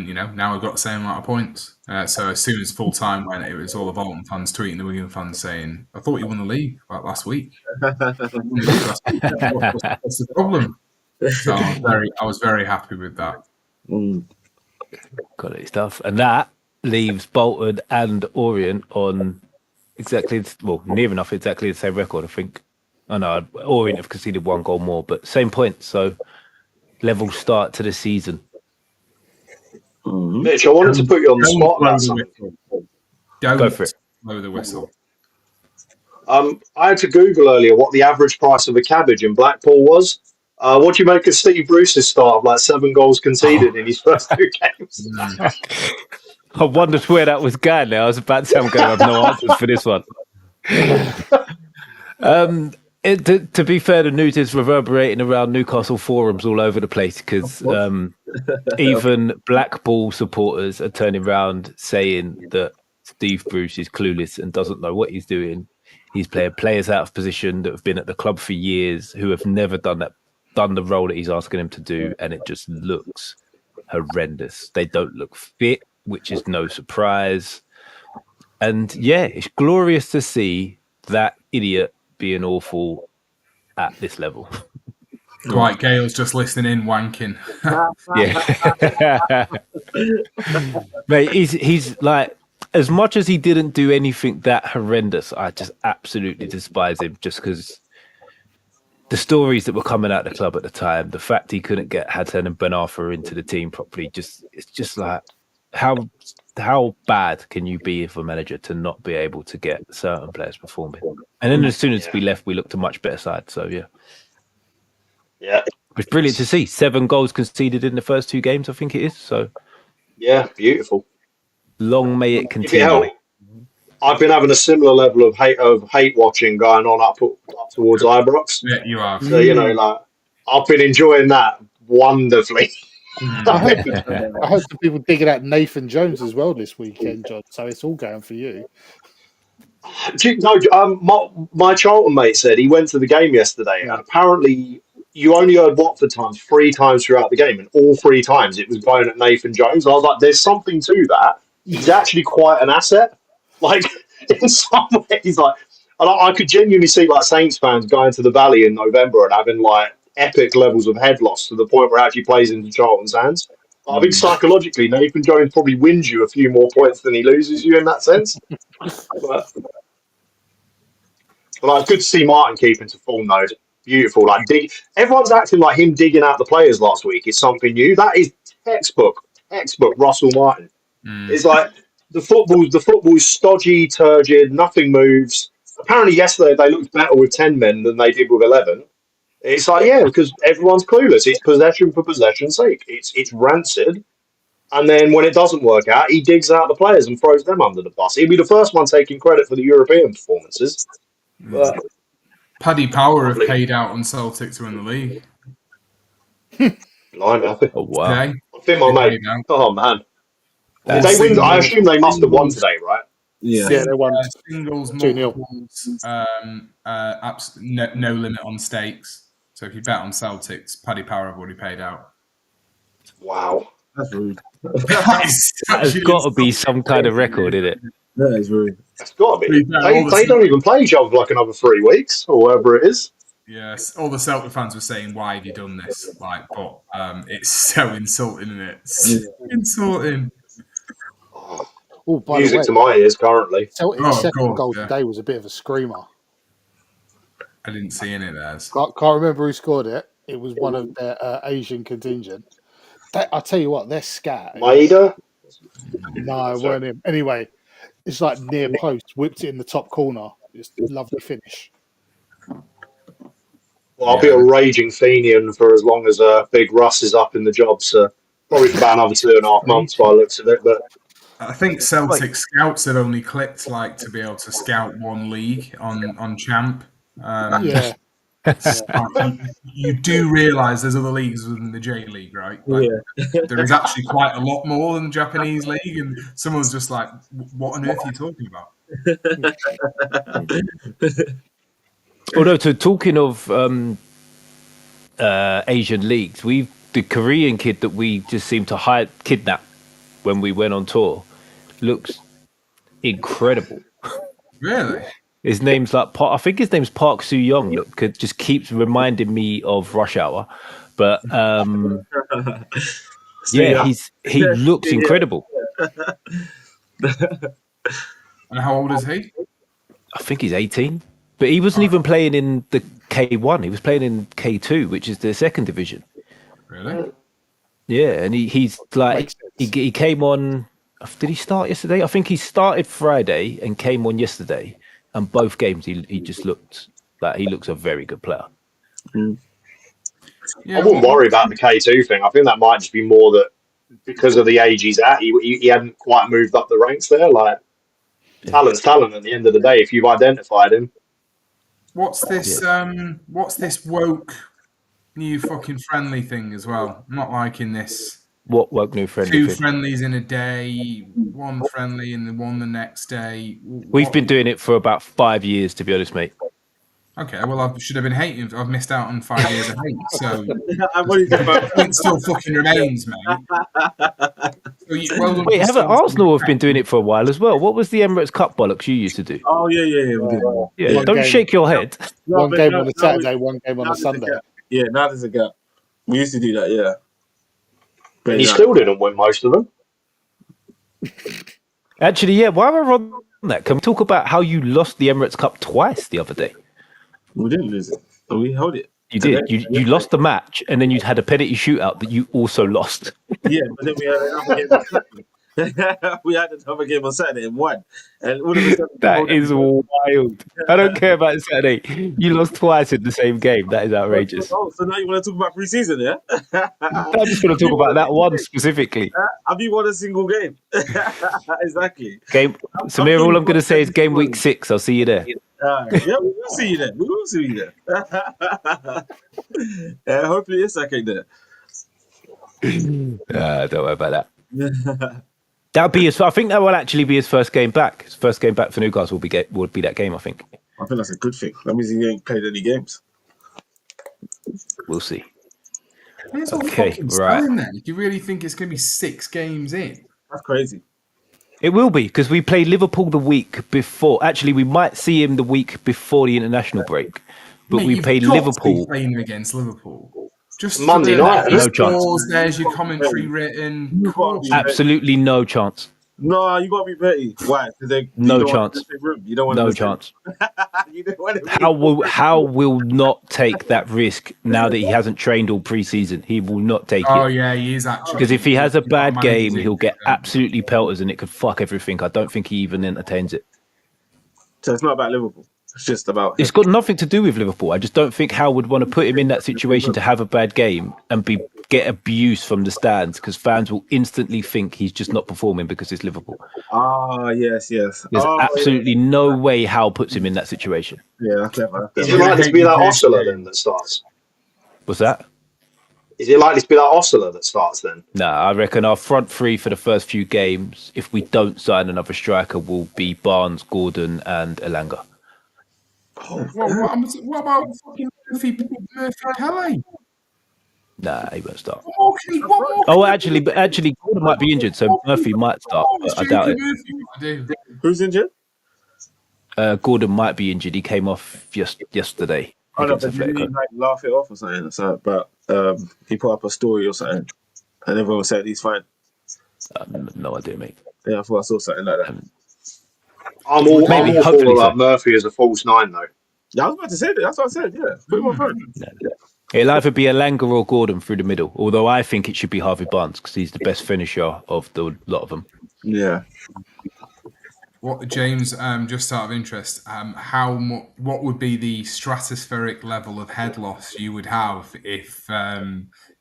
Speaker 5: you know, now we've got the same amount of points. So as soon as full time went, it was all the Bolton fans tweeting the Wigan fans saying, "I thought you won the league like last week. What's the problem?" So I was very happy with that.
Speaker 1: Quality stuff. And that leaves Bolton and Orient on near enough exactly the same record, I think. I know Orient have conceded 1 goal more, but same points. So level start to the season.
Speaker 3: Mitch, I wanted to put you on the spot about something.
Speaker 1: Go for it.
Speaker 5: Blow the whistle.
Speaker 3: I had to Google earlier what the average price of a cabbage in Blackpool was. What do you make of Steve Bruce's start of like 7 goals conceded in his first 2 games?
Speaker 1: I wondered where that was going now. I was about to say I'm going to have no answers for this one. To be fair, the news is reverberating around Newcastle forums all over the place because even Blackpool supporters are turning around saying that Steve Bruce is clueless and doesn't know what he's doing. He's playing players out of position that have been at the club for years who have never done the role that he's asking them to do, and it just looks horrendous. They don't look fit, which is no surprise. And yeah, it's glorious to see that idiot being awful at this level.
Speaker 5: Dwight Gale's just listening in, wanking.
Speaker 1: Yeah. Mate, he's like, as much as he didn't do anything that horrendous, I just absolutely despise him just because the stories that were coming out of the club at the time, the fact he couldn't get Hassan and Ben Arthur into the team properly, it's just like, how bad can you be if a manager to not be able to get certain players performing? And then as soon as we left, we looked a much better side. So yeah, it's brilliant to see 7 goals conceded in the first 2 games. I think it is. So
Speaker 3: yeah, beautiful.
Speaker 1: Long may it continue.
Speaker 3: I've been having a similar level of hate watching going on up towards Ibrox.
Speaker 5: Yeah, you are.
Speaker 3: So like I've been enjoying that wonderfully.
Speaker 2: I heard some people digging out Nathan Jones as well this weekend, John. So it's all going for you.
Speaker 3: My Charlton mate said he went to the game yesterday, and apparently you only heard Watford 3 times throughout the game, and all 3 times it was going at Nathan Jones. I was like, "There's something to that. He's actually quite an asset. Like in some ways, like, and I could genuinely see like Saints fans going to the Valley in November and having like epic levels of head loss to the point where it actually plays into Charlton's hands. I think psychologically, Nathan Jones probably wins you a few more points than he loses you in that sense. But it's good to see Martin keeping to full node. Beautiful. Like everyone's acting like him digging out the players last week is something new. That is textbook Russell Martin. It's like the football's stodgy, turgid, nothing moves. Apparently yesterday they looked better with 10 men than they did with 11. It's like, yeah, because everyone's clueless. It's possession for possession's sake. It's rancid. And then when it doesn't work out, he digs out the players and throws them under the bus. He'll be the first one taking credit for the European performances. But
Speaker 5: Paddy Power have paid out on Celtic to win the league.
Speaker 1: Oh wow!
Speaker 5: Today.
Speaker 3: I think my mate. Oh man, did they win? I assume they must have won today, right?
Speaker 2: Yeah, they won.
Speaker 5: Singles,
Speaker 2: 2-0.
Speaker 5: multiples, no limit on stakes. So if you bet on Celtics, Paddy Power have already paid out.
Speaker 3: Wow,
Speaker 4: That's rude.
Speaker 1: There's got to be some kind of record in it.
Speaker 4: That is rude.
Speaker 3: It's got to
Speaker 5: To be
Speaker 3: be.
Speaker 5: fair,
Speaker 3: They don't even play each other for like another 3 weeks or whatever it is.
Speaker 5: Yes, all the Celtic fans were saying, "Why have you done this?" Like, but it's so insulting, isn't it? So insulting.
Speaker 2: Oh, by the
Speaker 3: Music
Speaker 2: way,
Speaker 3: to my ears currently.
Speaker 2: Celtic's
Speaker 5: Oh,
Speaker 2: second
Speaker 5: God,
Speaker 2: goal
Speaker 5: yeah.
Speaker 2: today was a bit of a screamer.
Speaker 5: I didn't see any of theirs.
Speaker 2: Can't remember who scored it. It was one of their Asian contingent. I'll tell you what, they're scat.
Speaker 3: Maida?
Speaker 2: No, it weren't him. Anyway, it's like near post, whipped it in the top corner. Just lovely finish.
Speaker 3: Well, I'll be a raging Fenian for as long as Big Russ is up in the job, so probably for about another 2.5 months by the looks of it. But
Speaker 5: I think Celtic scouts had only clicked like to be able to scout one league on Champ.
Speaker 2: Yeah.
Speaker 5: You do realise there's other leagues within the J League, right? Like, there is actually quite a lot more than the Japanese league, and someone's just like, "What on earth are you talking about?"
Speaker 1: Although, talking of Asian leagues, the Korean kid that we just seemed to kidnap when we went on tour looks incredible.
Speaker 5: Really?
Speaker 1: His name's I think his name's Park Soo Young. Look, it just keeps reminding me of Rush Hour, but he looks incredible.
Speaker 5: And how old is he?
Speaker 1: I think he's 18, but he wasn't even playing in the K1. He was playing in K2, which is the second division.
Speaker 5: Really?
Speaker 1: Yeah, and he's like he came on. Did he start yesterday? I think he started Friday and came on yesterday. And both games, he just looked like he looks a very good player.
Speaker 5: Yeah,
Speaker 3: I wouldn't worry about the K2 thing. I think that might just be more that because of the age he's at, he hadn't quite moved up the ranks there. Like, talent's talent at the end of the day, if you've identified him.
Speaker 5: What's this? What's this woke new fucking friendly thing as well? I'm not liking this.
Speaker 1: What woke new friendly?
Speaker 5: 2
Speaker 1: thing?
Speaker 5: friendlies in a day, 1 friendly and then 1 the next day.
Speaker 1: We've been doing it for about 5 years, to be honest, mate.
Speaker 5: Okay, well, I should have been hating. I've missed out on 5 years of hate, so
Speaker 4: it
Speaker 5: it still fucking remains, mate.
Speaker 1: Wait, haven't Arsenal have been doing it for a while as well? What was the Emirates Cup bollocks you used to do?
Speaker 4: Oh yeah, we did.
Speaker 1: Yeah, don't shake your head.
Speaker 2: One game on a Saturday, one game on a Sunday.
Speaker 4: Yeah, now there's a gap. We used to do that, yeah. But
Speaker 3: And he still didn't win most of them.
Speaker 1: Actually, yeah. While we're on that, can we talk about how you lost the Emirates Cup twice the other day?
Speaker 4: We didn't lose it. We held it.
Speaker 1: You did. You lost the match, and then you had a penalty shootout that you also lost.
Speaker 4: Yeah, but then we had another game on Saturday. We had another game on Saturday and won. And all of a sudden,
Speaker 1: That is wild. I don't care about Saturday. You lost twice in the same game. That is outrageous.
Speaker 4: Oh, so now you want to talk about pre-season, yeah?
Speaker 1: I just want to talk about that one specifically.
Speaker 4: Have you won a single game? Exactly.
Speaker 1: Samir, all I'm going to say is game week 6. I'll see you there.
Speaker 4: Yeah, we will see you there. We will see you there. Hopefully it's okay there.
Speaker 1: Don't worry about that. That'll be I think that will actually be his first game back. His first game back for Newcastle would be that game, I think.
Speaker 4: I think that's a good thing. That means he ain't played any games.
Speaker 1: We'll see.
Speaker 5: There's
Speaker 1: Okay,
Speaker 5: fucking
Speaker 1: right.
Speaker 5: in there. Do you really think it's going to be 6 games in?
Speaker 4: That's crazy.
Speaker 1: It will be, because we play Liverpool the week before. Actually, we might see him the week before the international break. But we play Liverpool.
Speaker 5: Playing him against Liverpool. Just
Speaker 3: Monday night.
Speaker 1: No chance.
Speaker 5: There's your commentary written.
Speaker 1: Absolutely no chance.
Speaker 4: No, you got to be petty. Why?
Speaker 1: No chance.
Speaker 4: You don't want
Speaker 1: No chance.
Speaker 4: You don't want to
Speaker 1: How will not take that risk now that he hasn't trained all pre-season? He will not take it.
Speaker 5: Oh yeah, he is actually.
Speaker 1: Because if he has a bad game, he'll get absolutely pelters and it could fuck everything. I don't think he even entertains it.
Speaker 4: So it's not about Liverpool. It's just about...
Speaker 1: It's got nothing to do with Liverpool. I just don't think Hal would want to put him in that situation to have a bad game and get abuse from the stands, because fans will instantly think he's just not performing because it's Liverpool.
Speaker 4: Ah, yes.
Speaker 1: There's absolutely no way Hal puts him in that situation.
Speaker 4: Yeah, that's clever.
Speaker 3: Is it likely to be that Osler then that starts?
Speaker 1: What's that?
Speaker 3: Is it likely to be that Osler that starts then?
Speaker 1: Nah, I reckon our front three for the first few games, if we don't sign another striker, will be Barnes, Gordon and Elanga.
Speaker 5: What about fucking Murphy Pele?
Speaker 1: Nah, he won't start.
Speaker 5: What more
Speaker 1: Oh,
Speaker 5: can you
Speaker 1: actually, Gordon might be injured, so Murphy might start,
Speaker 5: What
Speaker 1: but I doubt it.
Speaker 5: Murphy got to do?
Speaker 4: Who's injured?
Speaker 1: Gordon might be injured. He came off just yesterday
Speaker 4: I don't know,
Speaker 1: against
Speaker 4: but did he
Speaker 1: Atletico.
Speaker 4: like laugh it off or something? So, but he put up a story or something, and everyone said he's fine.
Speaker 1: No idea, mate.
Speaker 4: Yeah, I thought I saw something like that.
Speaker 3: I'm all
Speaker 1: Maybe,
Speaker 3: for
Speaker 1: hopefully so.
Speaker 3: Murphy as a false nine, though.
Speaker 4: Yeah, I was about to say that. That's what I said. Yeah, put him on front.
Speaker 1: It'll either be Elanga or Gordon through the middle. Although I think it should be Harvey Barnes because he's the best finisher of the lot of them.
Speaker 4: Yeah.
Speaker 5: What, James? Just out of interest, what would be the stratospheric level of head loss you would have if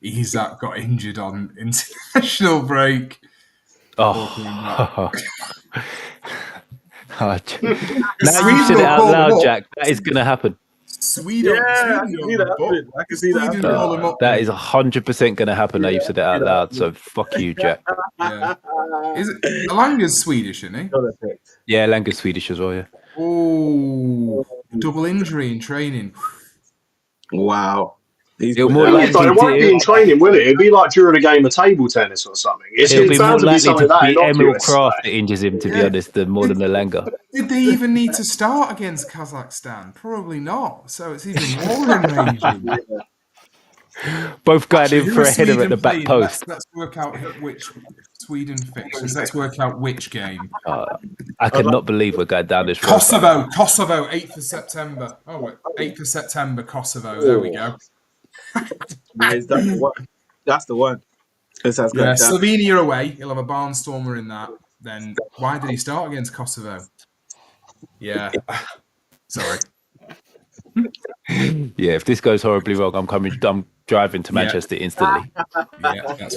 Speaker 5: Isak got injured on international break?
Speaker 1: Oh. Now
Speaker 5: Sweden
Speaker 1: you said it
Speaker 5: will
Speaker 1: out
Speaker 5: call
Speaker 1: loud,
Speaker 5: him up.
Speaker 1: Jack. That is going to happen.
Speaker 5: Sweden,
Speaker 4: Yeah, I can see that happening. I can see that
Speaker 5: Sweden
Speaker 4: happening.
Speaker 5: call him up.
Speaker 1: That is 100% going to happen. Now you've said it out loud. So fuck you, Jack.
Speaker 5: Yeah. Is it Alanga's Swedish, isn't he?
Speaker 1: Yeah, Langa's Swedish as well. Yeah.
Speaker 5: Oh, double injury in training.
Speaker 4: Wow.
Speaker 1: It'll more
Speaker 3: It
Speaker 1: likely
Speaker 3: won't be in training, will it? It'll be like during a game of table tennis or something.
Speaker 1: It'll be more
Speaker 3: bound to be
Speaker 1: likely
Speaker 3: something
Speaker 1: to
Speaker 3: that
Speaker 1: be Emil
Speaker 3: innocuous.
Speaker 1: Kraft that injures him, to be honest, than more than Elanga.
Speaker 5: Did they even need to start against Kazakhstan? Probably not. So it's even more enraging.
Speaker 1: Both going in for a header
Speaker 5: Sweden
Speaker 1: at the back
Speaker 5: playing?
Speaker 1: post.
Speaker 5: Let's work out which Sweden fixtures. Let's work out which game.
Speaker 1: I cannot believe we're going down this road.
Speaker 5: Kosovo, 8th of September. Oh, wait, 8th of September, Kosovo. There we go.
Speaker 4: Nice, that's the one. That's the one.
Speaker 5: Yeah, Slovenia away. He'll have a barnstormer in that. Then why did he start against Kosovo? Yeah. Sorry.
Speaker 1: Yeah, if this goes horribly wrong, I'm driving to Manchester instantly.
Speaker 5: Yeah, that's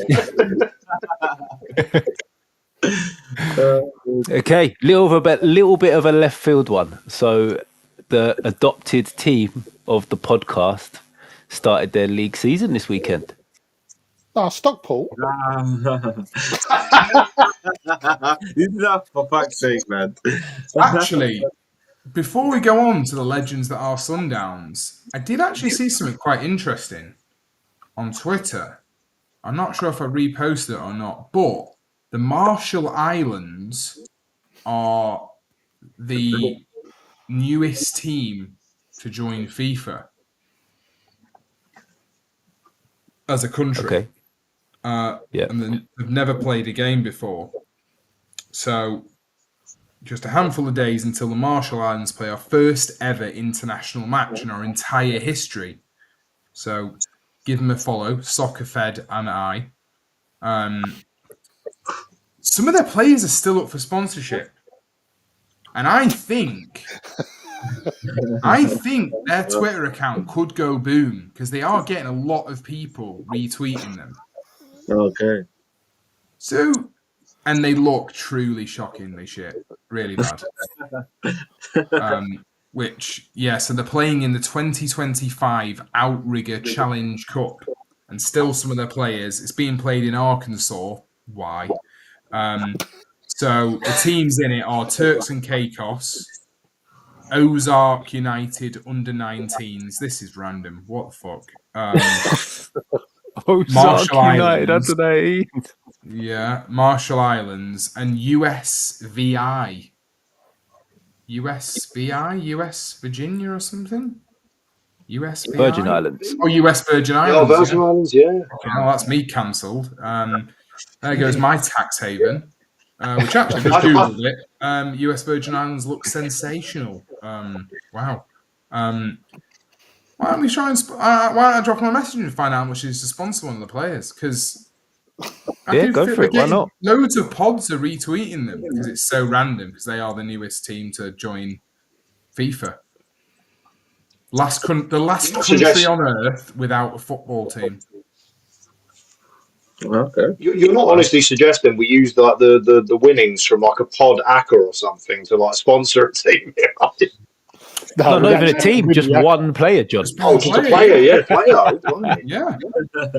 Speaker 1: Okay, little bit of a left field one. So the adopted team of the podcast started their league season this weekend.
Speaker 2: Stockport.
Speaker 4: For fuck's sake, man.
Speaker 5: Actually, before we go on to the legends that are Sundowns, I did actually see something quite interesting on Twitter. I'm not sure if I reposted it or not, but the Marshall Islands are the newest team to join FIFA as a country.
Speaker 1: Okay.
Speaker 5: And they've never played a game before. So just a handful of days until the Marshall Islands play our first ever international match in our entire history. So give them a follow, SoccerFed and I. Some of their players are still up for sponsorship. And I think their Twitter account could go boom because they are getting a lot of people retweeting them.
Speaker 4: Okay.
Speaker 5: So, and they look truly shockingly shit. Really bad. So they're playing in the 2025 Outrigger Challenge Cup. And still some of their players, it's being played in Arkansas. Why? So the teams in it are Turks and Caicos, Ozark United under-19s. This is random. What the fuck?
Speaker 1: Ozark United under-19.
Speaker 5: Yeah, Marshall Islands and USVI. US Virginia or something? USVI?
Speaker 1: Virgin Islands.
Speaker 5: Oh, US Virgin Islands.
Speaker 3: Yeah, Virgin Islands, yeah.
Speaker 5: Okay, well, that's me cancelled. There goes my tax haven, which actually just Googled it. US Virgin Islands looks sensational. Wow. Why don't we try and why don't I drop them a message and find out how much it is to sponsor one of the players? Because
Speaker 1: go for it. Why not?
Speaker 5: Loads of pods are retweeting them because it's so random. Because they are the newest team to join FIFA. The last country on earth without a football team.
Speaker 4: Okay.
Speaker 3: You're not honestly suggesting we use the winnings from like a pod hacker or something to like sponsor a team?
Speaker 1: No, not even a team, just one player, John.
Speaker 3: Just a player, player.
Speaker 5: Yeah.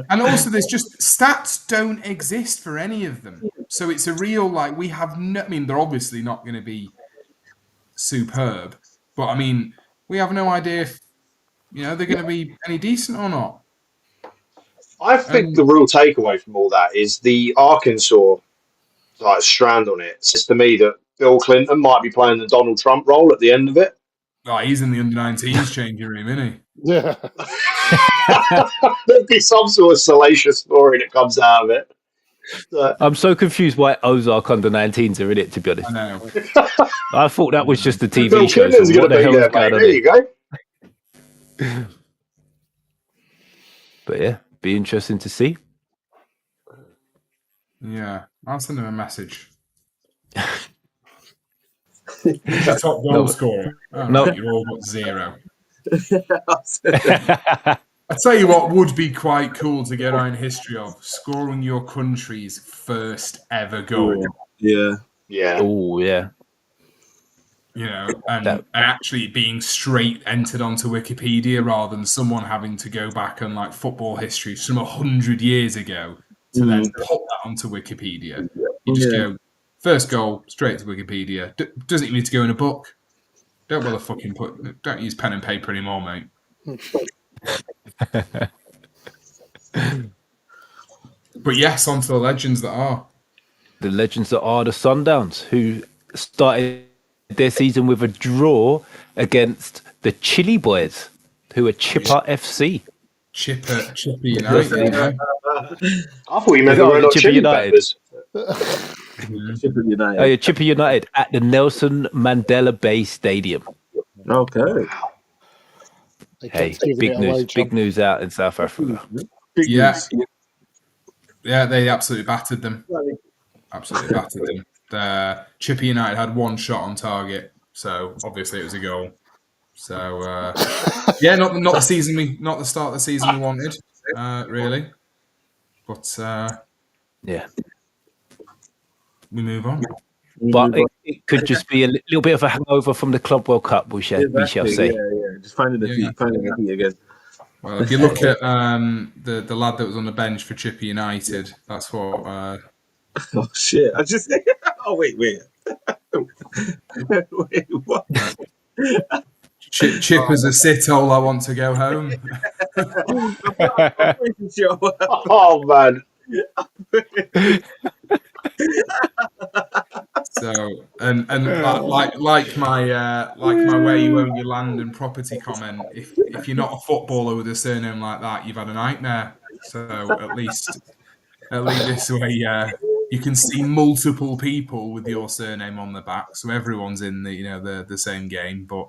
Speaker 5: And also, there's just stats don't exist for any of them. So it's a real, we have no, I mean, they're obviously not going to be superb, but I mean, we have no idea if, they're going to be any decent or not.
Speaker 3: I think the real takeaway from all that is the Arkansas strand on it. It says to me that Bill Clinton might be playing the Donald Trump role at the end of it.
Speaker 5: Oh, he's in the under-19s changing room, isn't he?
Speaker 2: Yeah.
Speaker 3: There'll be some sort of salacious story that comes out of it.
Speaker 1: I'm so confused why Ozark under-19s are in it, to be honest.
Speaker 5: I know.
Speaker 1: I thought that was just a TV
Speaker 3: Bill
Speaker 1: show.
Speaker 3: Clinton's
Speaker 1: So
Speaker 3: going
Speaker 1: what
Speaker 3: to
Speaker 1: the
Speaker 3: be
Speaker 1: hell
Speaker 3: there,
Speaker 1: is going
Speaker 3: mate.
Speaker 1: on
Speaker 3: There
Speaker 1: here?
Speaker 3: you go.
Speaker 1: But yeah, be interesting to see.
Speaker 5: Yeah, I'll send him a message. He's the top goal scorer. Oh,
Speaker 1: No.
Speaker 5: no, you're all got 0. I tell you what would be quite cool to get around history of scoring your country's first ever goal.
Speaker 4: Yeah.
Speaker 3: Yeah.
Speaker 1: Oh, yeah.
Speaker 5: You know, and actually being straight entered onto Wikipedia rather than someone having to go back and like football history from 100 years ago to then put that onto Wikipedia. You just go first goal straight to Wikipedia. Doesn't even need to go in a book. Don't bother fucking don't use pen and paper anymore, mate. But yes, on to the legends that are.
Speaker 1: The legends that are the Sundowns, who started their season with a draw against the Chili Boys, who are Chipper FC.
Speaker 5: Chipper United. You know?
Speaker 3: I thought you meant the Red Hot Chili Peppers.
Speaker 4: Chipper United.
Speaker 1: Oh, yeah, Chipper United at the Nelson Mandela Bay Stadium.
Speaker 4: Okay.
Speaker 1: Hey, big news out in South Africa.
Speaker 5: Yeah, they absolutely battered them. Absolutely battered them. Chipper United had one shot on target, so obviously it was a goal. So yeah, not the start of the season we wanted, really. But
Speaker 1: yeah,
Speaker 5: we move on.
Speaker 1: But it could just be a little bit of a hangover from the Club World Cup, we shall say.
Speaker 4: Yeah. Just finding the feet again.
Speaker 5: Well, if you look at the lad that was on the bench for Chipper United, that's what.
Speaker 4: Oh shit! I just. Oh wait. Wait, what?
Speaker 5: Chipper's a shithole. I want to go home.
Speaker 3: Oh man.
Speaker 5: So and like my where you own your land and property comment. If you're not a footballer with a surname like that, you've had a nightmare. So at least this way, you can see multiple people with your surname on the back, so everyone's in the same game. But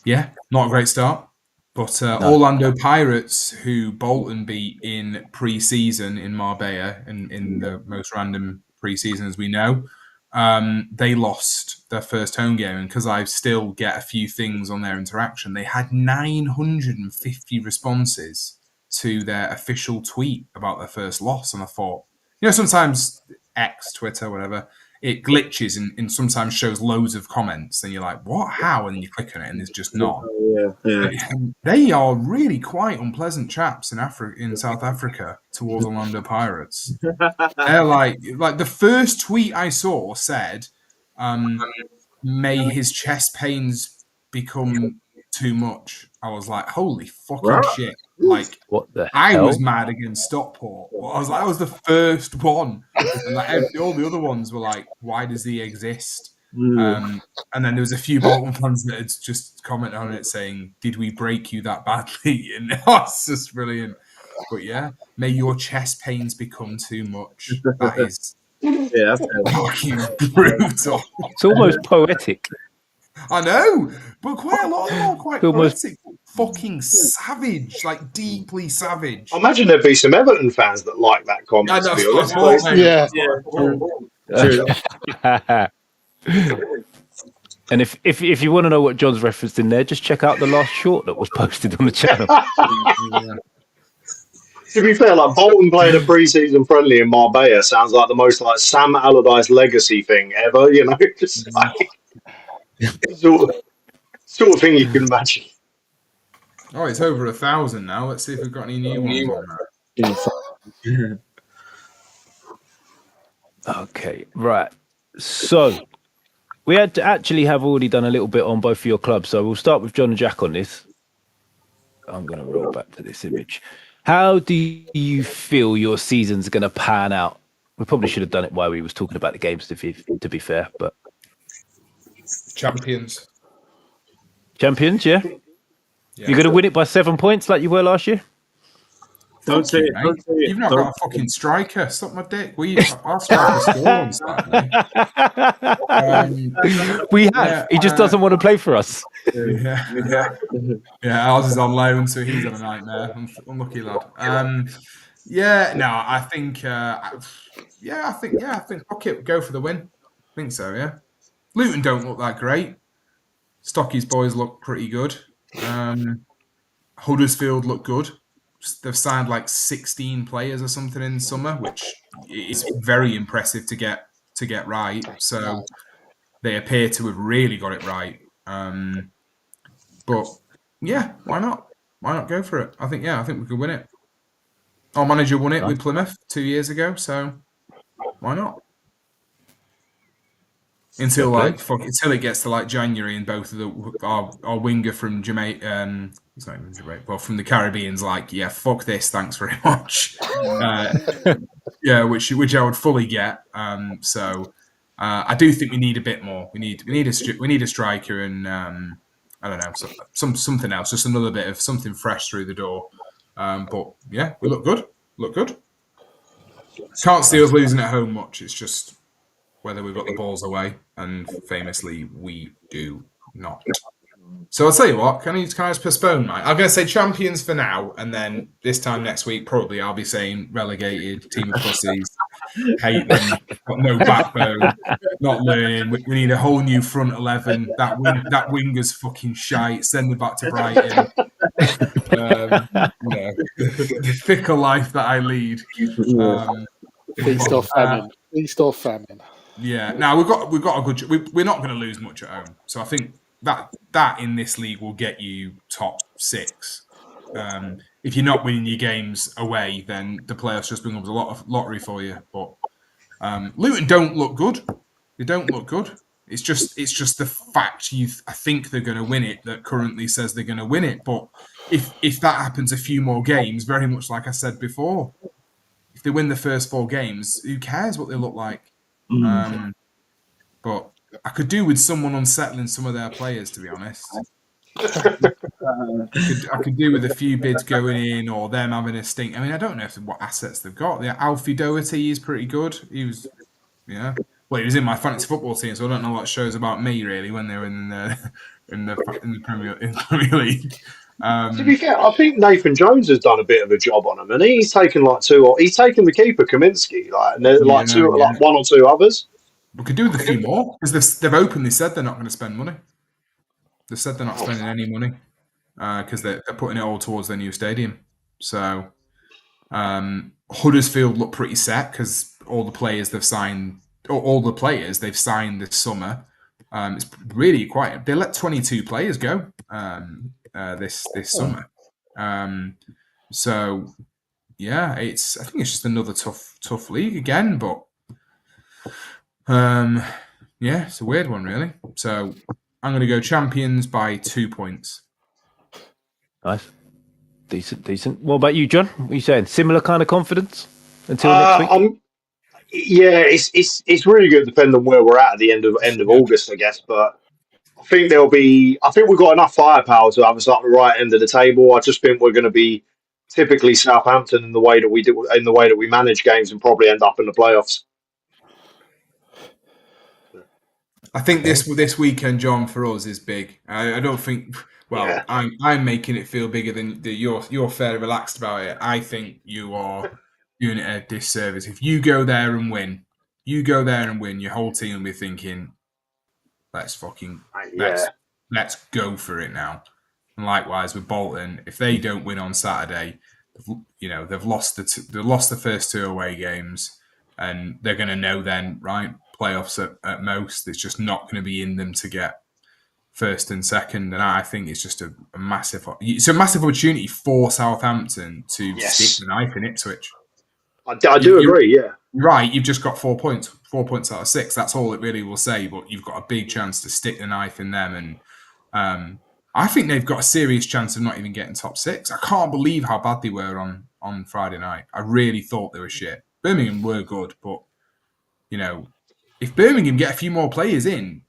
Speaker 5: yeah, not a great start. But Orlando Pirates, who Bolton beat in pre-season in Marbella, in the most random pre-season as we know, they lost their first home game. And because I still get a few things on their interaction, they had 950 responses to their official tweet about their first loss. And I thought, sometimes X, Twitter, whatever, it glitches and sometimes shows loads of comments. And you're like, what? How? And then you click on it and there's just not.
Speaker 4: Yeah.
Speaker 5: They are really quite unpleasant chaps in South Africa towards Orlando Pirates. They're like the first tweet I saw said, may his chest pains become too much. I was like, holy fucking shit. Like,
Speaker 1: what the
Speaker 5: I
Speaker 1: hell?
Speaker 5: was mad against Stockport. I was like, that was the first one. And all the other ones were like, why does he exist? And then there was a few Bolton fans that had just commented on it saying, did we break you that badly? And it's just brilliant. But yeah, may your chest pains become too much. That is
Speaker 4: that's
Speaker 5: fucking brutal.
Speaker 1: It's almost poetic.
Speaker 5: I know, but quite a lot of them are quite
Speaker 1: Almost
Speaker 5: poetic. Fucking savage, like deeply savage.
Speaker 3: I imagine there'd be some Everton fans that like that comment. To be honest,
Speaker 1: And if you want to know what John's referenced in there, just check out the last short that was posted on the channel.
Speaker 3: To be fair, like Bolton playing a pre-season friendly in Marbella sounds like the most like Sam Allardyce legacy thing ever. Just like sort of thing you can imagine.
Speaker 5: Oh, it's over 1,000 now. Let's see if we've got any new ones on that.
Speaker 1: Okay, right. So we had to actually have already done a little bit on both of your clubs. So we'll start with John and Jack on this. I'm going to roll back to this image. How do you feel your season's going to pan out? We probably should have done it while we was talking about the games, to be fair. But
Speaker 5: Champions.
Speaker 1: champions, yeah?
Speaker 5: Yeah.
Speaker 1: You're going to win it by 7 points like you were last year?
Speaker 4: Don't say it.
Speaker 5: Mate.
Speaker 4: Don't say it.
Speaker 5: You've not
Speaker 4: Don't-
Speaker 5: got a fucking striker. Suck my dick. Our striker scored on Saturday.
Speaker 1: We have.
Speaker 5: Yeah,
Speaker 1: He just doesn't want to play for us.
Speaker 5: Yeah. Yeah, ours is on loan, so he's on a nightmare. Unlucky lad. I think fuck it, go for the win. I think so, yeah. Luton don't look that great. Stocky's boys look pretty good. Huddersfield look good. They've signed like 16 players or something in summer, which is very impressive to get right. So they appear to have really got it right. But yeah, why not? Why not go for it? I think we could win it. Our manager won it with Plymouth 2 years ago, so why not? Until it gets to like January and both of our winger from Jamaica, it's not even Jamaica, but from the Caribbean's like, yeah, fuck this, thanks very much. Which I would fully get. I do think we need a bit more. We need a striker and I don't know, something else, just another bit of something fresh through the door. But yeah, we look good. Can't see us losing at home much. It's just whether we've got the balls away, and famously we do not. So I'll tell you what, can I just postpone mine? I'm going to say champions for now, and then this time next week, probably I'll be saying relegated, team of pussies, hate them, got no backbone, not learning. We need a whole new front 11. That winger's fucking shite. Send them back to Brighton. The fickle life that I lead.
Speaker 2: Feast or famine.
Speaker 5: Yeah. Now we've got a good. We're not going to lose much at home, so I think that in this league will get you top 6. If you're not winning your games away, then the playoffs just becomes a lot of lottery for you. But Luton don't look good. They don't look good. It's just the fact I think they're going to win it that currently says they're going to win it. But if that happens a few more games, very much like I said before, if they win the first 4 games, who cares what they look like? But I could do with someone unsettling some of their players, to be honest. I could do with a few bids going in or them having a stink. I mean, I don't know what assets they've got. Alfie Doherty is pretty good. He was in my fantasy football team, so I don't know what shows about me really when they were in the Premier League.
Speaker 3: To be fair, I think Nathan Jones has done a bit of a job on him, and he's taken like 2. He's taken the keeper Kaminsky, and there's like 1 or 2 others.
Speaker 5: We could do with a few more because they've openly said they're not going to spend money. They said they're not spending any money because they're putting it all towards their new stadium. So Huddersfield look pretty set because all the players they've signed this summer. It's really quite. They let 22 players go this summer. So yeah, I think it's just another tough league again, but. It's a weird one, really. So I'm going to go champions by 2 points.
Speaker 1: Nice. Decent. What about you, John? What are you saying? Similar kind of confidence until next week?
Speaker 3: It's really good depending on where we're at the end of August, I guess. But I think we've got enough firepower to have us at the right end of the table. I just think we're going to be typically Southampton in the way that we manage games and probably end up in the playoffs.
Speaker 5: I think this weekend, John, for us is big. I don't think. Well, yeah. I'm making it feel bigger than you're fairly relaxed about it. I think you are doing it a disservice. If you go there and win, your whole team will be thinking, let's go for it now. And likewise with Bolton, if they don't win on Saturday, they've lost the first 2 away games, and they're going to know then, right? Playoffs at most, it's just not going to be in them to get first and second, and I think it's just a massive opportunity for Southampton to stick the knife in Ipswich.
Speaker 3: I do agree, yeah.
Speaker 5: Right, you've just got 4 points out of 6. That's all it really will say, but you've got a big chance to stick the knife in them, and I think they've got a serious chance of not even getting top 6. I can't believe how bad they were on Friday night. I really thought they were shit. Birmingham were good, but if Birmingham get a few more players in,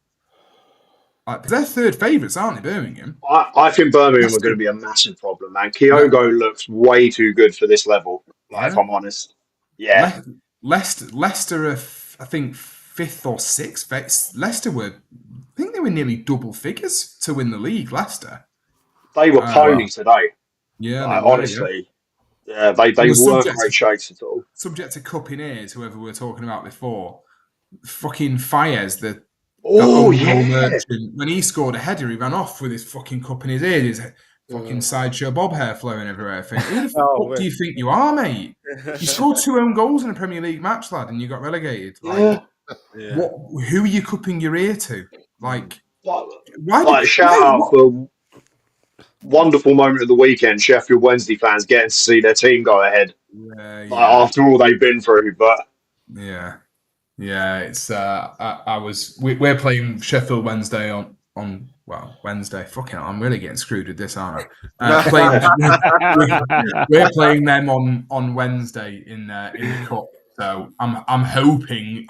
Speaker 5: they're third favourites, aren't they, Birmingham?
Speaker 3: I think Birmingham are going to be a massive problem, man. Kyogo looks way too good for this level, if I'm honest. Yeah.
Speaker 5: Leicester are, I think, 5th or 6th. Leicester were, I think they were nearly double figures to win the league, Leicester.
Speaker 3: They were pony today.
Speaker 5: Yeah,
Speaker 3: honestly. Yeah, they weren't great shakes at all.
Speaker 5: Subject to cupping ears, whoever we were talking about before. Fucking Fires, merchant, when he scored a header, he ran off with his fucking cup in his ear, his fucking sideshow bob hair flowing everywhere. I think, who the fuck do you think you are, mate? You scored 2 own goals in a Premier League match, lad, and you got relegated. Who are you cupping your ear to?
Speaker 3: Shout out for wonderful moment of the weekend, Sheffield Wednesday fans getting to see their team go ahead after all they've been through. But
Speaker 5: it's we're playing Sheffield Wednesday on Wednesday. Fucking hell, I'm really getting screwed with this, aren't I? We're playing them on Wednesday in the cup. So I'm hoping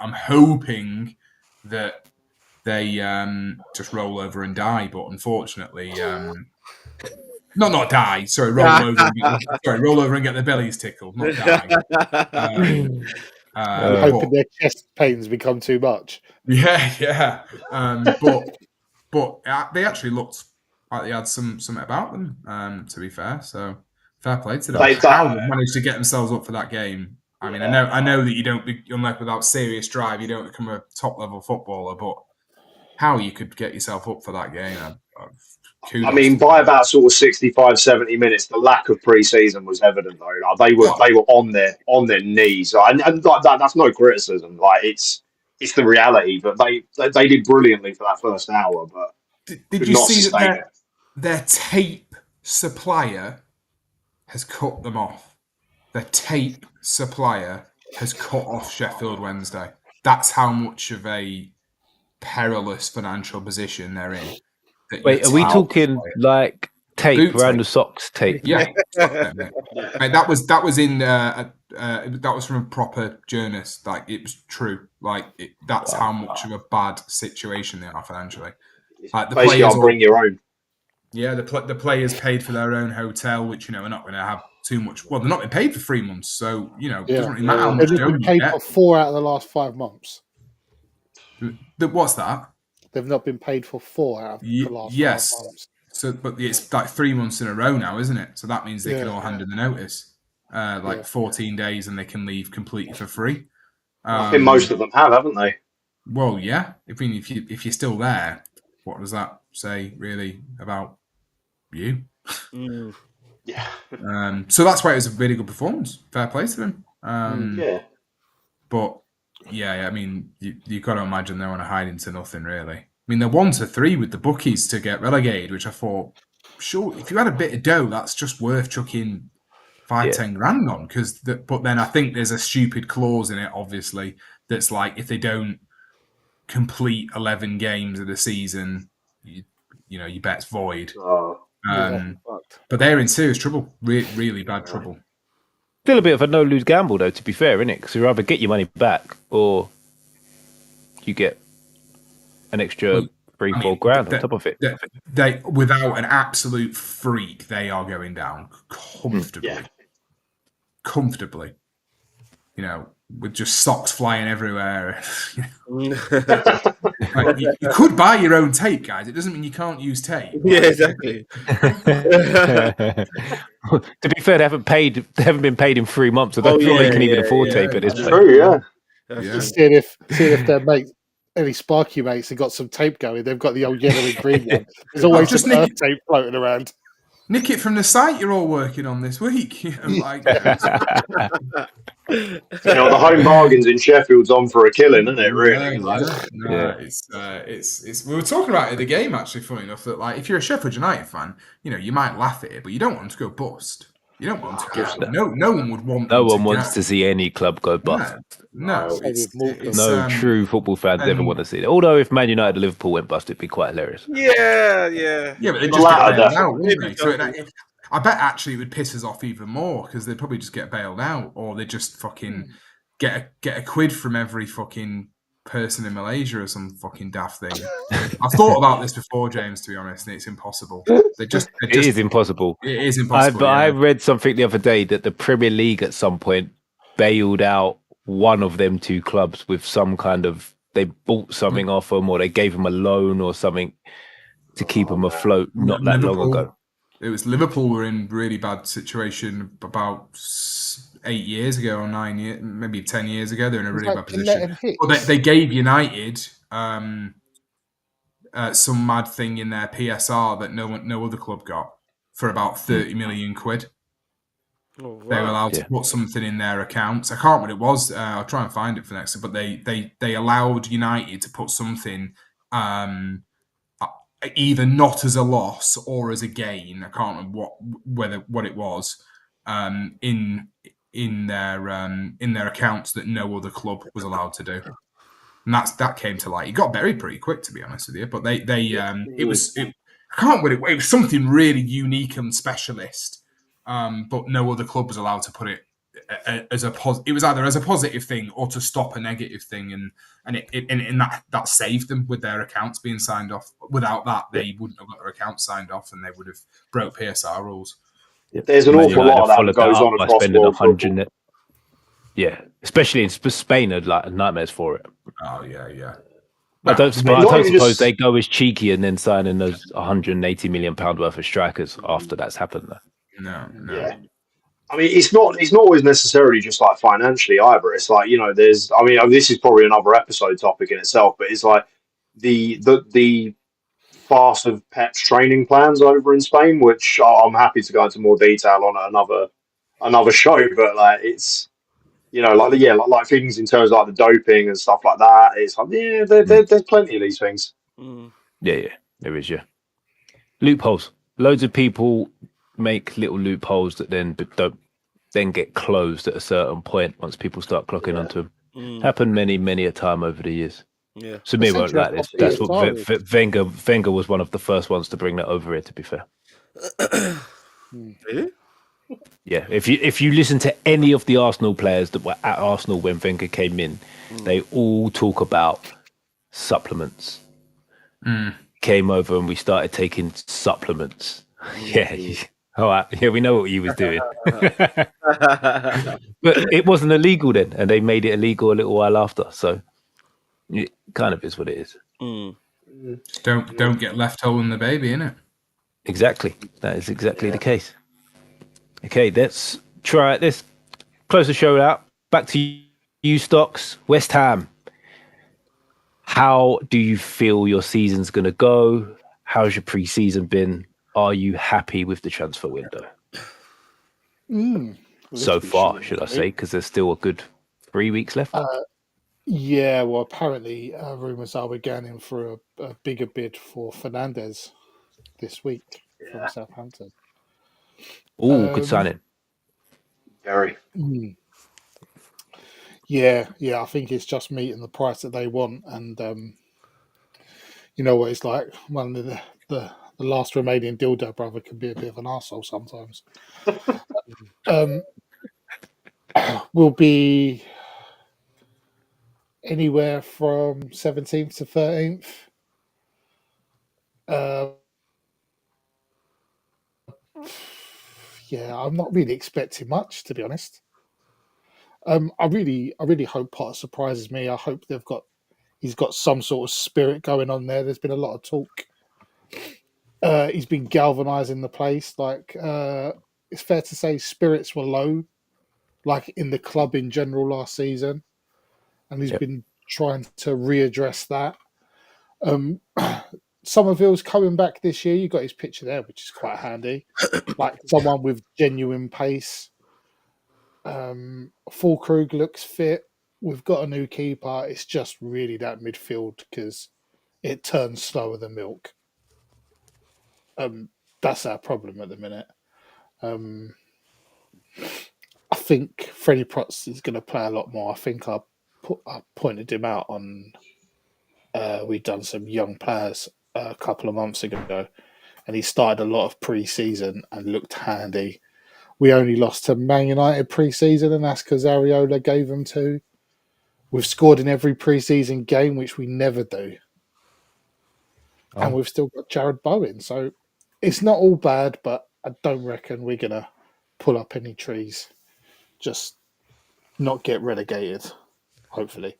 Speaker 5: that they just roll over and die, but unfortunately, not die. Sorry, roll over and get their bellies tickled, not die.
Speaker 2: Hoping their chest pains become too much.
Speaker 5: Yeah. But they actually looked like they had something about them. To be fair, so fair play to them. How they managed to get themselves up for that game. I mean, I know that you don't, unless without serious drive, you don't become a top level footballer. But how you could get yourself up for that game?
Speaker 3: I mean, by about sort of 65, 70 minutes, the lack of pre-season was evident, though. They were on their knees, and that's no criticism. It's the reality. But they did brilliantly for that first hour. But
Speaker 5: did you see that their tape supplier has cut them off? Their tape supplier has cut off Sheffield Wednesday. That's how much of a perilous financial position they're in.
Speaker 1: Wait, are we talking like tape around the socks tape?
Speaker 5: Yeah. Mate, that was in that was from a proper journalist. It was true. That's how much of a bad situation they are financially. The players
Speaker 3: bring your own.
Speaker 5: Yeah, the players paid for their own hotel, which are not going to have too much. Well, they're not been paid for 3 months, so it doesn't really matter how much
Speaker 2: they've been paid for 4 out of the last 5 months.
Speaker 5: What's that?
Speaker 2: They've not been paid for 4 out of the last 5 months.
Speaker 5: So, but it's 3 months in a row now, isn't it? So that means they can all hand in the notice, 14 days, and they can leave completely for free.
Speaker 3: I think most of them haven't they?
Speaker 5: Well, yeah. If you're still there, what does that say really about you?
Speaker 3: Yeah.
Speaker 5: So that's why it was a really good performance. Fair play to them. But I mean, you got to imagine they're on a hiding to nothing, really. I mean, they're 1-3 with the bookies to get relegated, which I thought, sure, if you had a bit of dough, that's just worth chucking 5-10 grand on. But then I think there's a stupid clause in it, obviously, that's if they don't complete 11 games of the season, your bet's void. But they're in serious trouble, really bad trouble.
Speaker 1: Still a bit of a no-lose gamble, though, to be fair, isn't it? Because you either get your money back or you get an extra 3-4 grand on top of it.
Speaker 5: They without an absolute freak, they are going down comfortably. With just socks flying everywhere. You could buy your own tape, guys. It doesn't mean you can't use tape.
Speaker 6: Yeah, exactly.
Speaker 1: To be fair, they haven't been paid in 3 months. I don't think they can even afford tape at this point.
Speaker 3: True, yeah.
Speaker 2: Seeing if their mates, any Sparky mates, have got some tape going. They've got the old yellow and green one. There's always just Earth tape floating around.
Speaker 5: Nick it from the site you're all working on this week.
Speaker 3: The home bargains in Sheffield's on for a killing, isn't it? Really?
Speaker 5: It's. We were talking about it at the game, actually. Funny enough, that if you're a Sheffield United fan, you might laugh at it, but you don't want them to go bust. You don't want to get no one would want.
Speaker 1: No
Speaker 5: them
Speaker 1: one
Speaker 5: to
Speaker 1: wants
Speaker 5: get,
Speaker 1: to see any club go bust.
Speaker 5: No,
Speaker 2: Same with Morgan.
Speaker 1: No true football fans ever
Speaker 5: and-
Speaker 1: want to see it. Although if Man United or Liverpool went bust, it'd be quite hilarious.
Speaker 6: Yeah.
Speaker 5: but they
Speaker 3: The
Speaker 5: just
Speaker 3: latter,
Speaker 5: get bailed out,
Speaker 3: definitely.
Speaker 5: wouldn't they?
Speaker 6: Maybe
Speaker 5: So
Speaker 6: double.
Speaker 5: I bet actually it would piss us off even more because they'd probably just get bailed out, or they just fucking get a quid from every fucking person in Malaysia or some fucking daft thing. I've thought about this before, James, to be honest, and it's impossible.
Speaker 1: It is impossible.
Speaker 5: It is impossible.
Speaker 1: But I
Speaker 5: yeah.
Speaker 1: read something the other day that the Premier League at some point bailed out one of them two clubs with some kind of, they bought something off them or they gave them a loan or something to keep them afloat not that long ago.
Speaker 5: It was Liverpool were in really bad situation about 8 years ago or 9 years, maybe 10 years ago. They're in a really bad position. But they gave United some mad thing in their PSR that no other club got for about 30 million quid.
Speaker 6: Oh,
Speaker 5: They were
Speaker 6: wow.
Speaker 5: allowed to put something in their accounts. I can't remember what it was. I'll try and find it for next. But they allowed United to put something either not as a loss or as a gain. I can't remember what it was in their accounts that no other club was allowed to do. And that came to light. It got buried pretty quick, to be honest with you. But I can't remember it was something really unique and specialist. But no other club was allowed to put it as a it was either as a positive thing or to stop a negative thing, and that saved them with their accounts being signed off. Without that, they wouldn't have got their accounts signed off, and they would have broke PSR rules.
Speaker 3: There's an awful lot of that goes on across world football.
Speaker 1: Yeah, especially in Spain, are like nightmares for it.
Speaker 5: Oh yeah.
Speaker 1: I don't suppose they go as cheeky and then sign in those £180 million worth of strikers after that's happened. Though.
Speaker 5: No.
Speaker 3: Yeah. I mean, it's not always necessarily just like financially either. It's like, there's, I mean, this is probably another episode topic in itself, but it's like the farce of Pep's training plans over in Spain, which I'm happy to go into more detail on at another show. But like, it's like things in terms of like the doping and stuff like that. It's like there's plenty of these things.
Speaker 1: Yeah, there is. Yeah, loopholes. Loads of people make little loopholes that then get closed at a certain point once people start clocking onto them. Happened many a time over the years.
Speaker 6: Yeah.
Speaker 1: Samir won't like this. That's what Wenger was one of the first ones to bring that over here, to be fair.
Speaker 6: Really?
Speaker 1: Yeah, if you listen to any of the Arsenal players that were at Arsenal when Wenger came in, they all talk about supplements. Came over and we started taking supplements. Yeah. All right. Yeah, we know what he was doing. But it wasn't illegal then, and they made it illegal a little while after. So it kind of is what it is.
Speaker 5: Don't get left holding the baby, innit?
Speaker 1: Exactly. That is exactly the case. Okay, let's try it. Let's close the show out. Back to you, Stocks. West Ham. How do you feel your season's going to go? How's your pre-season been? Are you happy with the transfer window? So far, should I say, because there's still a good 3 weeks left.
Speaker 2: Yeah, well, apparently rumours are we're going in for a bigger bid for Fernandes this week from Southampton.
Speaker 1: Oh, good signing.
Speaker 3: Very.
Speaker 2: Yeah, I think it's just meeting the price that they want, and you know what it's like. One of the last remaining dildo brother can be a bit of an arsehole sometimes. Will be anywhere from 17th to 13th. Yeah, I'm not really expecting much, to be honest. I really hope Potter surprises me. I hope he's got some sort of spirit going on there. There's been a lot of talk. He's been galvanizing the place. Like it's fair to say, spirits were low, like in the club in general last season, and he's been trying to readdress that. Somerville's coming back this year. You got his picture there, which is quite handy. Like someone with genuine pace. Fulkrug looks fit. We've got a new keeper. It's just really that midfield because it turns slower than milk. That's our problem at the minute. I think Freddie Protz is going to play a lot more. I think I pointed him out on. We've done some young players a couple of months ago, and he started a lot of pre-season and looked handy. We only lost to Man United pre-season, and that's because Areola gave them two. We've scored in every pre-season game, which we never do. And we've still got Jared Bowen. So it's not all bad, but I don't reckon we're going to pull up any trees. Just not get relegated, hopefully.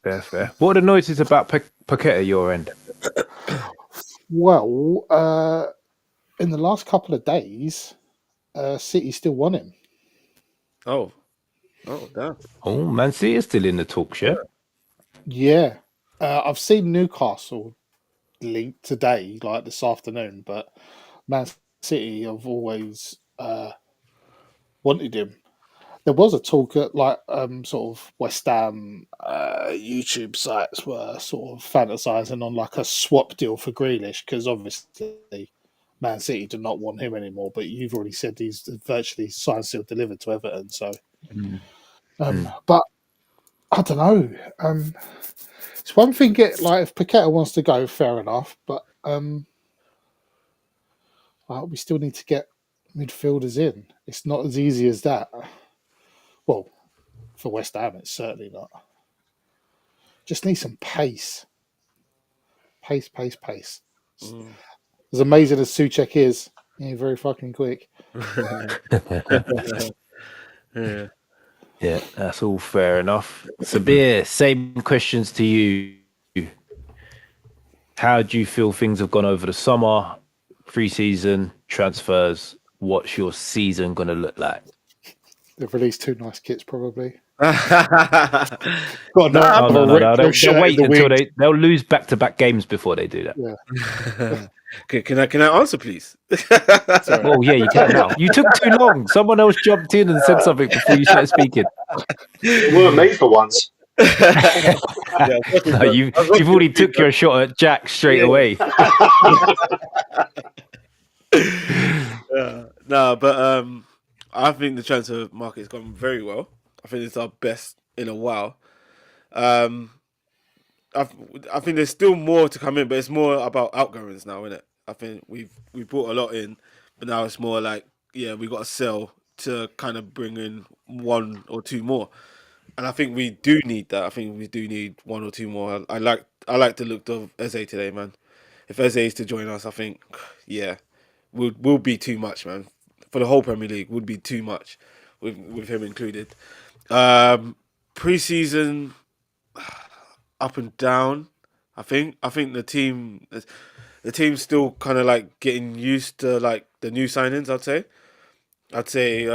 Speaker 1: Fair. What are the noises about Paqueta at your end?
Speaker 2: Well, in the last couple of days, City still won him.
Speaker 6: Oh, damn.
Speaker 1: Oh, Man City is still in the talk, yeah?
Speaker 2: Yeah. I've seen Newcastle linked today, like this afternoon, but Man City have always wanted him. There was a talk at sort of West Ham YouTube sites were sort of fantasizing on like a swap deal for Grealish because obviously Man City do not want him anymore. But you've already said he's virtually signed, sealed, delivered to Everton. So, but I don't know. It's one thing if Paqueta wants to go, fair enough. But we still need to get midfielders in. It's not as easy as that. Well, for West Ham, it's certainly not. Just need some pace. Pace. As amazing as Souček is, he's very fucking quick.
Speaker 1: Yeah, that's all fair enough. Sabir, same questions to you. How do you feel things have gone over the summer, pre-season, transfers? What's your season going to look like?
Speaker 2: They've released two nice kits, probably.
Speaker 1: No. They'll wait until they'll lose back-to-back games before they do that.
Speaker 2: Yeah.
Speaker 6: Okay, can I answer, please?
Speaker 1: Well, yeah, you can now. You took too long. Someone else jumped in and said something before you started speaking.
Speaker 3: It weren't me for once.
Speaker 1: No, you've already took your shot at Jack straight away.
Speaker 6: But I think the transfer market has gone very well. I think it's our best in a while. I think there's still more to come in, but it's more about outgoings now, isn't it? I think we brought a lot in, but now it's more like, we got to sell to kind of bring in one or two more. And I think we do need that. I think we do need one or two more. I like the look of Eze today, man. If Eze is to join us, I think, will be too much, man. For the whole Premier League, would be too much with him included. Pre-season, up and down. I think the team's still kind of like getting used to like the new signings. I'd say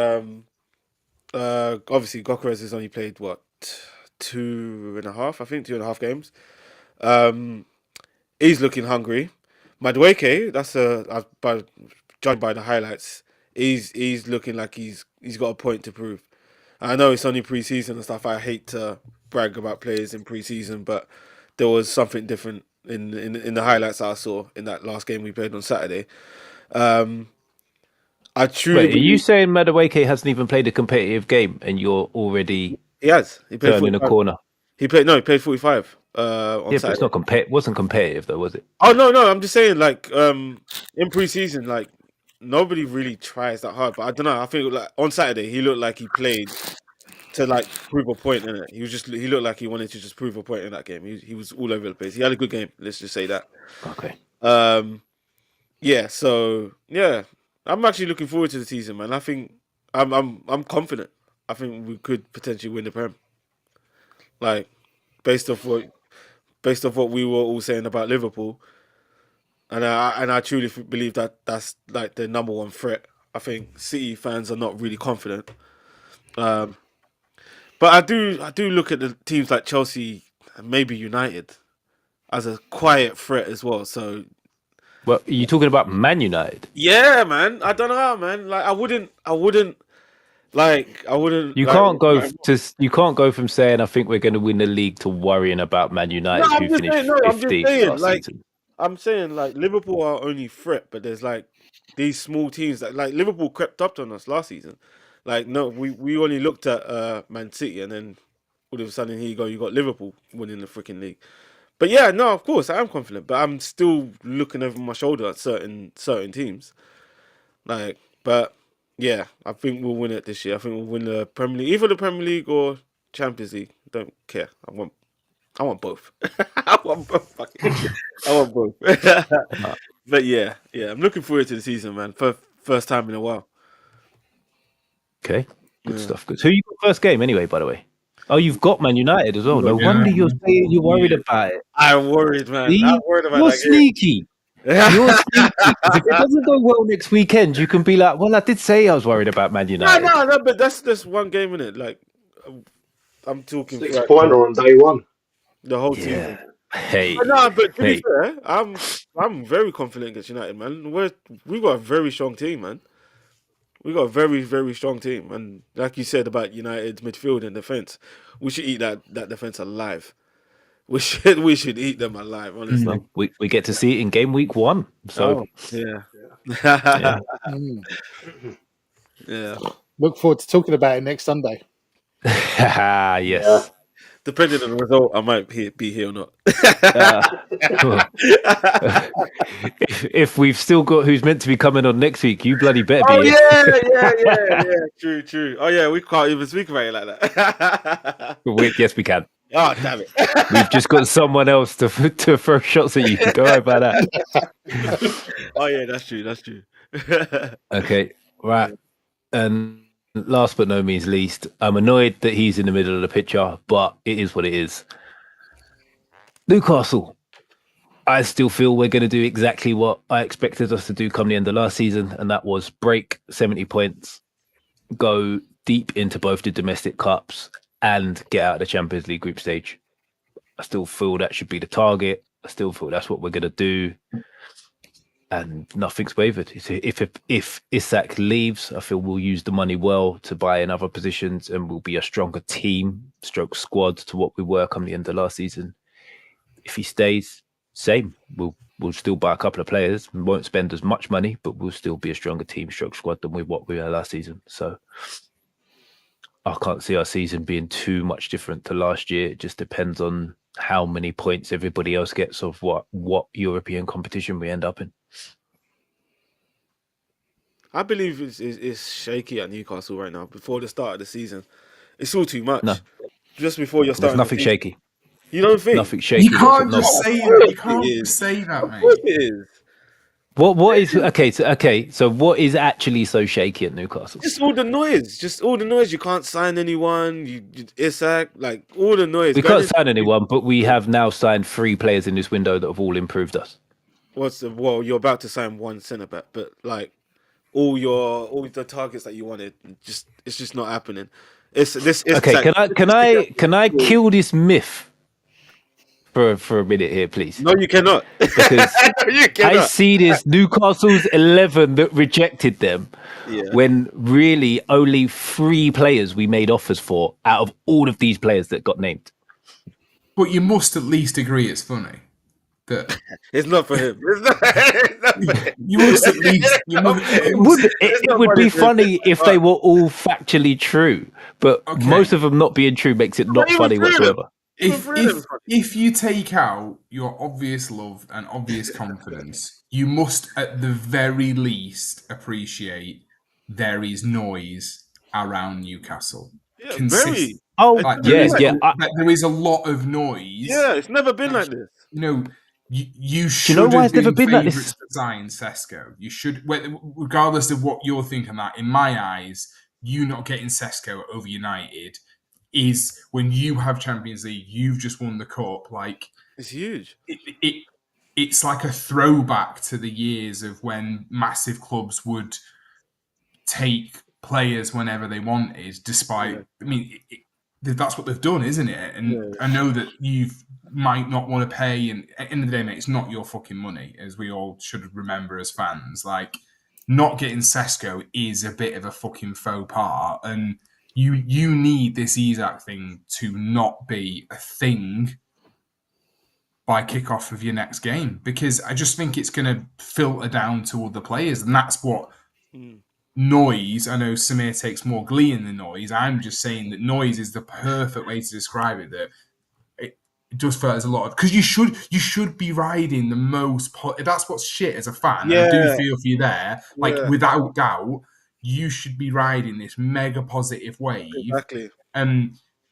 Speaker 6: obviously Gokeres has only played 2.5 games. He's looking hungry. Madueke, judged by the highlights, he's looking like he's got a point to prove. I know it's only pre-season and stuff. I hate to brag about players in pre-season, but there was something different in the highlights I saw in that last game we played on Saturday. I truly.
Speaker 1: Wait, are you saying Madueke hasn't even played a competitive game, and you're already
Speaker 6: He has. He played
Speaker 1: turning a corner?
Speaker 6: He played 45. On
Speaker 1: yeah,
Speaker 6: Saturday.
Speaker 1: but it's not wasn't competitive though, was it?
Speaker 6: Oh no, I'm just saying like in pre-season, like nobody really tries that hard. But I don't know. I think like on Saturday he looked like he played to like prove a point in it. He looked like he wanted to just prove a point in that game. He was all over the place. He had a good game. Let's just say that.
Speaker 1: Okay.
Speaker 6: So I'm actually looking forward to the season, man. I think I'm confident. I think we could potentially win the Prem. Like based off what we were all saying about Liverpool, and I truly believe that that's like the number one threat. I think City fans are not really confident. But I do look at the teams like Chelsea and maybe United as a quiet threat as well. So,
Speaker 1: well, are you talking about Man United?
Speaker 6: Yeah, man. I don't know, man. Like, I wouldn't.
Speaker 1: You can't go from saying I think we're going to win the league to worrying about Man United who finished 15th last season.
Speaker 6: I'm saying like Liverpool are only threat, but there's like these small teams that like Liverpool crept up on us last season. Like, no, we only looked at Man City, and then all of a sudden, here you got Liverpool winning the freaking league. But yeah, no, of course I am confident, but I'm still looking over my shoulder at certain teams. Like, but yeah, I think we'll win it this year. I think we'll win the Premier League, either the Premier League or Champions League. Don't care. I want both. I want both. I want both. But yeah, I'm looking forward to the season, man. First time in a while.
Speaker 1: Okay, good stuff. Good. Who you got first game anyway? By the way, oh, you've got Man United as well. No wonder you're saying you're worried about it.
Speaker 6: I'm worried, man. I'm worried about
Speaker 1: you're
Speaker 6: that
Speaker 1: sneaky. You're sneaky. If it doesn't go well next weekend, you can be like, "Well, I did say I was worried about Man United."
Speaker 6: No, but that's just one game, innit? Like, I'm talking
Speaker 3: 6-pointer on day one.
Speaker 6: The whole season.
Speaker 1: Hey,
Speaker 6: but to be fair, I'm very confident against United, man. We got a very strong team, man. We got a very, very strong team, and like you said about United's midfield and defense, we should eat that defense alive. We should eat them alive, honestly.
Speaker 1: Well, we get to see it in game week 1. So
Speaker 6: yeah.
Speaker 2: Look forward to talking about it next Sunday.
Speaker 1: Yes.
Speaker 3: Yeah.
Speaker 6: Depending on the result, I might be here or not.
Speaker 1: If we've still got who's meant to be coming on next week, you bloody better be.
Speaker 6: Yeah. True. Oh yeah, we can't even speak about it like that.
Speaker 1: Yes, we can.
Speaker 6: Oh damn it!
Speaker 1: We've just got someone else to throw shots at you. Don't worry about that.
Speaker 6: Oh yeah, that's true.
Speaker 1: Okay, right. And last but no means least, I'm annoyed that he's in the middle of the picture, but it is what it is. Newcastle. I still feel we're going to do exactly what I expected us to do come the end of last season, and that was break 70 points, go deep into both the domestic cups, and get out of the Champions League group stage. I still feel that should be the target. I still feel that's what we're going to do. And nothing's wavered. If Isak leaves, I feel we'll use the money well to buy in other positions, and we'll be a stronger team, stroke squad to what we were come the end of last season. If he stays, same. We'll still buy a couple of players. We won't spend as much money, but we'll still be a stronger team, stroke squad than what we were last season. So I can't see our season being too much different to last year. It just depends on how many points everybody else gets of what European competition we end up in.
Speaker 6: I believe it's shaky at Newcastle right now. Before the start of the season, it's all too much.
Speaker 1: No.
Speaker 6: Just before you're starting,
Speaker 1: there's nothing shaky.
Speaker 6: You don't think?
Speaker 1: Nothing shaky.
Speaker 5: You can't just say that. You can't say that, mate.
Speaker 6: Of course it is.
Speaker 1: What is okay? So what is actually so shaky at Newcastle?
Speaker 6: Just all the noise. You can't sign anyone. You Isak, like all the noise.
Speaker 1: We can't sign anyone, but we have now signed 3 players in this window that have all improved us.
Speaker 6: You're about to sign 1 centre back, but like all the targets that you wanted, it's just not happening.
Speaker 1: Okay, can I kill this myth for a minute here, please?
Speaker 6: No, you cannot.
Speaker 1: Because
Speaker 6: you cannot.
Speaker 1: I see this Newcastle's 11 that rejected them when really only 3 players we made offers for out of all of these players that got named.
Speaker 5: But you must at least agree it's funny. That
Speaker 6: it's not for him. It's not for him.
Speaker 5: You must at least.
Speaker 1: It would be funny if they were all factually true, but most of them not being true makes it not funny whatsoever.
Speaker 5: If you take out your obvious love and obvious confidence, you must at the very least appreciate there is noise around Newcastle.
Speaker 6: Yeah, very.
Speaker 5: There is a lot of noise.
Speaker 6: Yeah, it's never been like this.
Speaker 5: You know, you should.
Speaker 1: Do you know why it's never been like this?
Speaker 5: To sign Sesko. You should, regardless of what you're thinking. That in my eyes, you not getting Sesko over United is when you have Champions League, you've just won the cup. Like
Speaker 6: it's huge.
Speaker 5: It's like a throwback to the years of when massive clubs would take players whenever they wanted, despite. I mean, that's what they've done, isn't it? And I know that you might not want to pay, and at the end of the day, mate, it's not your fucking money, as we all should remember as fans. Like, not getting Sesko is a bit of a fucking faux pas, and you need this Isak thing to not be a thing by kickoff of your next game, because I just think it's going to filter down to other players, and that's what noise, I know Samir takes more glee in the noise. I'm just saying that noise is the perfect way to describe it. That it does feel like there's a lot of, because you should be riding the most. That's what's shit as a fan. And I do
Speaker 6: Yeah.
Speaker 5: feel for you there. Like
Speaker 6: Yeah.
Speaker 5: without doubt, you should be riding this mega positive wave.
Speaker 6: Exactly.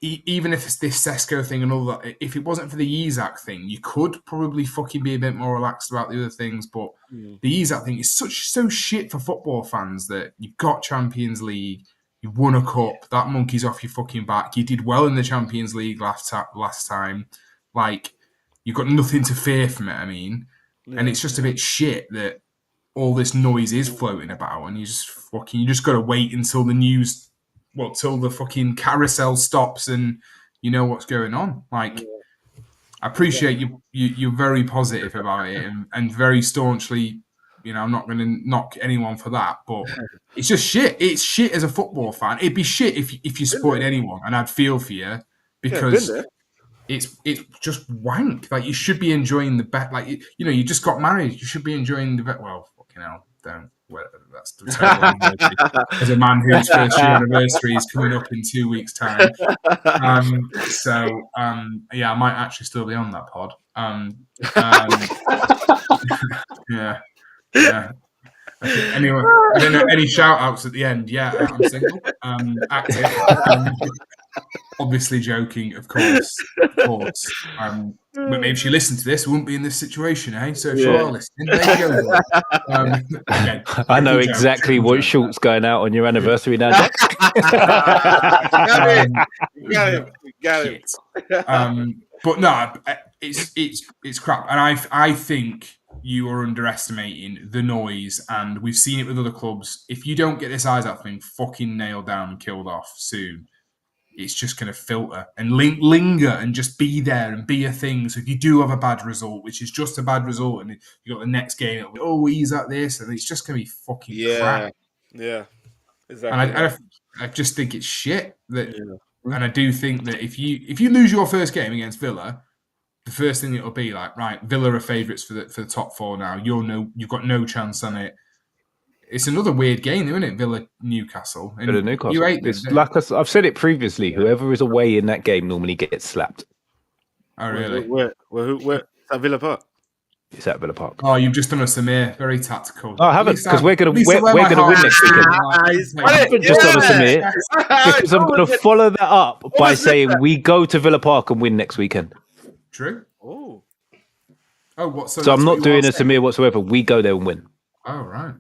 Speaker 5: Even if it's this Sesko thing and all that, if it wasn't for the Isak thing, you could probably fucking be a bit more relaxed about the other things. But the Isak thing is so shit for football fans that you've got Champions League, you won a cup, that monkey's off your fucking back. You did well in the Champions League last time. Like, you've got nothing to fear from it, I mean. And it's just a bit shit that all this noise is floating about, and you just got to wait until the news, till the fucking carousel stops and you know what's going on. Like, I appreciate you're very positive about it and very staunchly, I'm not going to knock anyone for that, but it's just shit. It's shit as a football fan. It'd be shit if you supported anyone, and I'd feel for you because it's just wank. Like, you should be enjoying the bet. Like, you just got married. You should be enjoying the bet. Well, fucking hell, don't. That's the terrible analogy. As a man whose first year anniversary is coming up in 2 weeks' time. Yeah, I might actually still be on that pod. Yeah. Anyway, I don't know any shout outs at the end. Yeah, I'm single. Active. Obviously joking, of course. But maybe if she listened to this, we wouldn't be in this situation, eh? So if you are listening, there you go. Again,
Speaker 1: I know exactly what short's going out on your anniversary now, Jack.
Speaker 6: Got it.
Speaker 5: But no, it's crap, and I think you are underestimating the noise, and we've seen it with other clubs. If you don't get this Isaac thing fucking nailed down and killed off soon, it's just going to filter and linger and just be there and be a thing. So if you do have a bad result, which is just a bad result, and you got the next game, he's at this, and it's just going to be fucking crap.
Speaker 6: Yeah, exactly.
Speaker 5: And I just think it's shit. And I do think that if you lose your first game against Villa, the first thing it'll be like, right, Villa are favourites for the top four now. You've got no chance on it. It's another weird game, isn't it? Villa Newcastle.
Speaker 1: Villa Newcastle.
Speaker 5: You hate
Speaker 1: it's like I've said it previously. Whoever is away in that game normally gets slapped.
Speaker 5: Oh, really?
Speaker 6: Where? At Villa Park.
Speaker 1: It's at Villa Park.
Speaker 5: Oh, you've just done a Samir. Very tactical.
Speaker 1: Oh, I haven't, because we're gonna win next weekend. I've just done a Samir because I'm going to follow that up by saying we go to Villa Park and win next weekend.
Speaker 5: True.
Speaker 6: Oh,
Speaker 5: what?
Speaker 1: So I'm not doing a Samir whatsoever. We go there and win.
Speaker 5: Oh, right.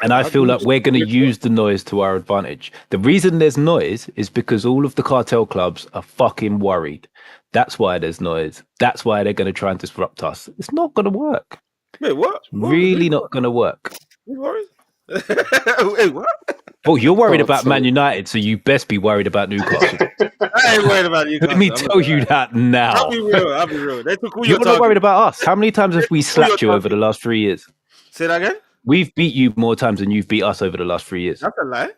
Speaker 1: And I feel like we're going to use the noise to our advantage. The reason there's noise is because all of the cartel clubs are fucking worried. That's why there's noise. That's why they're going to try and disrupt us. It's not going to work.
Speaker 6: Wait, what?
Speaker 1: It's really not going to work.
Speaker 6: You worried? Wait, what?
Speaker 1: Well, you're worried about Man United, so you best be worried about Newcastle.
Speaker 6: I ain't worried about Newcastle.
Speaker 1: Let me tell you that now.
Speaker 6: I'll be real. They took all
Speaker 1: You're
Speaker 6: your
Speaker 1: not worried about us. How many times have we slapped you over the last 3 years?
Speaker 6: Say that again?
Speaker 1: We've beat you more times than you've beat us over the last 3 years.
Speaker 6: That's a lie.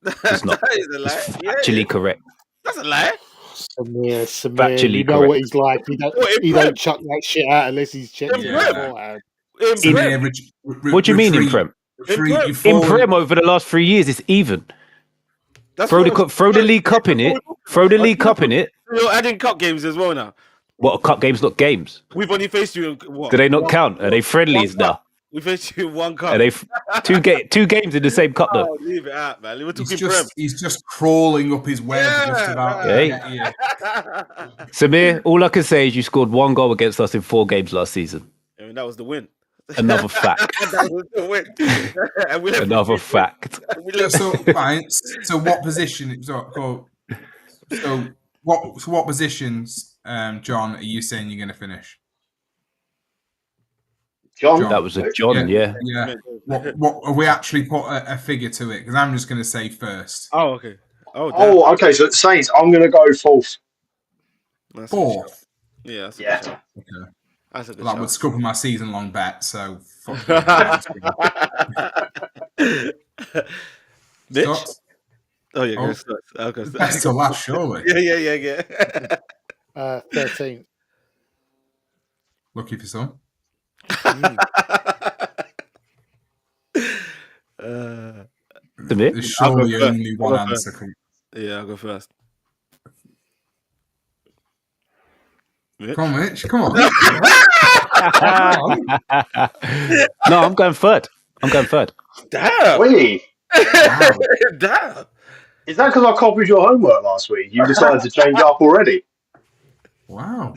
Speaker 1: It's not.
Speaker 6: That is a lie.
Speaker 1: It's actually correct.
Speaker 6: That's a lie.
Speaker 2: Samir,
Speaker 1: Factually
Speaker 2: you know
Speaker 1: correct.
Speaker 2: what he's like. He don't chuck that shit out unless he's checked it beforehand.
Speaker 1: What do you mean in Prem? In Prem over the last 3 years, it's even. Throw the League Cup in it. Throw the League Cup in it.
Speaker 6: You're adding cup games as well now.
Speaker 1: What, cup games, not games?
Speaker 6: We've only faced you in what?
Speaker 1: Do they not count? Are they friendlies now?
Speaker 6: We faced you in one cup.
Speaker 1: Are they two games in the same cup though?
Speaker 6: Oh, leave it out, man. We're talking
Speaker 5: He's just crawling up his web just about.
Speaker 1: Yeah. Samir, all I can say is you scored 1 goal against us in 4 games last season.
Speaker 6: I mean, that was the win.
Speaker 1: Another fact.
Speaker 6: That was the win.
Speaker 1: Another fact.
Speaker 5: So what position? So what positions, John, are you saying you're going to finish?
Speaker 3: John?
Speaker 1: That was a John, yeah.
Speaker 5: What have we actually put a figure to it? Because I'm just going to say first.
Speaker 6: Oh, okay.
Speaker 3: Okay. So Saints, I'm going to go fourth.
Speaker 5: Fourth?
Speaker 6: Yeah. That's
Speaker 5: Okay.
Speaker 6: That's a good
Speaker 5: That would scupper my season-long bet, so fuck
Speaker 6: Mitch?
Speaker 5: Stocks?
Speaker 6: Oh, yeah. Okay.
Speaker 5: Best to last, surely.
Speaker 6: Yeah.
Speaker 2: 13th.
Speaker 5: Lucky for some.
Speaker 1: Samir?
Speaker 5: There's
Speaker 6: I'll go
Speaker 5: surely
Speaker 6: first.
Speaker 5: only one
Speaker 6: I'll go
Speaker 5: answer.
Speaker 6: Yeah, I'll go first. Mitch?
Speaker 5: Come on, Mitch. Come on. Come on.
Speaker 1: No, I'm going third.
Speaker 6: Damn.
Speaker 3: Wait,
Speaker 5: Wow.
Speaker 6: Damn.
Speaker 3: is that because I copied your homework last week? You decided to change up already?
Speaker 5: Wow.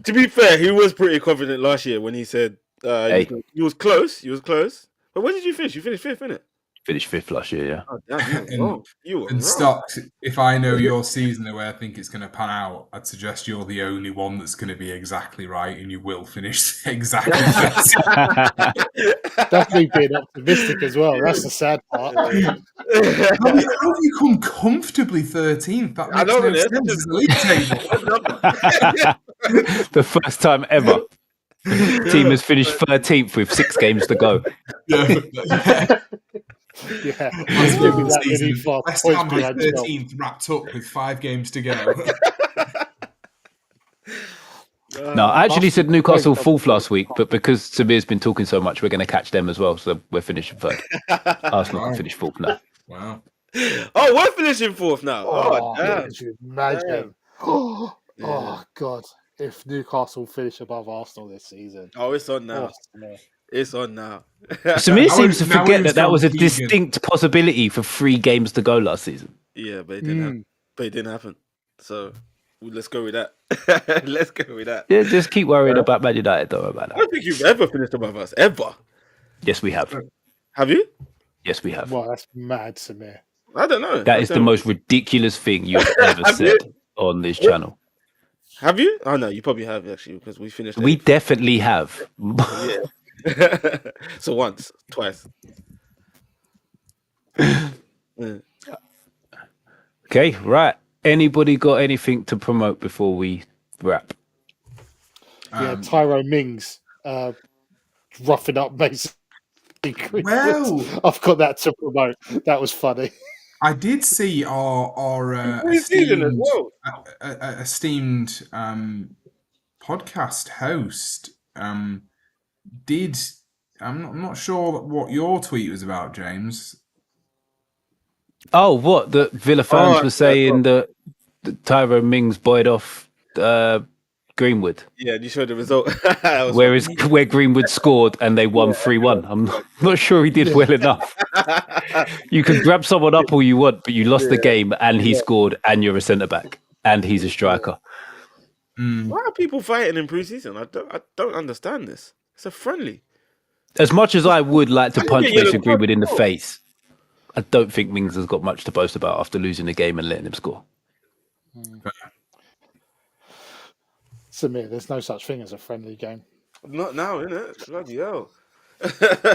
Speaker 6: To be fair, he was pretty confident last year when he said
Speaker 1: Hey.
Speaker 6: he was close. He was close. But where did you finish? You finished fifth, innit?
Speaker 1: Finished fifth last year, yeah.
Speaker 6: Oh, damn, you were wrong. You were
Speaker 5: And
Speaker 6: wrong.
Speaker 5: Stocks, if I know your season the way I think it's going to pan out, I'd suggest you're the only one that's going to be exactly right, and you will finish exactly first.
Speaker 2: Definitely being optimistic as well. That's the sad part.
Speaker 5: How have you come comfortably 13th? That
Speaker 6: I
Speaker 5: makes
Speaker 6: know,
Speaker 5: no
Speaker 6: man.
Speaker 5: sense as a league table.
Speaker 1: The first time ever. Team has finished 13th with 6 games to go.
Speaker 2: Yeah.
Speaker 5: That's
Speaker 2: Give me
Speaker 5: the
Speaker 2: that
Speaker 5: season.
Speaker 2: many far
Speaker 5: West
Speaker 2: points
Speaker 5: Ham are
Speaker 2: behind Chelsea.
Speaker 5: 13th, wrapped up with 5 games to go.
Speaker 1: No, I actually said Newcastle
Speaker 2: Wait,
Speaker 1: fourth last week, but because Samir's been talking so much, we're going to catch them as well. So we're finishing third. Arsenal can finish fourth now.
Speaker 5: Wow.
Speaker 6: Oh, we're finishing fourth now.
Speaker 2: Oh,
Speaker 6: Damn.
Speaker 2: could you imagine? Oh, God. If Newcastle finish above Arsenal this season.
Speaker 6: Oh, it's on now.
Speaker 2: Oh, no.
Speaker 6: It's on now.
Speaker 1: Samir
Speaker 5: Now
Speaker 1: seems to
Speaker 5: now
Speaker 1: forget
Speaker 5: we've
Speaker 1: that was a
Speaker 5: gone Keegan.
Speaker 1: distinct possibility for 3 games to go last season.
Speaker 6: Yeah, but it didn't happen. But it didn't happen. So let's go with that. Let's go with that.
Speaker 1: Yeah, just keep worrying about Man United. Don't worry about
Speaker 6: I
Speaker 1: that.
Speaker 6: don't think you've ever finished above us. Ever.
Speaker 1: Yes, we have.
Speaker 6: Have you?
Speaker 1: Yes, we have.
Speaker 2: Well, that's mad, Samir.
Speaker 6: I don't know.
Speaker 1: That is the most ridiculous thing you've ever
Speaker 6: Have you?
Speaker 1: said on this channel.
Speaker 6: Have you? Oh, no, you probably have, actually, because we finished.
Speaker 1: We definitely have.
Speaker 6: Yeah. So once, twice. Yeah.
Speaker 1: Okay, right. Anybody got anything to promote before we wrap?
Speaker 2: Yeah, Tyrone Mings roughing up Mason Greenwood.
Speaker 5: Well,
Speaker 2: I've got that to promote. That was funny.
Speaker 5: I did see our
Speaker 6: Pre-season as
Speaker 5: esteemed
Speaker 6: well.
Speaker 5: podcast host did. I'm not sure what your tweet was about, James.
Speaker 1: Oh, what? The Villa fans
Speaker 6: Oh,
Speaker 1: were saying that Tyrone Mings buoyed off Greenwood.
Speaker 6: Yeah, you showed the result.
Speaker 1: Where Greenwood scored and they won 3-1. I'm not sure he did well enough. You can grab someone up all you want, but you lost the game and he scored and you're a centre-back and he's a striker.
Speaker 6: Why are people fighting in pre-season? I don't understand this. It's a friendly.
Speaker 1: As much as I would like to punch
Speaker 6: get yellow
Speaker 1: Mason Greenwood in the
Speaker 6: card.
Speaker 1: face, I don't think Mings has got much to boast about after losing the game and letting him score.
Speaker 2: Samir, there's no such thing as a friendly game.
Speaker 6: Not now, innit? Bloody hell.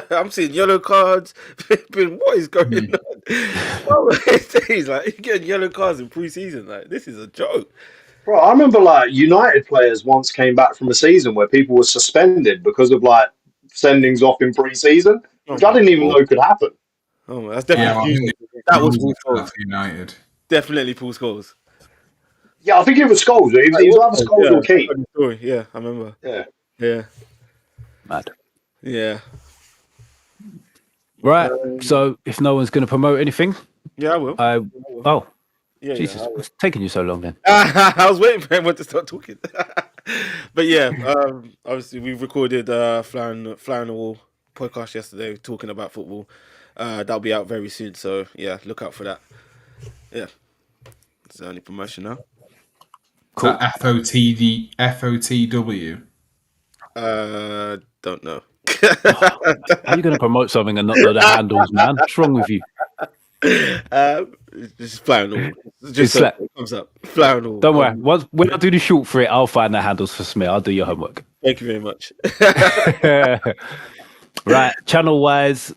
Speaker 6: I'm seeing yellow cards. What is going on? He's like, you're getting yellow cards in pre-season. Like, this is a joke.
Speaker 3: Bro, I remember United players once came back from a season where people were suspended because of sendings off in pre-season, which I didn't even know could happen.
Speaker 6: Oh, that's definitely that was Paul Scholes.
Speaker 5: United.
Speaker 6: Definitely Paul Scholes.
Speaker 3: Yeah, I think it was Scholes. It was either Scholes or Keane.
Speaker 6: Yeah, I remember.
Speaker 3: Yeah.
Speaker 1: Mad.
Speaker 6: Yeah.
Speaker 1: Right. So if no one's going to promote anything,
Speaker 6: yeah, I will.
Speaker 1: Yeah, Jesus, what's taking you so long then?
Speaker 6: I was waiting for everyone to start talking. But yeah, obviously we recorded Fly on the Wall podcast yesterday talking about football. That'll be out very soon, so yeah, look out for that. Yeah. Is there any promotion now?
Speaker 5: Cool. FOTW.
Speaker 6: Don't know.
Speaker 1: How are you going to promote something and not know the handles, man? What's wrong with you?
Speaker 6: Just Fly on the Wall. Just so it comes up. Fly on the Wall.
Speaker 1: Don't worry. When I do the short for it, I'll find the handles for Smith. I'll do your homework.
Speaker 6: Thank you very much.
Speaker 1: Right, channel-wise,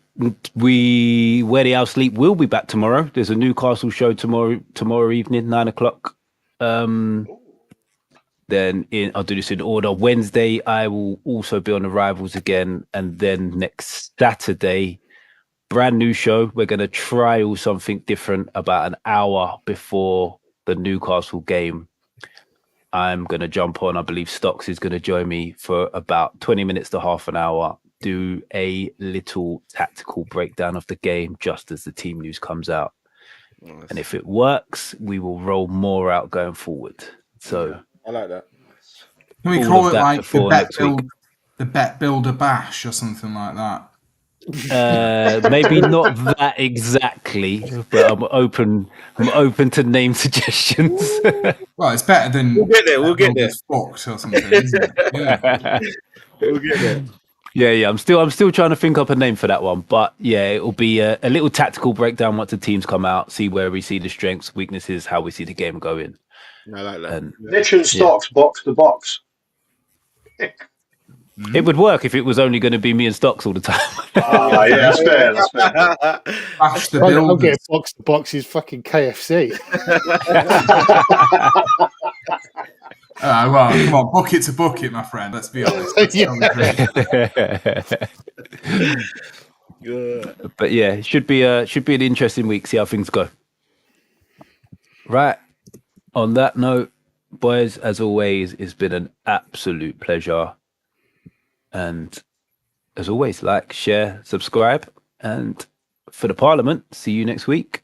Speaker 1: Where the Owl Sleep will be back tomorrow. There's a Newcastle show tomorrow evening, 9:00. Then I'll do this in order. Wednesday, I will also be on the Rivals again, and then next Saturday, brand new show. We're going to trial something different about an hour before the Newcastle game. I'm going to jump on. I believe Stocks is going to join me for about 20 minutes to half an hour. do a little tactical breakdown of the game just as the team news comes out.
Speaker 6: Nice.
Speaker 1: And if it works, we will roll more out going forward. So
Speaker 6: I like that.
Speaker 5: Can we
Speaker 1: all
Speaker 5: call
Speaker 1: of
Speaker 5: it
Speaker 1: that
Speaker 5: like
Speaker 1: before next week.
Speaker 5: the Bet Builder Bash or something like that?
Speaker 1: Maybe not that exactly, but I'm open to name suggestions.
Speaker 5: Well, it's better than
Speaker 6: We'll get there. We'll get there.
Speaker 5: Fucked or something, isn't it? Yeah.
Speaker 6: We'll get there.
Speaker 1: Yeah. I'm still trying to think up a name for that one, but yeah, it'll be a little tactical breakdown once the teams come out, see where we see the strengths, weaknesses, how we see the game going.
Speaker 6: I like that.
Speaker 1: And
Speaker 3: Mitch and Stocks box to box.
Speaker 1: it would work if it was only going to be me and Stocks all the time.
Speaker 3: Yeah, that's fair. That's fair.
Speaker 5: Bash the
Speaker 2: I'll
Speaker 5: builders.
Speaker 2: get box to box is fucking KFC.
Speaker 5: Well, come on, bucket to bucket, my friend. Let's be honest.
Speaker 1: But yeah, it should be an interesting week. See how things go. Right. On that note, boys, as always, it's been an absolute pleasure. And as always, like, share, subscribe, and for the Parliament, see you next week.